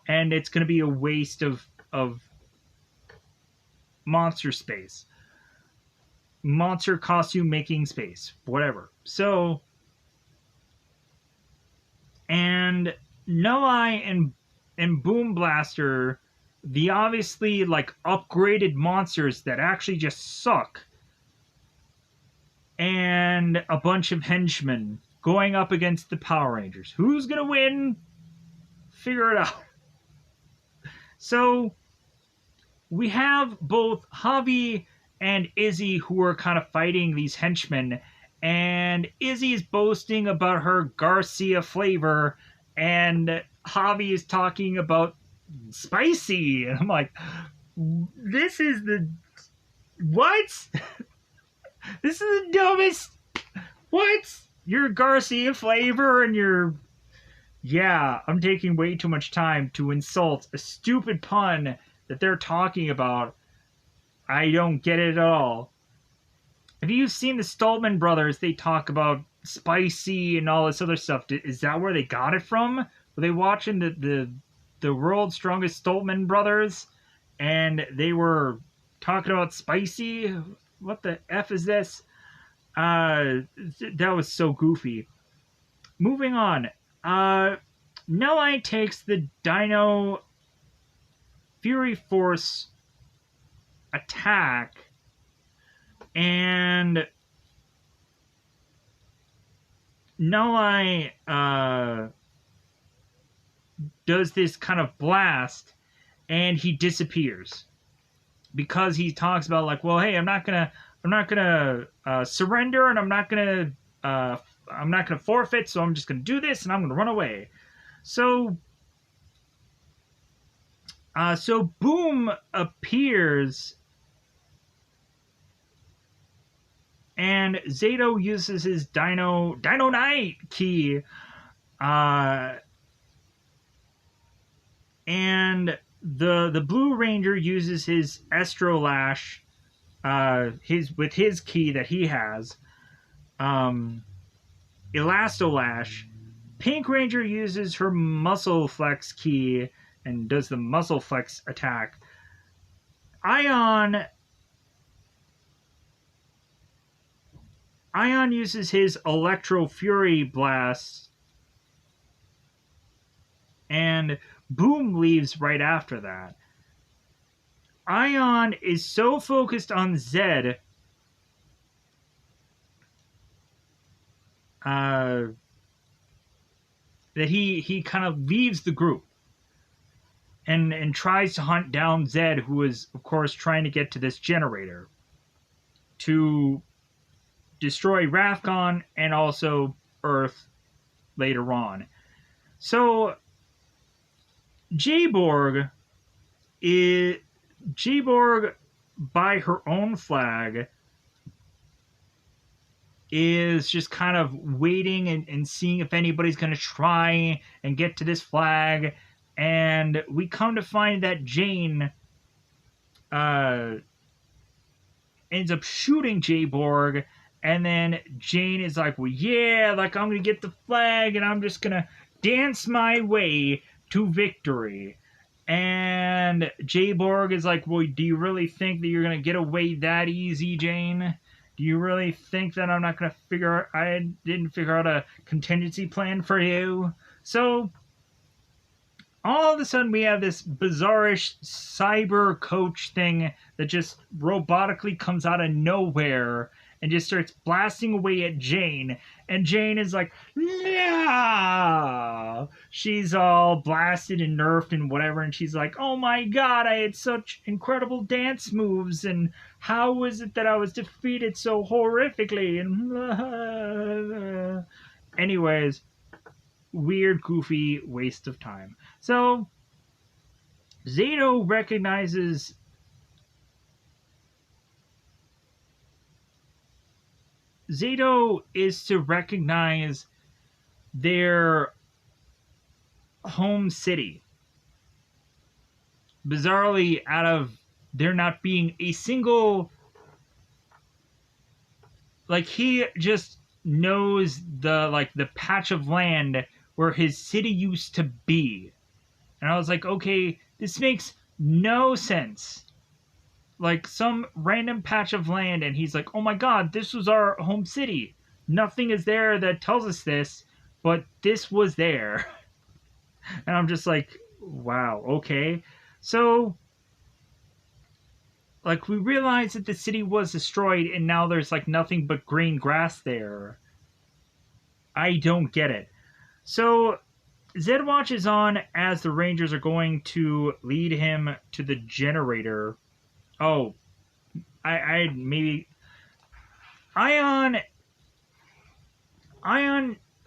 and it's going to be a waste of monster space. Monster costume making space. Whatever. So, and Noai and Boom Blaster, the obviously like upgraded monsters that actually just suck, and a bunch of henchmen going up against the Power Rangers. Who's gonna win? Figure it out. So we have both Javi and Izzy who are kind of fighting these henchmen, and Izzy is boasting about her Garcia flavor, and Javi is talking about spicy, and I'm like, this is the what? This is the dumbest. What? Your Garcia flavor and your... Yeah, I'm taking way too much time to insult a stupid pun that they're talking about. I don't get it at all. Have you seen the Stoltman brothers? They talk about spicy and all this other stuff. Is that where they got it from? Were they watching the World's Strongest Stoltman brothers and they were talking about spicy? What the F is this? That was so goofy. Moving on. Nellie takes the Dino Fury Force attack, and Nellie does this kind of blast, and he disappears because he talks about like, well, hey, I'm not gonna surrender, and I'm not gonna forfeit, so I'm just gonna do this, and I'm gonna run away. So Boom appears, and Zato uses his Dino Knight key, and the Blue Ranger uses his Estrolash, with his key that he has, Elastolash. Pink Ranger uses her Muscle Flex key and does the Muscle Flex attack. Ion uses his Electro Fury Blast, and Boom leaves right after that. Ion is so focused on Zed that he kind of leaves the group and tries to hunt down Zed, who is of course trying to get to this generator to destroy Rathcon and also Earth later on. So Jborg is Jborg by her own flag is just kind of waiting and seeing if anybody's going to try and get to this flag. And we come to find that Jane ends up shooting Jborg. And then Jane is like, well, yeah, like I'm going to get the flag and I'm just going to dance my way to victory. And Jborg is like, well, do you really think that you're going to get away that easy, Jane? Do you really think that I'm not going to I didn't figure out a contingency plan for you? So, all of a sudden we have this bizarrish cyber coach thing that just robotically comes out of nowhere and just starts blasting away at Jane. And Jane is like, no! She's all blasted and nerfed and whatever. And she's like, oh my god, I had such incredible dance moves. And how was it that I was defeated so horrifically? And anyways, weird, goofy waste of time. So, Zato recognizes Zato is to recognize their home city. Bizarrely, out of there not being a single, like, he just knows the patch of land where his city used to be. And I was like, okay, this makes no sense. Like some random patch of land, and he's like, oh my god, this was our home city. Nothing is there that tells us this, but this was there. And I'm just like, wow, okay. So, like, we realize that the city was destroyed, and now there's like nothing but green grass there. I don't get it. So, Zed watches on as the Rangers are going to lead him to the generator. Oh, I maybe Ion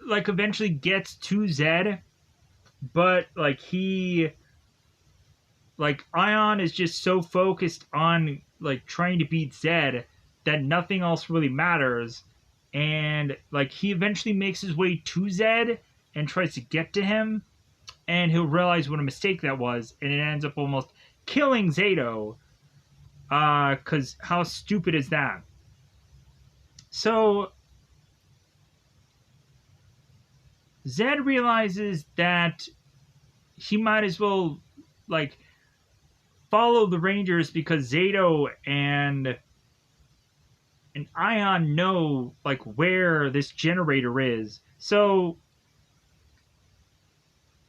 like eventually gets to Zed, but like Ion is just so focused on like trying to beat Zed that nothing else really matters, and like he eventually makes his way to Zed and tries to get to him, and he'll realize what a mistake that was, and it ends up almost killing Zato. Because how stupid is that? So, Zed realizes that he might as well, like, follow the Rangers because Zato and Ion know, like, where this generator is. So,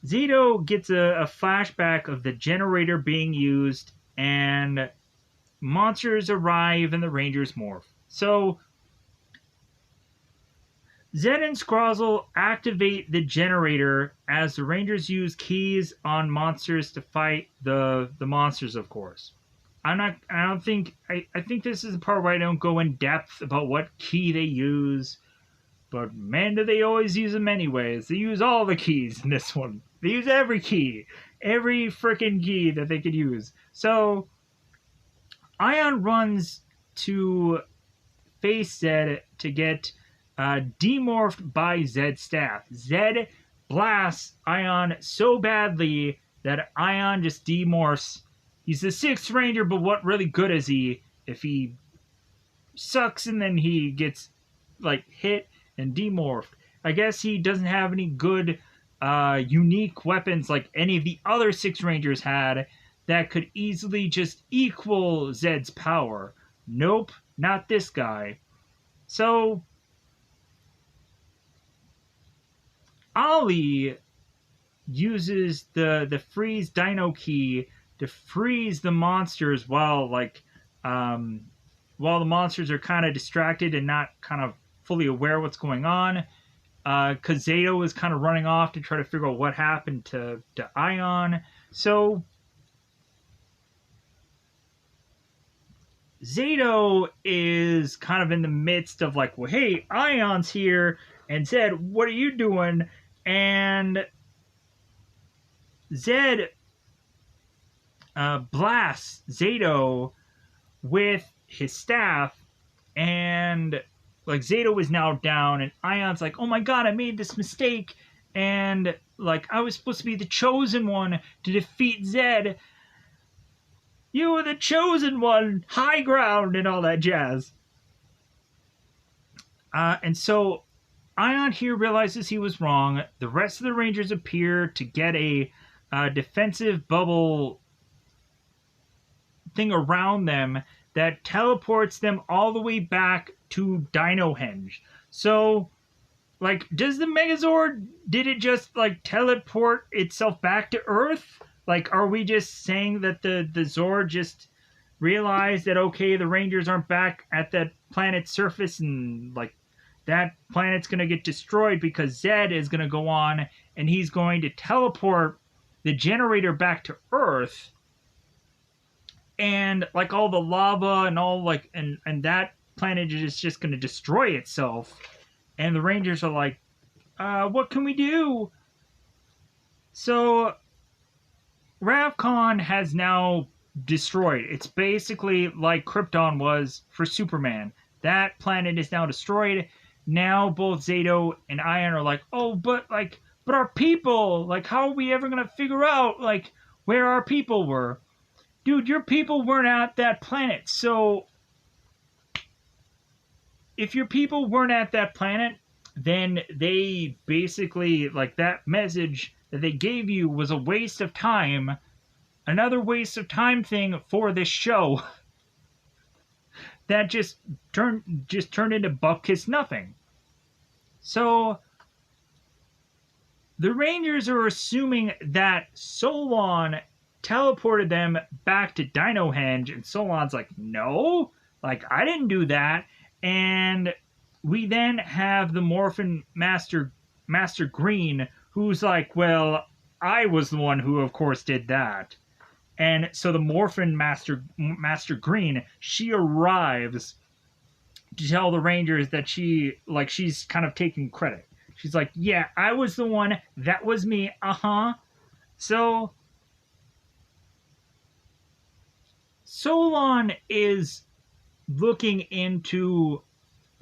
Zato gets a flashback of the generator being used, and monsters arrive and the Rangers morph. So, Zed and Scrozzle activate the generator as the Rangers use keys on monsters to fight the monsters, of course. I think this is the part where I don't go in depth about what key they use, but man, do they always use them anyways. They use all the keys in this one. They use every key. Every freaking key that they could use. So, Ion runs to face Zed to get demorphed by Zed's staff. Zed blasts Ion so badly that Ion just demorphs. He's the 6th Ranger, but what really good is he if he sucks and then he gets like hit and demorphed? I guess he doesn't have any good unique weapons like any of the other 6 Rangers had that could easily just equal Zed's power. Nope, not this guy. So, Ollie uses the freeze Dino key to freeze the monsters while the monsters are kind of distracted and not kind of fully aware what's going on. Because Zato is kind of running off to try to figure out what happened to Ion. So Zato is kind of in the midst of like, well, hey, Ion's here, and Zed, what are you doing? And Zed blasts Zato with his staff, and like Zato is now down, and Ion's like, oh my god, I made this mistake, and like I was supposed to be the chosen one to defeat Zed. You were the chosen one, high ground, and all that jazz. And so Ion here realizes he was wrong. The rest of the Rangers appear to get a defensive bubble thing around them that teleports them all the way back to Dino Henge. So, like, does the Megazord, did it just, like, teleport itself back to Earth? Like, are we just saying that the Zord just realized that, okay, the Rangers aren't back at that planet's surface and, like, that planet's going to get destroyed because Zed is going to go on and he's going to teleport the generator back to Earth, and like all the lava and all like and that planet is just going to destroy itself, and the Rangers are like, what can we do? So Ravcon has now destroyed. It's basically like Krypton was for Superman. That planet is now destroyed. Now both Zato and Ion are like, oh, but our people, like, how are we ever going to figure out, like, where our people were? Dude, your people weren't at that planet, so if your people weren't at that planet, then they basically, like, that message that they gave you was a waste of time. Another waste of time thing for this show that just turned into Bupkis nothing. So the Rangers are assuming that Solon teleported them back to Dino Henge, and Solon's like, no, like, I didn't do that. And we then have the Morphin Master Green, who's like, well, I was the one who, of course, did that. And so the Morphin Master Green, she arrives to tell the Rangers that she's kind of taking credit. She's like, yeah, I was the one. That was me. So Solon is looking into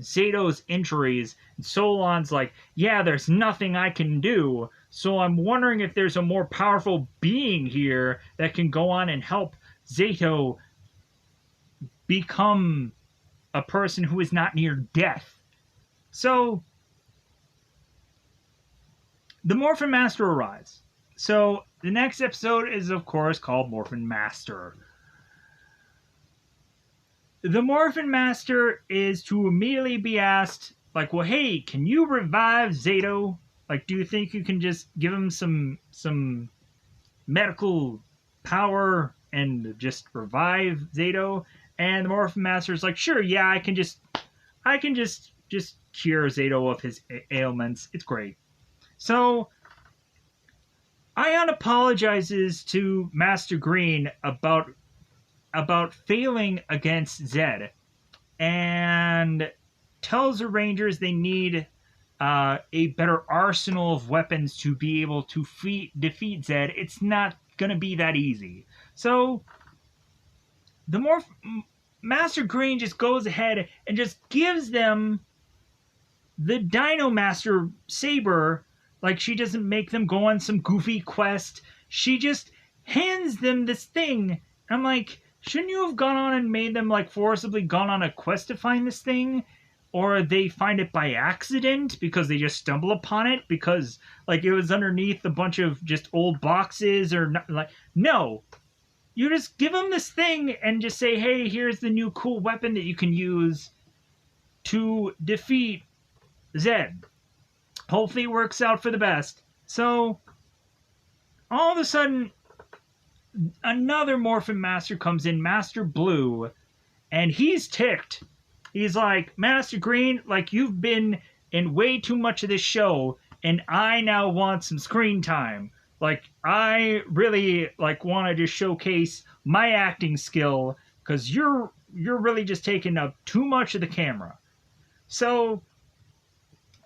Zato's injuries, and Solon's like, yeah, there's nothing I can do, so I'm wondering if there's a more powerful being here that can go on and help Zato become a person who is not near death. So the Morphin Master arrives. So the next episode is, of course, called Morphin Master. The Morphin Master is to immediately be asked, like, well, hey, can you revive Zato? Like, do you think you can just give him some medical power and just revive Zato? And the Morphin Master is like, sure, yeah, I can just cure Zato of his ailments. It's great. So Ion apologizes to Master Green about failing against Zed, and tells the Rangers they need a better arsenal of weapons to be able to defeat Zed. It's not going to be that easy. So the Master Green just goes ahead and just gives them the Dino Master Saber. Like, she doesn't make them go on some goofy quest. She just hands them this thing. I'm like, shouldn't you have gone on and made them, like, forcibly gone on a quest to find this thing? Or they find it by accident because they just stumble upon it because, like, it was underneath a bunch of just old boxes or not, like, no. You just give them this thing and just say, hey, here's the new cool weapon that you can use to defeat Zed. Hopefully it works out for the best. So, all of a sudden, another Morphin Master comes in, Master Blue, and he's ticked. He's like, Master Green, like, you've been in way too much of this show, and I now want some screen time. Like, I really like wanted to showcase my acting skill because you're really just taking up too much of the camera. So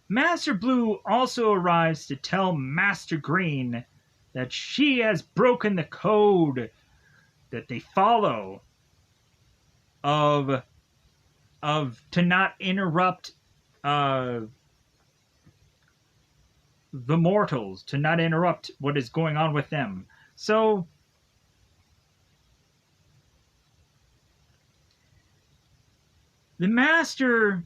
Master Blue also arrives to tell Master Green that she has broken the code that they follow of to not interrupt uh, the mortals, to not interrupt what is going on with them. So the master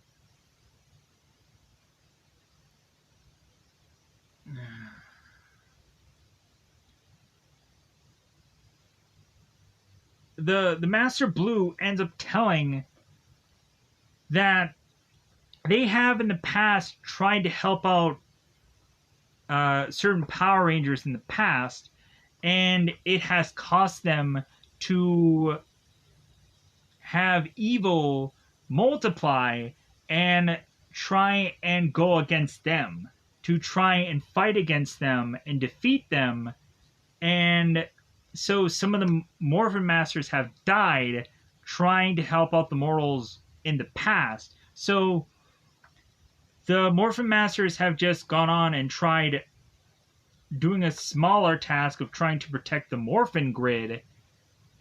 the Master Blue ends up telling that they have in the past tried to help out certain Power Rangers in the past, and it has cost them to have evil multiply and try and go against them, to try and fight against them and defeat them. And so some of the Morphin Masters have died trying to help out the mortals in the past. So the Morphin Masters have just gone on and tried doing a smaller task of trying to protect the Morphin grid,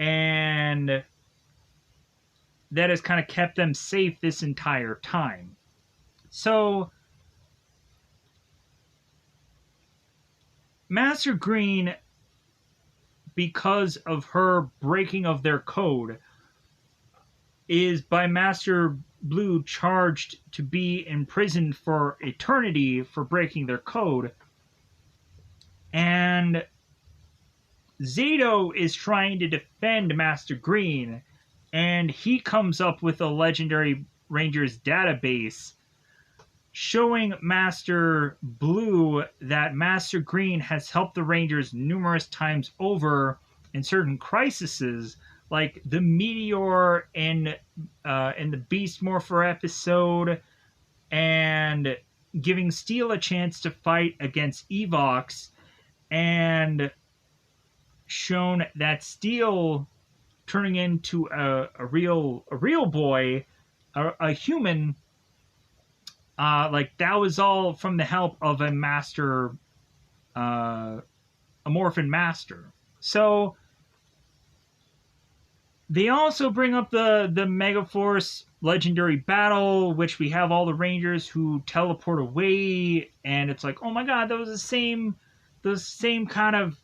and that has kind of kept them safe this entire time. So Master Green, because of her breaking of their code, is by Master Blue charged to be imprisoned for eternity for breaking their code. And Zato is trying to defend Master Green, and he comes up with a Legendary Rangers database showing Master Blue that Master Green has helped the Rangers numerous times over in certain crises, like the Meteor in the Beast Morpher episode, and giving Steel a chance to fight against Evox, and shown that Steel turning into a real boy, a human, like that was all from the help of a master, a Morphin Master. So they also bring up the Megaforce legendary battle, which we have all the Rangers who teleport away, and it's like, oh my god, that was the same kind of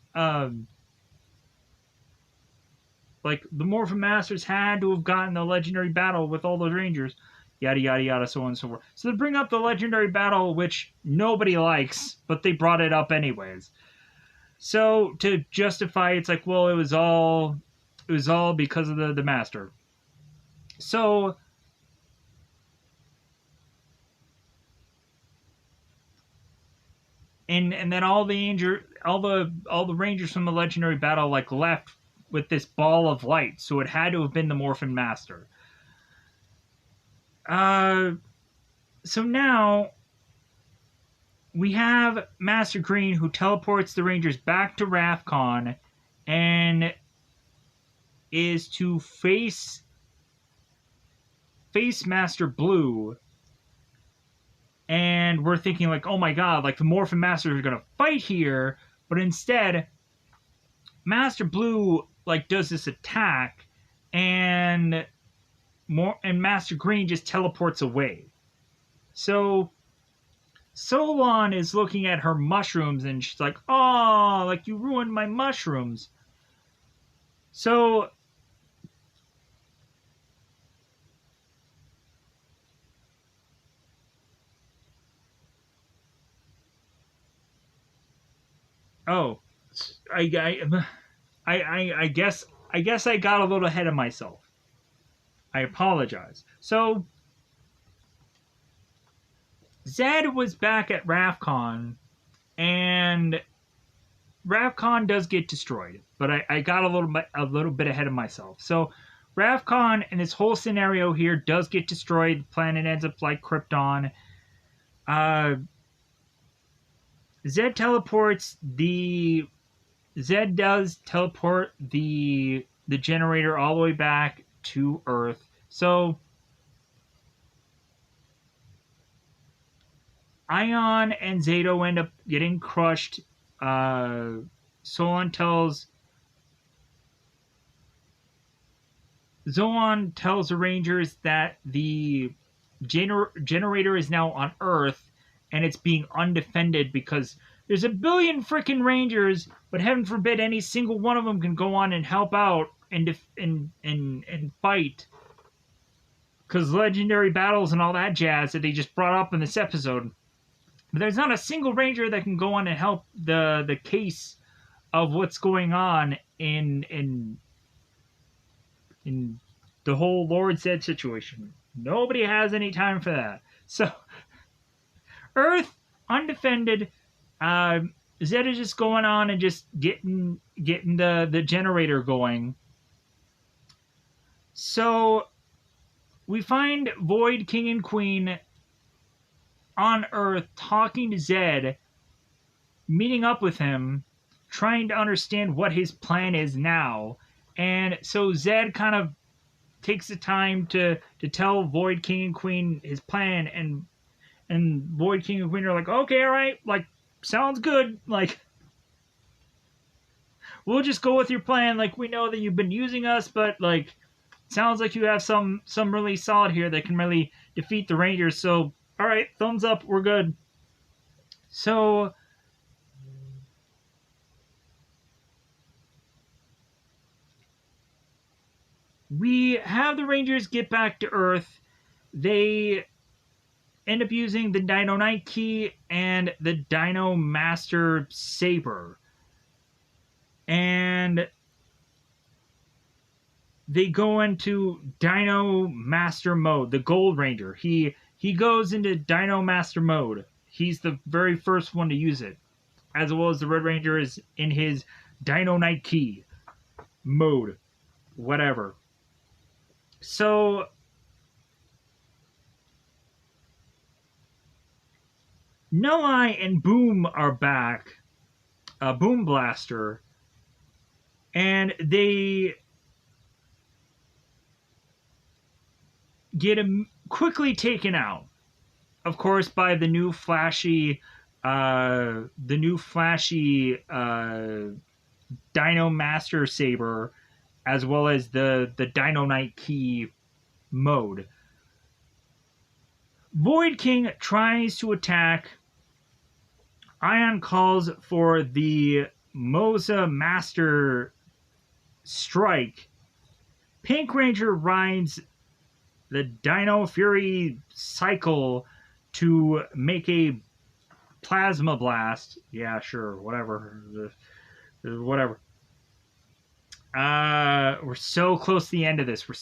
like the Morphin Masters had to have gotten the legendary battle with all those Rangers, yada yada yada, so on and so forth. So they bring up the legendary battle, which nobody likes, but they brought it up anyways. So to justify, it's like, well, it was all because of the Master. So and then all the Rangers from the legendary battle like left with this ball of light, so it had to have been the Morphin Master. So now we have Master Green who teleports the Rangers back to Rafcon and is to face Master Blue. And we're thinking like, oh my god, like the Morphin Masters are gonna fight here, but instead Master Blue like does this attack, and Master Green just teleports away. So Solon is looking at her mushrooms and she's like, oh, like you ruined my mushrooms. So oh, I guess I got a little ahead of myself. I apologize. So Zed was back at Rafcon, and Ravcon does get destroyed, but I got a little bit ahead of myself. So Ravcon and this whole scenario here does get destroyed. The planet ends up like Krypton. Uh, Zed teleports the Zed does teleport the generator all the way back to Earth. So Ion and Zato end up getting crushed. Solon tells Zoan tells the Rangers that the generator is now on Earth and it's being undefended because there's a billion freaking Rangers, but heaven forbid any single one of them can go on and help out and fight. Because legendary battles and all that jazz that they just brought up in this episode. But there's not a single Ranger that can go on and help the case of what's going on in the whole Lord Zed situation. Nobody has any time for that. So, Earth, undefended. Zed is just going on and just getting the generator going. So, we find Void, King, and Queen on Earth talking to Zed, meeting up with him, trying to understand what his plan is now. And so Zed kind of takes the time to tell Void, King, and Queen his plan, and Void, King, and Queen are like, okay, all right, like, sounds good, like, we'll just go with your plan, like, we know that you've been using us, but, like, sounds like you have some really solid here that can really defeat the Rangers, so, all right, thumbs up, we're good. So, we have the Rangers get back to Earth. They end up using the Dino Knight Key and the Dino Master Saber. And they go into Dino Master mode, the Gold Ranger. He goes into Dino Master mode. He's the very first one to use it. As well as the Red Ranger is in his Dino Knight Key mode. Whatever. So, Null-Eye and Boom are back. Boom Blaster. And they get quickly taken out. Of course, by the new flashy Dino Master Saber, as well as the Dino Knight Key mode. Void King tries to attack. Ion calls for the Moza Master Strike. Pink Ranger rides the Dino Fury Cycle to make a Plasma Blast. Yeah, sure, whatever. Whatever. We're so close to the end of this. We're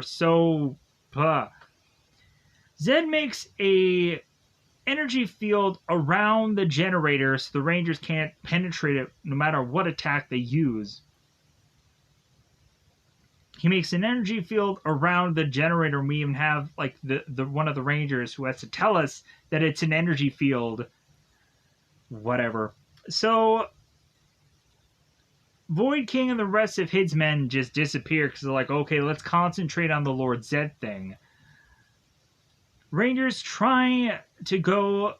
so Zed makes a energy field around the generator so the Rangers can't penetrate it no matter what attack they use. He makes an energy field around the generator, and we even have like the one of the Rangers who has to tell us that it's an energy field. Whatever. So Void King and the rest of his men just disappear because they're like, okay, let's concentrate on the Lord Zed thing. Rangers try to go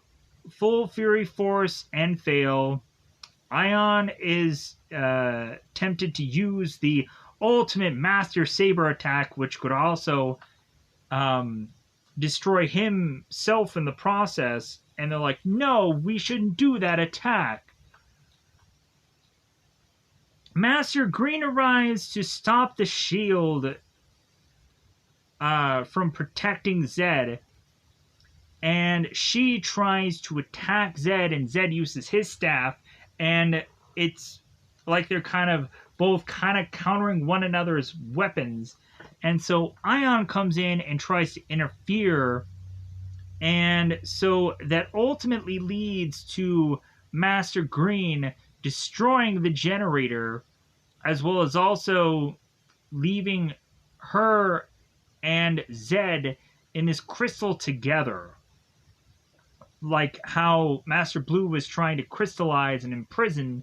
full Fury Force and fail. Ion is tempted to use the ultimate Master Saber attack, which could also destroy himself in the process. And they're like, no, we shouldn't do that attack. Master Green arrives to stop the shield from protecting Zed. And she tries to attack Zed, and Zed uses his staff. And it's like they're both countering one another's weapons. And so Ion comes in and tries to interfere. And so that ultimately leads to Master Green destroying the generator, as well as also leaving her and Zed in this crystal together. Like how Master Blue was trying to crystallize and imprison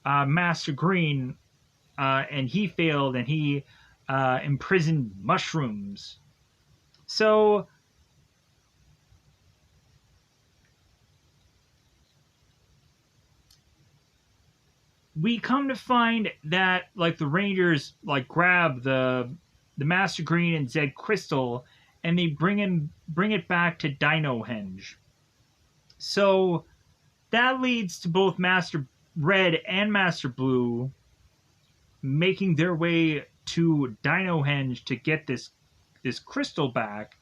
Master Green, and he failed, and he imprisoned mushrooms. So we come to find that like the Rangers like grab the Master Green and Zed crystal, and they bring it back to Dino Henge. So that leads to both Master Red and Master Blue making their way to Dino Henge to get this crystal back,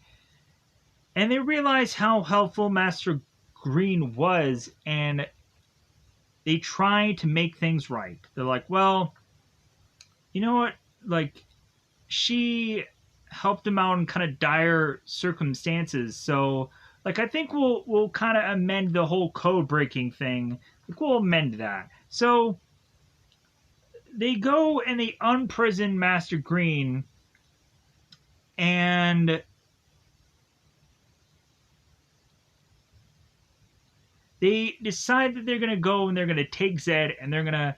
and they realize how helpful Master Green was, and they try to make things right. They're like, well, you know what? Like, she helped him out in kind of dire circumstances, so like I think we'll kind of amend the whole code breaking thing. Like, we'll amend that. So they go and they unprison Master Green, and they decide that they're gonna go and they're gonna take Zed, and they're gonna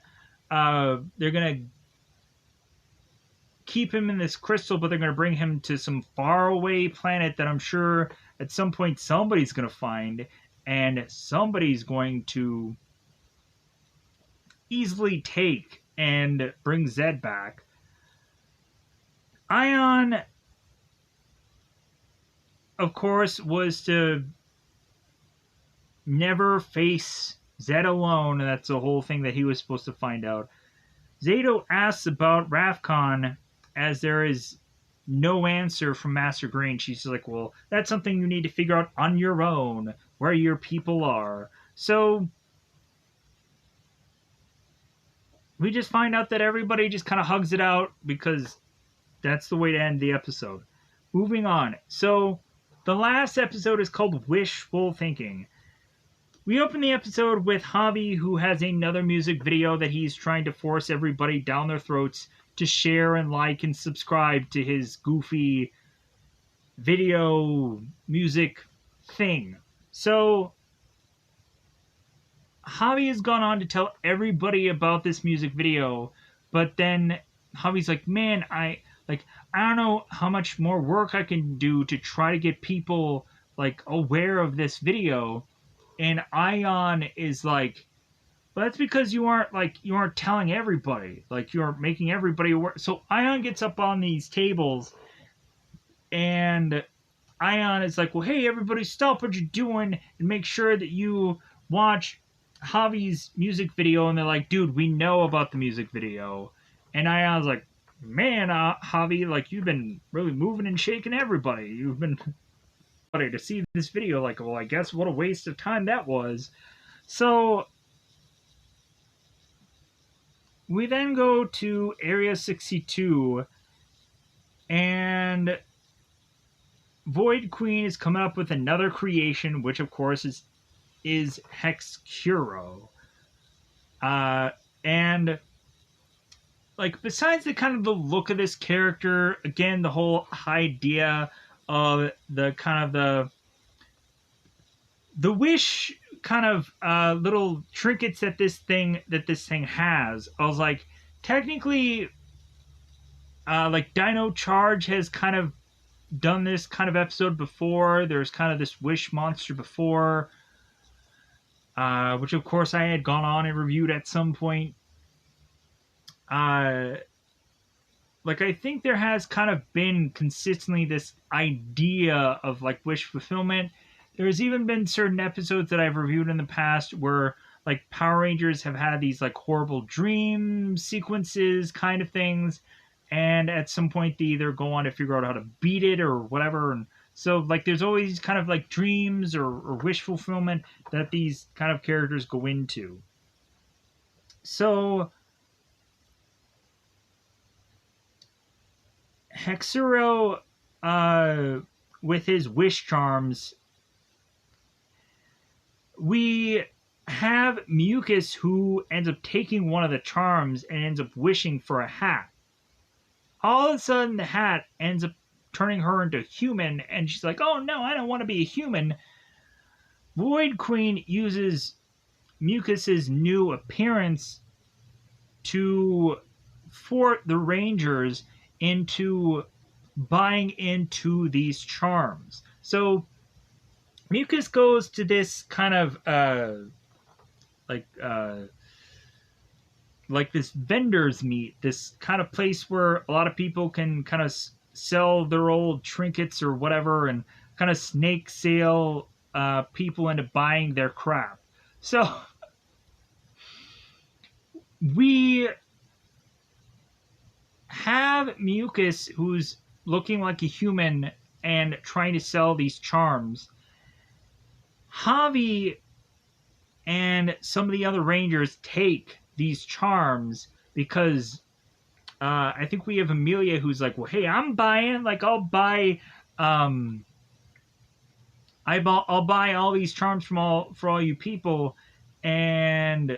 keep him in this crystal, but they're gonna bring him to some faraway planet that I'm sure at some point somebody's gonna find, and somebody's going to easily take and bring Zed back. Ion, of course, was to never face Zed alone. That's the whole thing that he was supposed to find out. Zato asks about Rafcon, as there is no answer from Master Green. She's like, well, that's something you need to figure out on your own, where your people are. So we just find out that everybody just kind of hugs it out, because that's the way to end the episode. Moving on. So the last episode is called Wishful Thinking. We open the episode with Javi, who has another music video that he's trying to force everybody down their throats to share and like and subscribe to his goofy video music thing. So Javi has gone on to tell everybody about this music video, but then Javi's like, man, I don't know how much more work I can do to try to get people like aware of this video. And Ion is like, well, that's because you aren't telling everybody. Like, you aren't making everybody aware. So Ion gets up on these tables, and Ion is like, well, hey, everybody, stop what you're doing and make sure that you watch Javi's music video. And they're like, dude, we know about the music video. And Ion's like, man, Javi, like, you've been really moving and shaking everybody. You've been to see this video, like, well, I guess what a waste of time that was. So we then go to Area 62, and Void Queen is coming up with another creation, which of course is Hexcuro. And like, besides the kind of the look of this character, again, the whole idea of the kind of the wish kind of little trinkets that this thing has. I was like, technically, like Dino Charge has kind of done this kind of episode before. There's kind of this wish monster before, which of course I had gone on and reviewed at some point. Like, I think there has kind of been consistently this idea of like wish fulfillment. There's even been certain episodes that I've reviewed in the past where like Power Rangers have had these like horrible dream sequences kind of things, and at some point they either go on to figure out how to beat it or whatever. And so like there's always kind of like dreams or wish fulfillment that these kind of characters go into. So Hexuro, with his wish charms, we have Mucus, who ends up taking one of the charms and ends up wishing for a hat. All of a sudden, the hat ends up turning her into a human, and she's like, oh no, I don't want to be a human. Void Queen uses Mucus's new appearance to fort the Rangers into buying into these charms. So Mucus goes to this kind of like uh, like this vendors meet, this kind of place where a lot of people can kind of sell their old trinkets or whatever, and kind of snake sale people into buying their crap. So we have Mucus, who's looking like a human and trying to sell these charms. Javi and some of the other Rangers take these charms because I think we have Amelia, who's like, well, hey, I'm buying, like, I'll buy I'll buy all these charms for all you people, and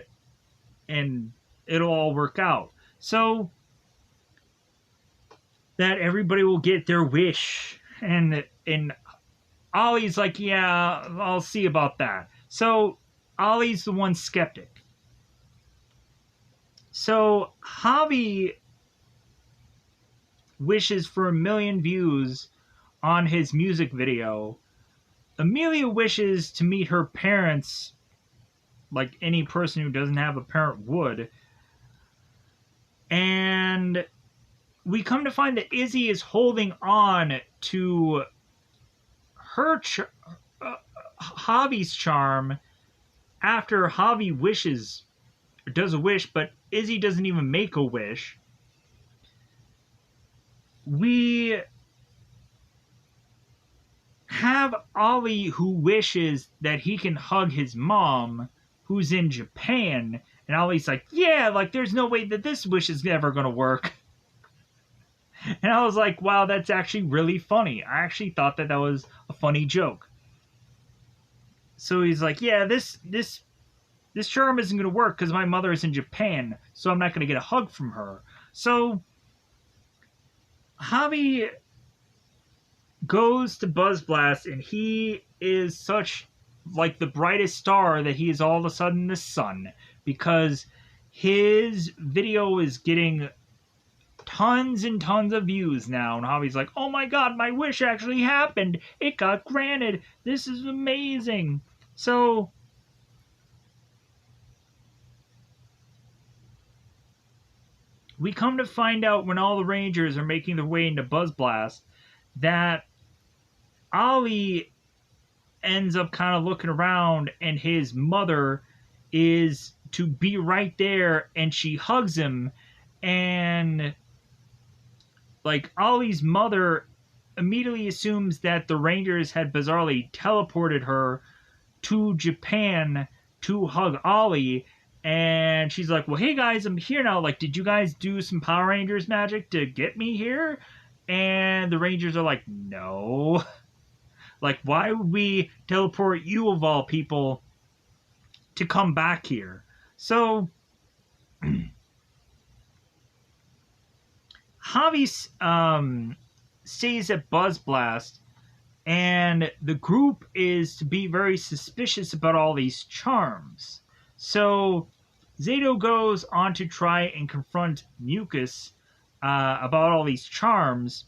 it'll all work out. So that everybody will get their wish. And Ollie's like, yeah, I'll see about that. So Ollie's the one skeptic. So Javi wishes for 1 million views on his music video. Amelia wishes to meet her parents, like any person who doesn't have a parent would. And we come to find that Izzy is holding on to her Javi's charm after Javi wishes, or does a wish, but Izzy doesn't even make a wish. We have Ollie, who wishes that he can hug his mom, who's in Japan, and Ollie's like, yeah, like, there's no way that this wish is ever going to work. And I was like, wow, that's actually really funny. I actually thought that was a funny joke. So he's like, yeah, this charm isn't going to work because my mother is in Japan, so I'm not going to get a hug from her. So Javi goes to Buzz Blast, and he is such like the brightest star that he is all of a sudden the sun, because his video is getting tons and tons of views now, and Javi's like, oh my god, my wish actually happened, it got granted, this is amazing. So we come to find out, when all the Rangers are making their way into Buzz Blast, that Ollie ends up kind of looking around, and his mother is to be right there, and she hugs him, and like Ollie's mother immediately assumes that the Rangers had bizarrely teleported her to Japan to hug Ollie, and she's like, well, hey guys, I'm here now, like, did you guys do some Power Rangers magic to get me here? And the Rangers are like, no. Like, why would we teleport you, of all people, to come back here? So Javi stays at Buzz Blast, and the group is to be very suspicious about all these charms. So Zato goes on to try and confront Mucus about all these charms,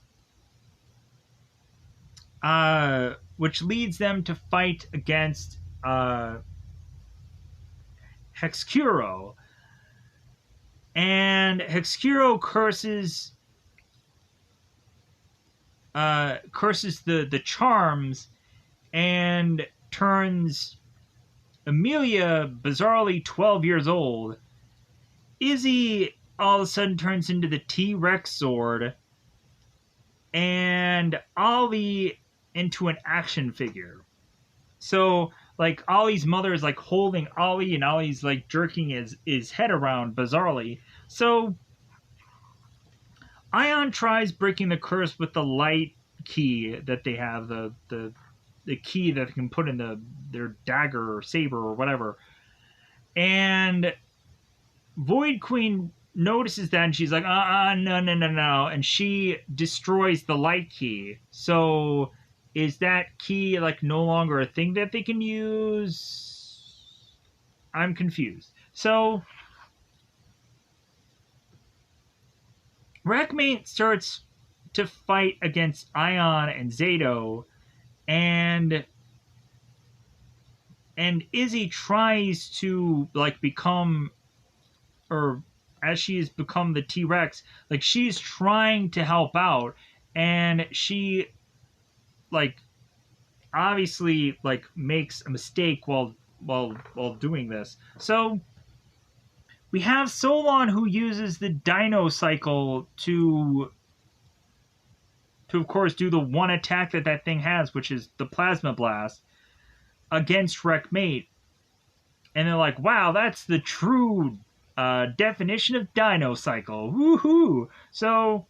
which leads them to fight against Hexcuro. And Hexcuro curses the charms and turns Amelia bizarrely 12 years old. Izzy all of a sudden turns into the T-Rex Zord, and Ollie into an action figure. So, like, Ollie's mother is, like, holding Ollie, and Ollie's, like, jerking his head around bizarrely. So Ion tries breaking the curse with the light key that they have, the key that they can put in their dagger or saber or whatever. And Void Queen notices that and she's like, no, no, no, no. And she destroys the light key. So is that key like no longer a thing that they can use? I'm confused. So Wreckmate starts to fight against Ion and Zato, and Izzy tries to like become, or as she has become the T-Rex, like she's trying to help out, and she like obviously like makes a mistake while doing this. So we have Solon, who uses the Dino cycle to of course do the one attack that that thing has, which is the Plasma Blast against Wreckmate. And they're like, wow, that's the true definition of Dino cycle. Woohoo! So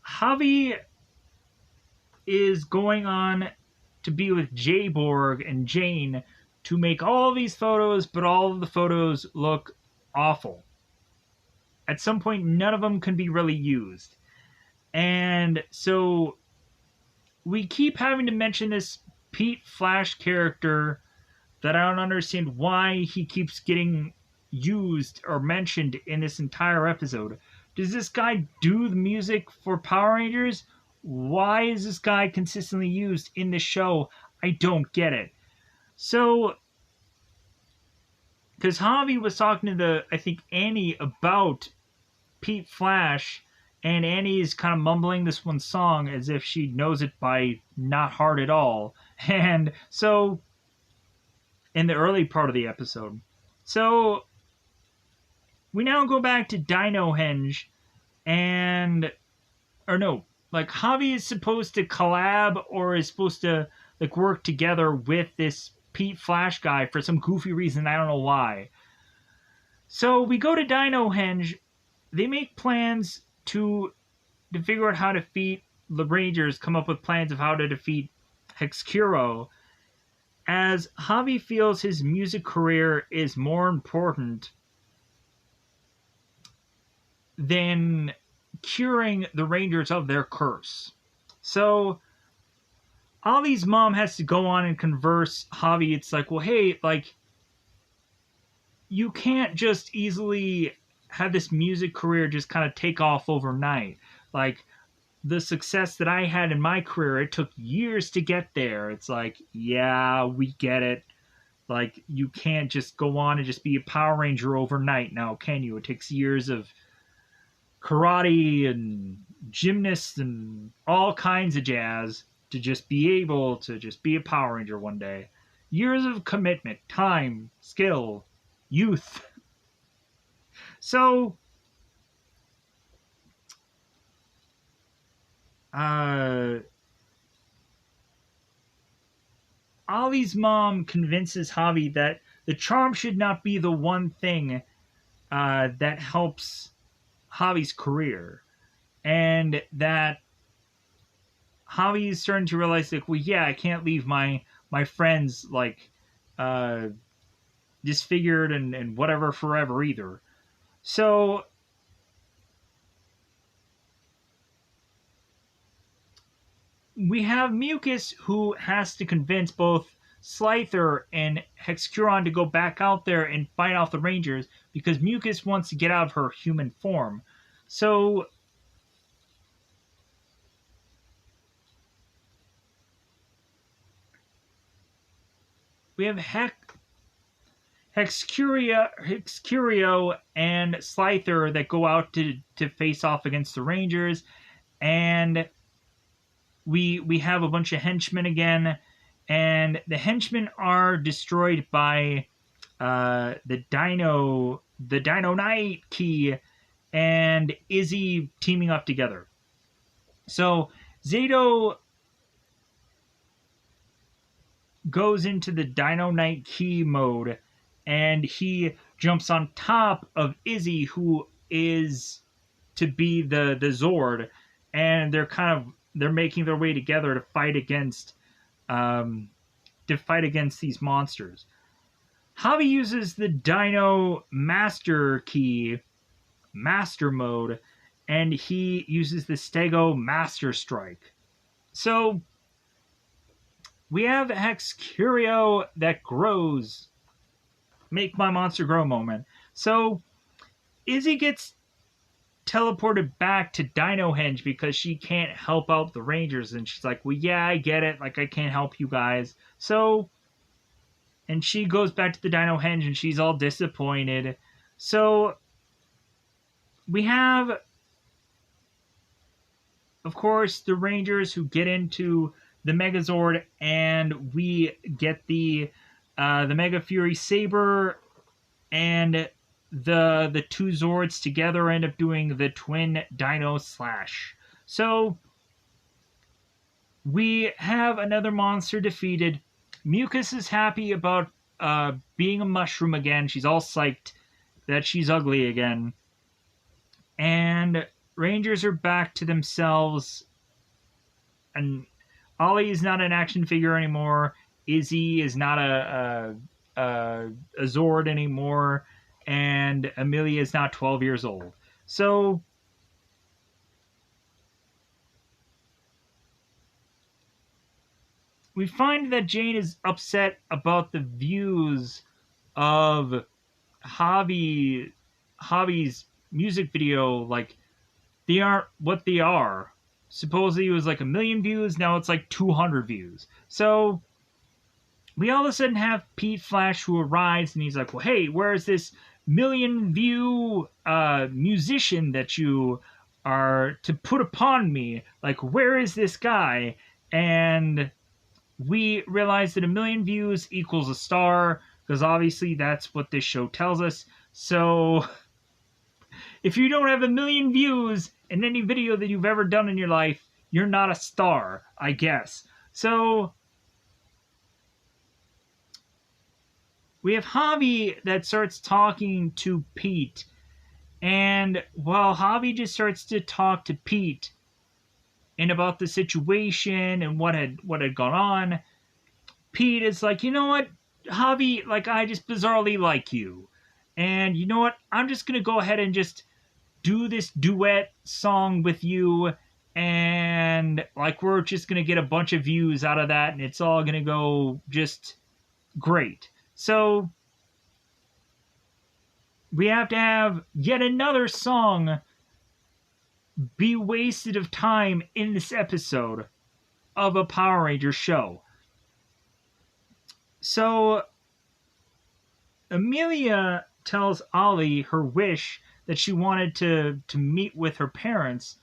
Javi is going on to be with Jayborg and Jane to make all these photos, but all of the photos look awful. At some point, none of them can be really used. And so we keep having to mention this Pete Flash character that I don't understand why he keeps getting used or mentioned in this entire episode. Does this guy do the music for Power Rangers? Why is this guy consistently used in the show? I don't get it. So, because Javi was talking to I think Annie about Pete Flash, and Annie is kind of mumbling this one song as if she knows it by not hard at all. And so, in the early part of the episode. So, we now go back to Dino Henge, and or no, like Javi is supposed to collab or is supposed to like work together with this Pete Flash guy for some goofy reason. I don't know why. So we go to Dino Henge. They make plans to figure out how to defeat the Rangers. Come up with plans of how to defeat Hexcuro. As Javi feels his music career is more important than curing the Rangers of their curse. So Ollie's mom has to go on and converse Javi. It's like, well, hey, like, you can't just easily have this music career just kind of take off overnight. Like, the success that I had in my career, it took years to get there. It's like, yeah, we get it. Like, you can't just go on and just be a Power Ranger overnight now, can you? It takes years of karate and gymnasts and all kinds of jazz to just be able to just be a Power Ranger one day. Years of commitment, time, skill, youth. So, Ollie's mom convinces Javi that the charm should not be the one thing that helps Javi's career. And that Javi is starting to realize, like, well, yeah, I can't leave my friends, like, disfigured and whatever forever either. So, we have Mucus, who has to convince both Slyther and Hexcuron to go back out there and fight off the Rangers because Mucus wants to get out of her human form. So we have Hexcurio and Slyther that go out to face off against the Rangers, and we have a bunch of henchmen again, and the henchmen are destroyed by the Dino Knight key and Izzy teaming up together. So Zato goes into the Dino Knight key mode, and he jumps on top of Izzy, who is to be the Zord, and they're making their way together to fight against these monsters. Javi uses the Dino Master Key, Master Mode, and he uses the Stego Master Strike. So we have Hex Curio that grows. Make my monster grow moment. So Izzy gets teleported back to Dino Henge because she can't help out the Rangers, and she's like, well, yeah, I get it, like I can't help you guys. So and she goes back to the Dino Henge and she's all disappointed. So we have, of course, the Rangers who get into the Megazord, and we get the Mega Fury Saber, and the two Zords together end up doing the Twin Dino Slash. So we have another monster defeated. Mucus is happy about being a mushroom again. She's all psyched that she's ugly again. And Rangers are back to themselves. And Ollie is not an action figure anymore. Izzy is not a Zord anymore. And Amelia is not 12 years old. So we find that Jane is upset about the views of Javi's music video. Like, they aren't what they are. Supposedly it was like 1 million views, now it's like 200 views. So we all of a sudden have Pete Flash, who arrives, and he's like, well, hey, where's this 1 million view musician that you are to put upon me? Like, where is this guy? And we realize that 1 million views equals a star, because obviously that's what this show tells us. So if you don't have 1 million views in any video that you've ever done in your life, you're not a star, I guess. So we have Javi that starts talking to Pete. And while Javi just starts to talk to Pete and about the situation and what had gone on, Pete is like, you know what, Javi, like, I just bizarrely like you. And you know what, I'm just going to go ahead and just do this duet song with you, and like we're just gonna get a bunch of views out of that, and it's all gonna go just great. So we have to have yet another song be wasted of time in this episode of a Power Ranger show. So Amelia tells Ollie her wish that she wanted to meet with her parents,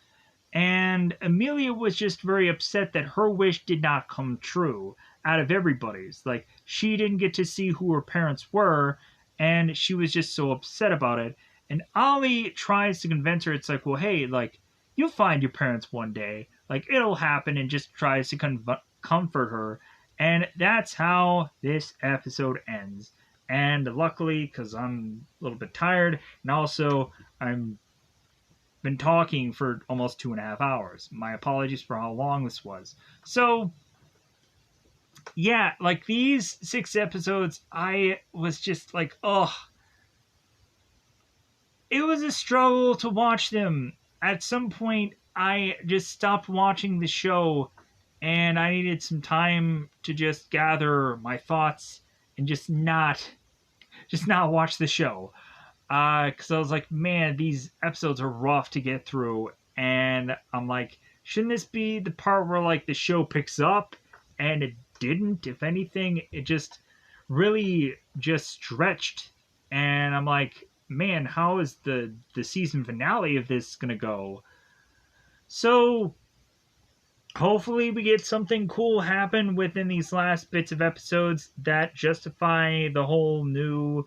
and Amelia was just very upset that her wish did not come true out of everybody's. Like, she didn't get to see who her parents were, and she was just so upset about it. And Ollie tries to convince her, it's like, well, hey, like, you'll find your parents one day. Like, it'll happen, and just tries to comfort her. And that's how this episode ends. And luckily, because I'm a little bit tired, and also I'm been talking for almost 2.5 hours. My apologies for how long this was. So, yeah, like, these 6 episodes, I was just like, ugh. It was a struggle to watch them. At some point, I just stopped watching the show, and I needed some time to just gather my thoughts and just not watch the show. Because I was like, man, these episodes are rough to get through. And I'm like, shouldn't this be the part where, like, the show picks up? And it didn't. If anything, it just really just stretched. And I'm like, man, how is the season finale of this going to go? So hopefully we get something cool happen within these last bits of episodes that justify the whole new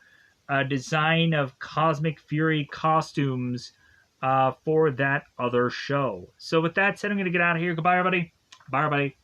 design of Cosmic Fury costumes for that other show. So with that said, I'm going to get out of here. Goodbye, everybody. Bye, everybody.